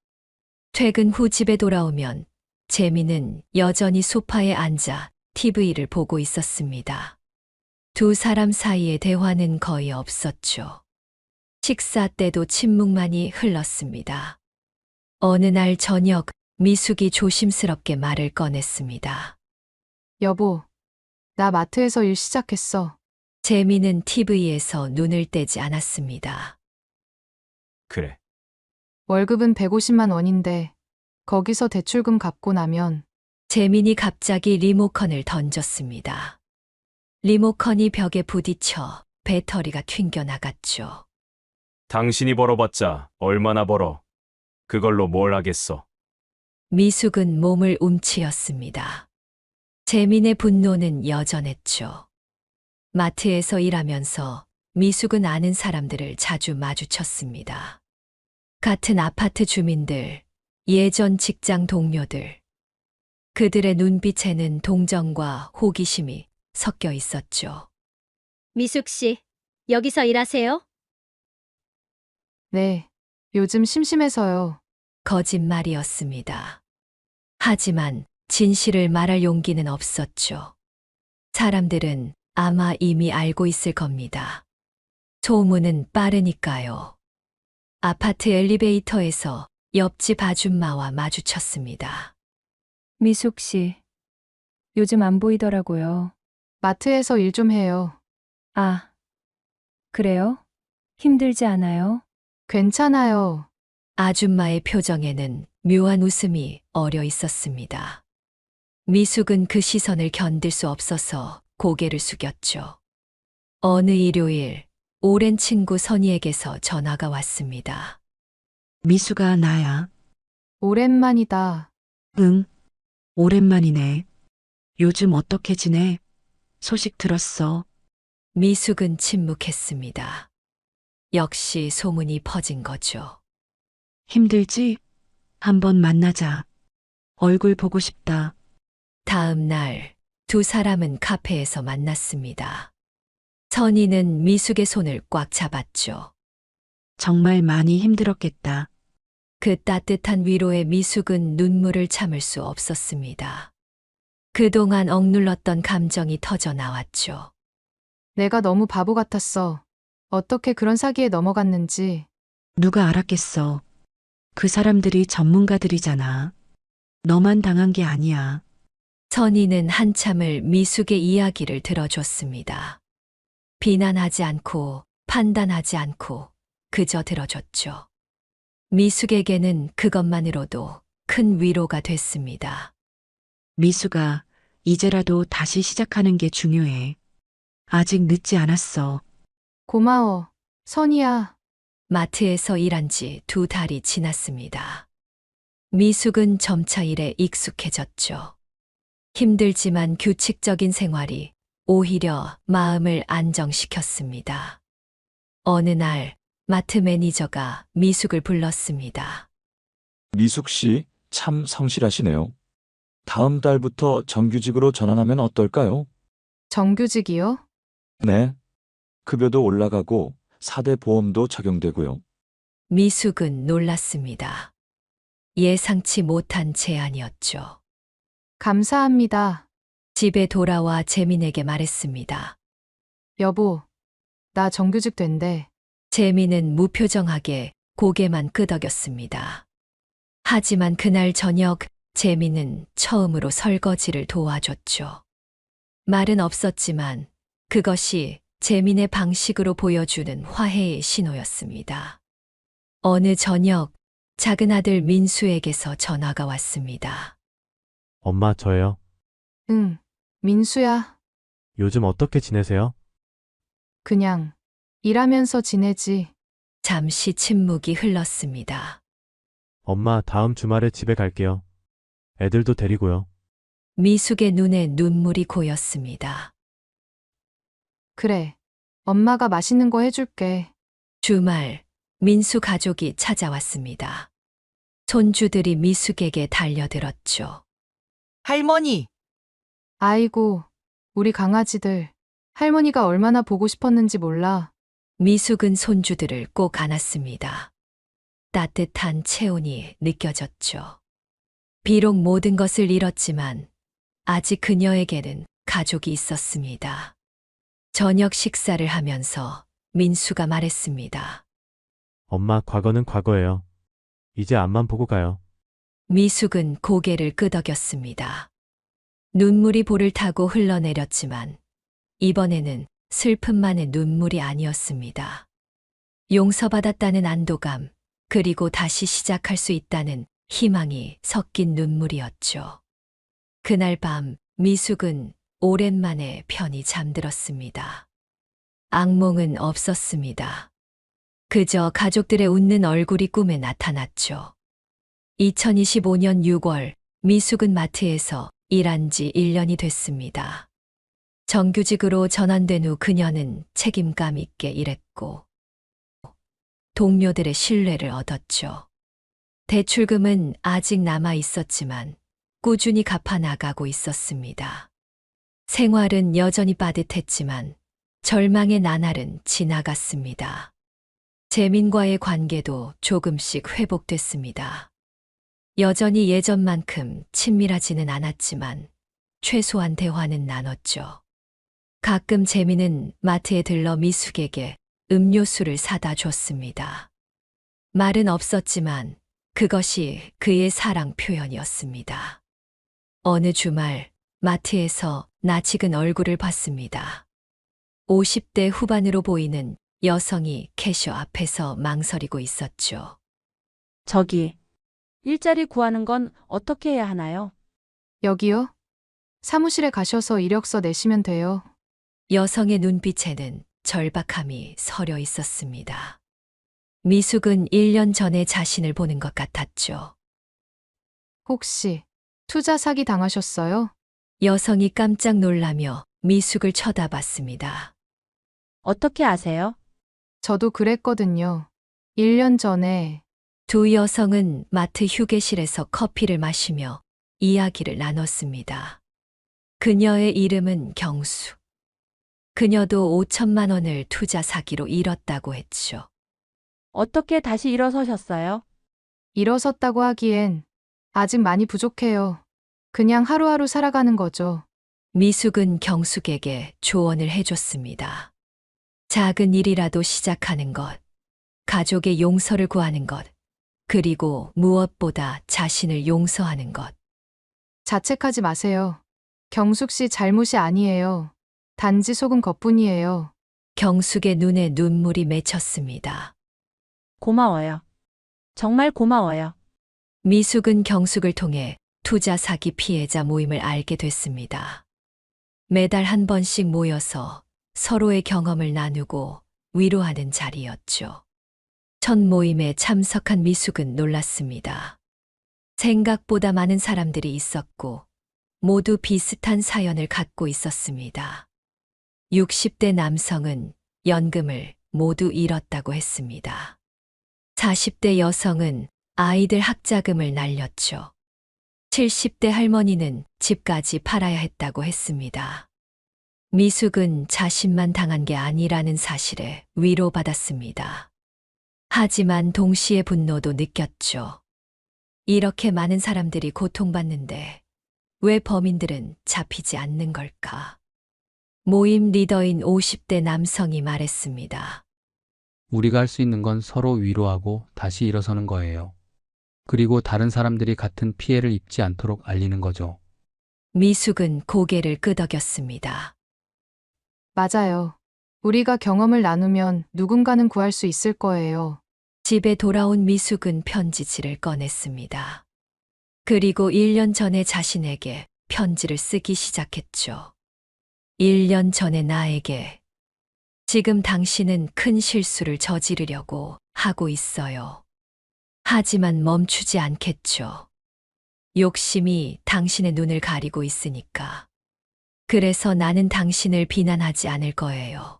퇴근 후 집에 돌아오면 재미는 여전히 소파에 앉아 TV를 보고 있었습니다. 두 사람 사이의 대화는 거의 없었죠. 식사 때도 침묵만이 흘렀습니다. 어느 날 저녁 미숙이 조심스럽게 말을 꺼냈습니다. 여보, 나 마트에서 일 시작했어. 재미는 TV에서 눈을 떼지 않았습니다. 그래. 월급은 150만 원인데 거기서 대출금 갚고 나면 재민이 갑자기 리모컨을 던졌습니다. 리모컨이 벽에 부딪혀 배터리가 튕겨나갔죠. 당신이 벌어봤자 얼마나 벌어. 그걸로 뭘 하겠어. 미숙은 몸을 움츠렸습니다. 재민의 분노는 여전했죠. 마트에서 일하면서 미숙은 아는 사람들을 자주 마주쳤습니다. 같은 아파트 주민들, 예전 직장 동료들. 그들의 눈빛에는 동정과 호기심이 섞여 있었죠. 미숙 씨, 여기서 일하세요? 네, 요즘 심심해서요. 거짓말이었습니다. 하지만 진실을 말할 용기는 없었죠. 사람들은 아마 이미 알고 있을 겁니다. 소문은 빠르니까요. 아파트 엘리베이터에서 옆집 아줌마와 마주쳤습니다. 미숙 씨, 요즘 안 보이더라고요. 마트에서 일 좀 해요. 아, 그래요? 힘들지 않아요? 괜찮아요. 아줌마의 표정에는 묘한 웃음이 어려 있었습니다. 미숙은 그 시선을 견딜 수 없어서 고개를 숙였죠. 어느 일요일, 오랜 친구 선희에게서 전화가 왔습니다. 미수가 나야. 오랜만이다. 응, 오랜만이네. 요즘 어떻게 지내? 소식 들었어. 미숙은 침묵했습니다. 역시 소문이 퍼진 거죠. 힘들지? 한번 만나자. 얼굴 보고 싶다. 다음 날, 두 사람은 카페에서 만났습니다. 선희는 미숙의 손을 꽉 잡았죠. 정말 많이 힘들었겠다. 그 따뜻한 위로에 미숙은 눈물을 참을 수 없었습니다. 그동안 억눌렀던 감정이 터져 나왔죠. 내가 너무 바보 같았어. 어떻게 그런 사기에 넘어갔는지. 누가 알았겠어. 그 사람들이 전문가들이잖아. 너만 당한 게 아니야. 선희는 한참을 미숙의 이야기를 들어줬습니다. 비난하지 않고 판단하지 않고 그저 들어줬죠. 미숙에게는 그것만으로도 큰 위로가 됐습니다. 미수가 이제라도 다시 시작하는 게 중요해. 아직 늦지 않았어. 고마워, 선희야. 마트에서 일한 지 2달이 지났습니다. 미숙은 점차 일에 익숙해졌죠. 힘들지만 규칙적인 생활이 오히려 마음을 안정시켰습니다. 어느 날 마트 매니저가 미숙을 불렀습니다. 미숙 씨, 참 성실하시네요. 다음 달부터 정규직으로 전환하면 어떨까요? 정규직이요? 네. 급여도 올라가고 4대 보험도 적용되고요. 미숙은 놀랐습니다. 예상치 못한 제안이었죠. 감사합니다. 집에 돌아와 재민에게 말했습니다. 여보, 나 정규직 된대. 재민은 무표정하게 고개만 끄덕였습니다. 하지만 그날 저녁 재민은 처음으로 설거지를 도와줬죠. 말은 없었지만 그것이 재민의 방식으로 보여주는 화해의 신호였습니다. 어느 저녁 작은 아들 민수에게서 전화가 왔습니다. 엄마, 저예요. 응, 민수야. 요즘 어떻게 지내세요? 그냥 일하면서 지내지. 잠시 침묵이 흘렀습니다. 엄마, 다음 주말에 집에 갈게요. 애들도 데리고요. 미숙의 눈에 눈물이 고였습니다. 그래, 엄마가 맛있는 거 해줄게. 주말 민수 가족이 찾아왔습니다. 손주들이 미숙에게 달려들었죠. 할머니! 아이고, 우리 강아지들. 할머니가 얼마나 보고 싶었는지 몰라. 미숙은 손주들을 꼭 안았습니다. 따뜻한 체온이 느껴졌죠. 비록 모든 것을 잃었지만 아직 그녀에게는 가족이 있었습니다. 저녁 식사를 하면서 민수가 말했습니다. 엄마, 과거는 과거예요. 이제 앞만 보고 가요. 미숙은 고개를 끄덕였습니다. 눈물이 볼을 타고 흘러내렸지만 이번에는 슬픔만의 눈물이 아니었습니다. 용서받았다는 안도감, 그리고 다시 시작할 수 있다는 희망이 섞인 눈물이었죠. 그날 밤 미숙은 오랜만에 편히 잠들었습니다. 악몽은 없었습니다. 그저 가족들의 웃는 얼굴이 꿈에 나타났죠. 2025년 6월 미숙은 마트에서 일한 지 1년이 됐습니다. 정규직으로 전환된 후 그녀는 책임감 있게 일했고 동료들의 신뢰를 얻었죠. 대출금은 아직 남아 있었지만 꾸준히 갚아 나가고 있었습니다. 생활은 여전히 빠듯했지만 절망의 나날은 지나갔습니다. 재민과의 관계도 조금씩 회복됐습니다. 여전히 예전만큼 친밀하지는 않았지만 최소한 대화는 나눴죠. 가끔 재민은 마트에 들러 미숙에게 음료수를 사다 줬습니다. 말은 없었지만 그것이 그의 사랑 표현이었습니다. 어느 주말 마트에서 낯익은 얼굴을 봤습니다. 50대 후반으로 보이는 여성이 캐셔 앞에서 망설이고 있었죠. 저기, 일자리 구하는 건 어떻게 해야 하나요? 여기요? 사무실에 가셔서 이력서 내시면 돼요. 여성의 눈빛에는 절박함이 서려 있었습니다. 미숙은 1년 전에 자신을 보는 것 같았죠. 혹시 투자 사기 당하셨어요? 여성이 깜짝 놀라며 미숙을 쳐다봤습니다. 어떻게 아세요? 저도 그랬거든요. 1년 전에. 두 여성은 마트 휴게실에서 커피를 마시며 이야기를 나눴습니다. 그녀의 이름은 경수. 그녀도 5천만 원을 투자 사기로 잃었다고 했죠. 어떻게 다시 일어서셨어요? 일어섰다고 하기엔 아직 많이 부족해요. 그냥 하루하루 살아가는 거죠. 미숙은 경숙에게 조언을 해줬습니다. 작은 일이라도 시작하는 것, 가족의 용서를 구하는 것, 그리고 무엇보다 자신을 용서하는 것. 자책하지 마세요. 경숙 씨 잘못이 아니에요. 단지 속은 것뿐이에요. 경숙의 눈에 눈물이 맺혔습니다. 고마워요. 정말 고마워요. 미숙은 경숙을 통해 투자 사기 피해자 모임을 알게 됐습니다. 매달 한 번씩 모여서 서로의 경험을 나누고 위로하는 자리였죠. 첫 모임에 참석한 미숙은 놀랐습니다. 생각보다 많은 사람들이 있었고 모두 비슷한 사연을 갖고 있었습니다. 60대 남성은 연금을 모두 잃었다고 했습니다. 40대 여성은 아이들 학자금을 날렸죠. 70대 할머니는 집까지 팔아야 했다고 했습니다. 미숙은 자신만 당한 게 아니라는 사실에 위로받았습니다. 하지만 동시에 분노도 느꼈죠. 이렇게 많은 사람들이 고통받는데 왜 범인들은 잡히지 않는 걸까? 모임 리더인 50대 남성이 말했습니다. 우리가 할 수 있는 건 서로 위로하고 다시 일어서는 거예요. 그리고 다른 사람들이 같은 피해를 입지 않도록 알리는 거죠. 미숙은 고개를 끄덕였습니다. 맞아요. 우리가 경험을 나누면 누군가는 구할 수 있을 거예요. 집에 돌아온 미숙은 편지지를 꺼냈습니다. 그리고 1년 전에 자신에게 편지를 쓰기 시작했죠. 1년 전에 나에게 지금 당신은 큰 실수를 저지르려고 하고 있어요. 하지만 멈추지 않겠죠. 욕심이 당신의 눈을 가리고 있으니까. 그래서 나는 당신을 비난하지 않을 거예요.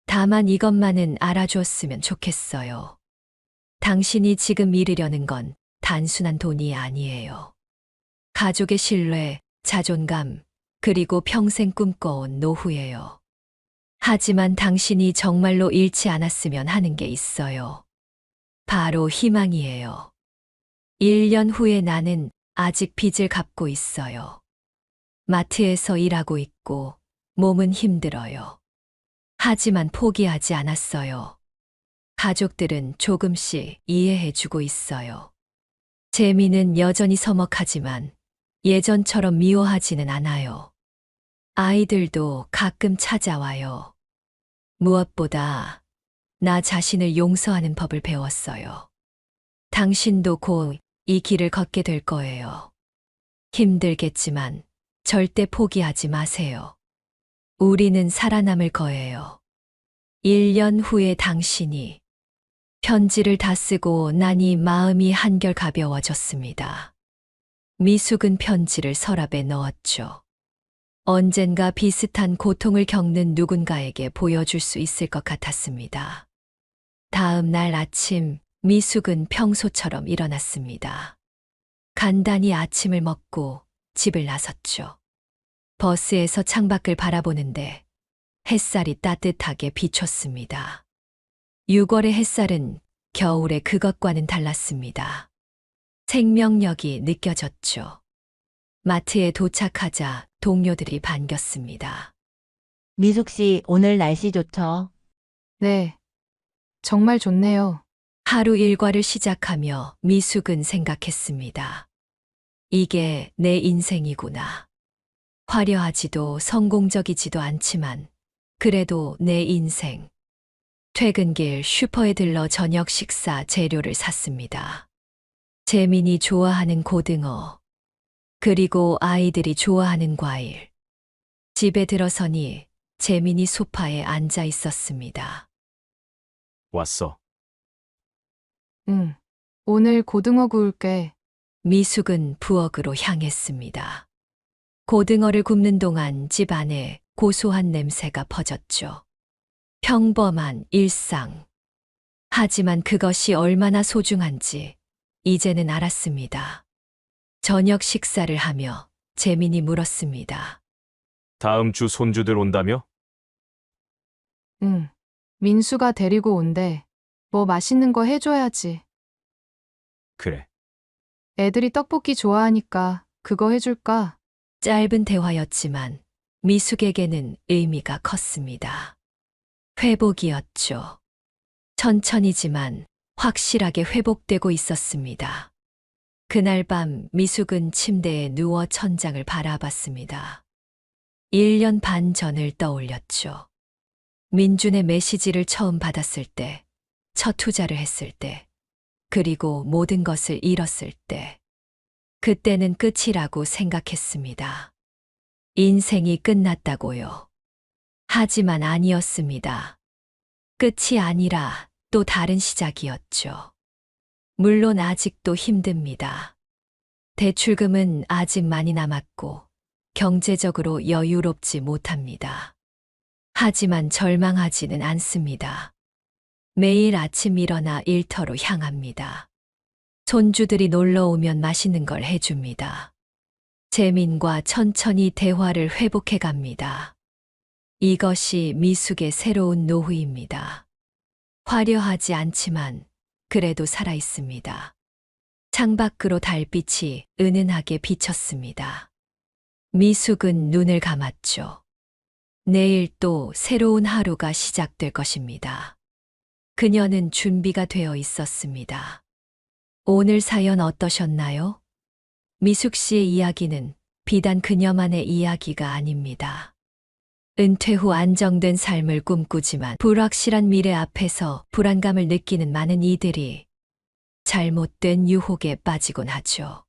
다만 이것만은 알아주었으면 좋겠어요. 당신이 지금 잃으려는 건 단순한 돈이 아니에요. 가족의 신뢰, 자존감, 그리고 평생 꿈꿔온 노후예요. 하지만 당신이 정말로 잃지 않았으면 하는 게 있어요. 바로 희망이에요. 1년 후에 나는 아직 빚을 갚고 있어요. 마트에서 일하고 있고 몸은 힘들어요. 하지만 포기하지 않았어요. 가족들은 조금씩 이해해주고 있어요. 재미는 여전히 서먹하지만 예전처럼 미워하지는 않아요. 아이들도 가끔 찾아와요. 무엇보다 나 자신을 용서하는 법을 배웠어요. 당신도 곧 이 길을 걷게 될 거예요. 힘들겠지만 절대 포기하지 마세요. 우리는 살아남을 거예요. 1년 후에 당신이 편지를 다 쓰고 나니 마음이 한결 가벼워졌습니다. 미숙은 편지를 서랍에 넣었죠. 언젠가 비슷한 고통을 겪는 누군가에게 보여줄 수 있을 것 같았습니다. 다음 날 아침, 미숙은 평소처럼 일어났습니다. 간단히 아침을 먹고 집을 나섰죠. 버스에서 창밖을 바라보는데 햇살이 따뜻하게 비쳤습니다. 6월의 햇살은 겨울의 그것과는 달랐습니다. 생명력이 느껴졌죠. 마트에 도착하자 동료들이 반겼습니다. 미숙 씨, 오늘 날씨 좋죠? 네. 정말 좋네요. 하루 일과를 시작하며 미숙은 생각했습니다. 이게 내 인생이구나. 화려하지도 성공적이지도 않지만 그래도 내 인생. 퇴근길 슈퍼에 들러 저녁 식사 재료를 샀습니다. 재민이 좋아하는 고등어, 그리고 아이들이 좋아하는 과일. 집에 들어서니 재민이 소파에 앉아 있었습니다. 왔어. 응. 오늘 고등어 구울게. 미숙은 부엌으로 향했습니다. 고등어를 굽는 동안 집 안에 고소한 냄새가 퍼졌죠. 평범한 일상. 하지만 그것이 얼마나 소중한지 이제는 알았습니다. 저녁 식사를 하며 재민이 물었습니다. 다음 주 손주들 온다며? 응. 민수가 데리고 온대. 뭐 맛있는 거 해줘야지. 그래. 애들이 떡볶이 좋아하니까 그거 해줄까? 짧은 대화였지만 미숙에게는 의미가 컸습니다. 회복이었죠. 천천히지만 확실하게 회복되고 있었습니다. 그날 밤 미숙은 침대에 누워 천장을 바라봤습니다. 1년 반 전을 떠올렸죠. 민준의 메시지를 처음 받았을 때, 첫 투자를 했을 때, 그리고 모든 것을 잃었을 때, 그때는 끝이라고 생각했습니다. 인생이 끝났다고요. 하지만 아니었습니다. 끝이 아니라 또 다른 시작이었죠. 물론 아직도 힘듭니다. 대출금은 아직 많이 남았고 경제적으로 여유롭지 못합니다. 하지만 절망하지는 않습니다. 매일 아침 일어나 일터로 향합니다. 손주들이 놀러 오면 맛있는 걸 해줍니다. 재민과 천천히 대화를 회복해 갑니다. 이것이 미숙의 새로운 노후입니다. 화려하지 않지만 그래도 살아있습니다. 창밖으로 달빛이 은은하게 비쳤습니다. 미숙은 눈을 감았죠. 내일 또 새로운 하루가 시작될 것입니다. 그녀는 준비가 되어 있었습니다. 오늘 사연 어떠셨나요? 미숙 씨의 이야기는 비단 그녀만의 이야기가 아닙니다. 은퇴 후 안정된 삶을 꿈꾸지만 불확실한 미래 앞에서 불안감을 느끼는 많은 이들이 잘못된 유혹에 빠지곤 하죠.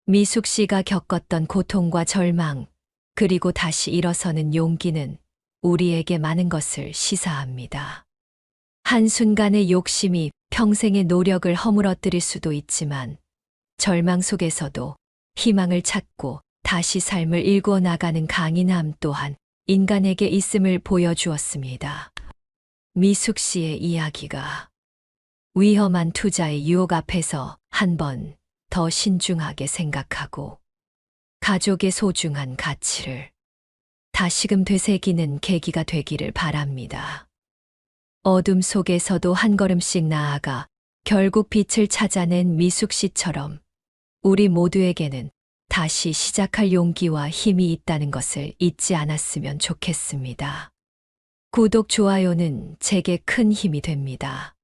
미숙 씨가 겪었던 고통과 절망, 그리고 다시 일어서는 용기는 우리에게 많은 것을 시사합니다. 한순간의 욕심이 평생의 노력을 허물어뜨릴 수도 있지만 절망 속에서도 희망을 찾고 다시 삶을 일구어 나가는 강인함 또한 인간에게 있음을 보여주었습니다. 미숙 씨의 이야기가 위험한 투자의 유혹 앞에서 한 번 더 신중하게 생각하고 가족의 소중한 가치를 다시금 되새기는 계기가 되기를 바랍니다. 어둠 속에서도 한 걸음씩 나아가 결국 빛을 찾아낸 미숙 씨처럼 우리 모두에게는 다시 시작할 용기와 힘이 있다는 것을 잊지 않았으면 좋겠습니다. 구독, 좋아요는 제게 큰 힘이 됩니다.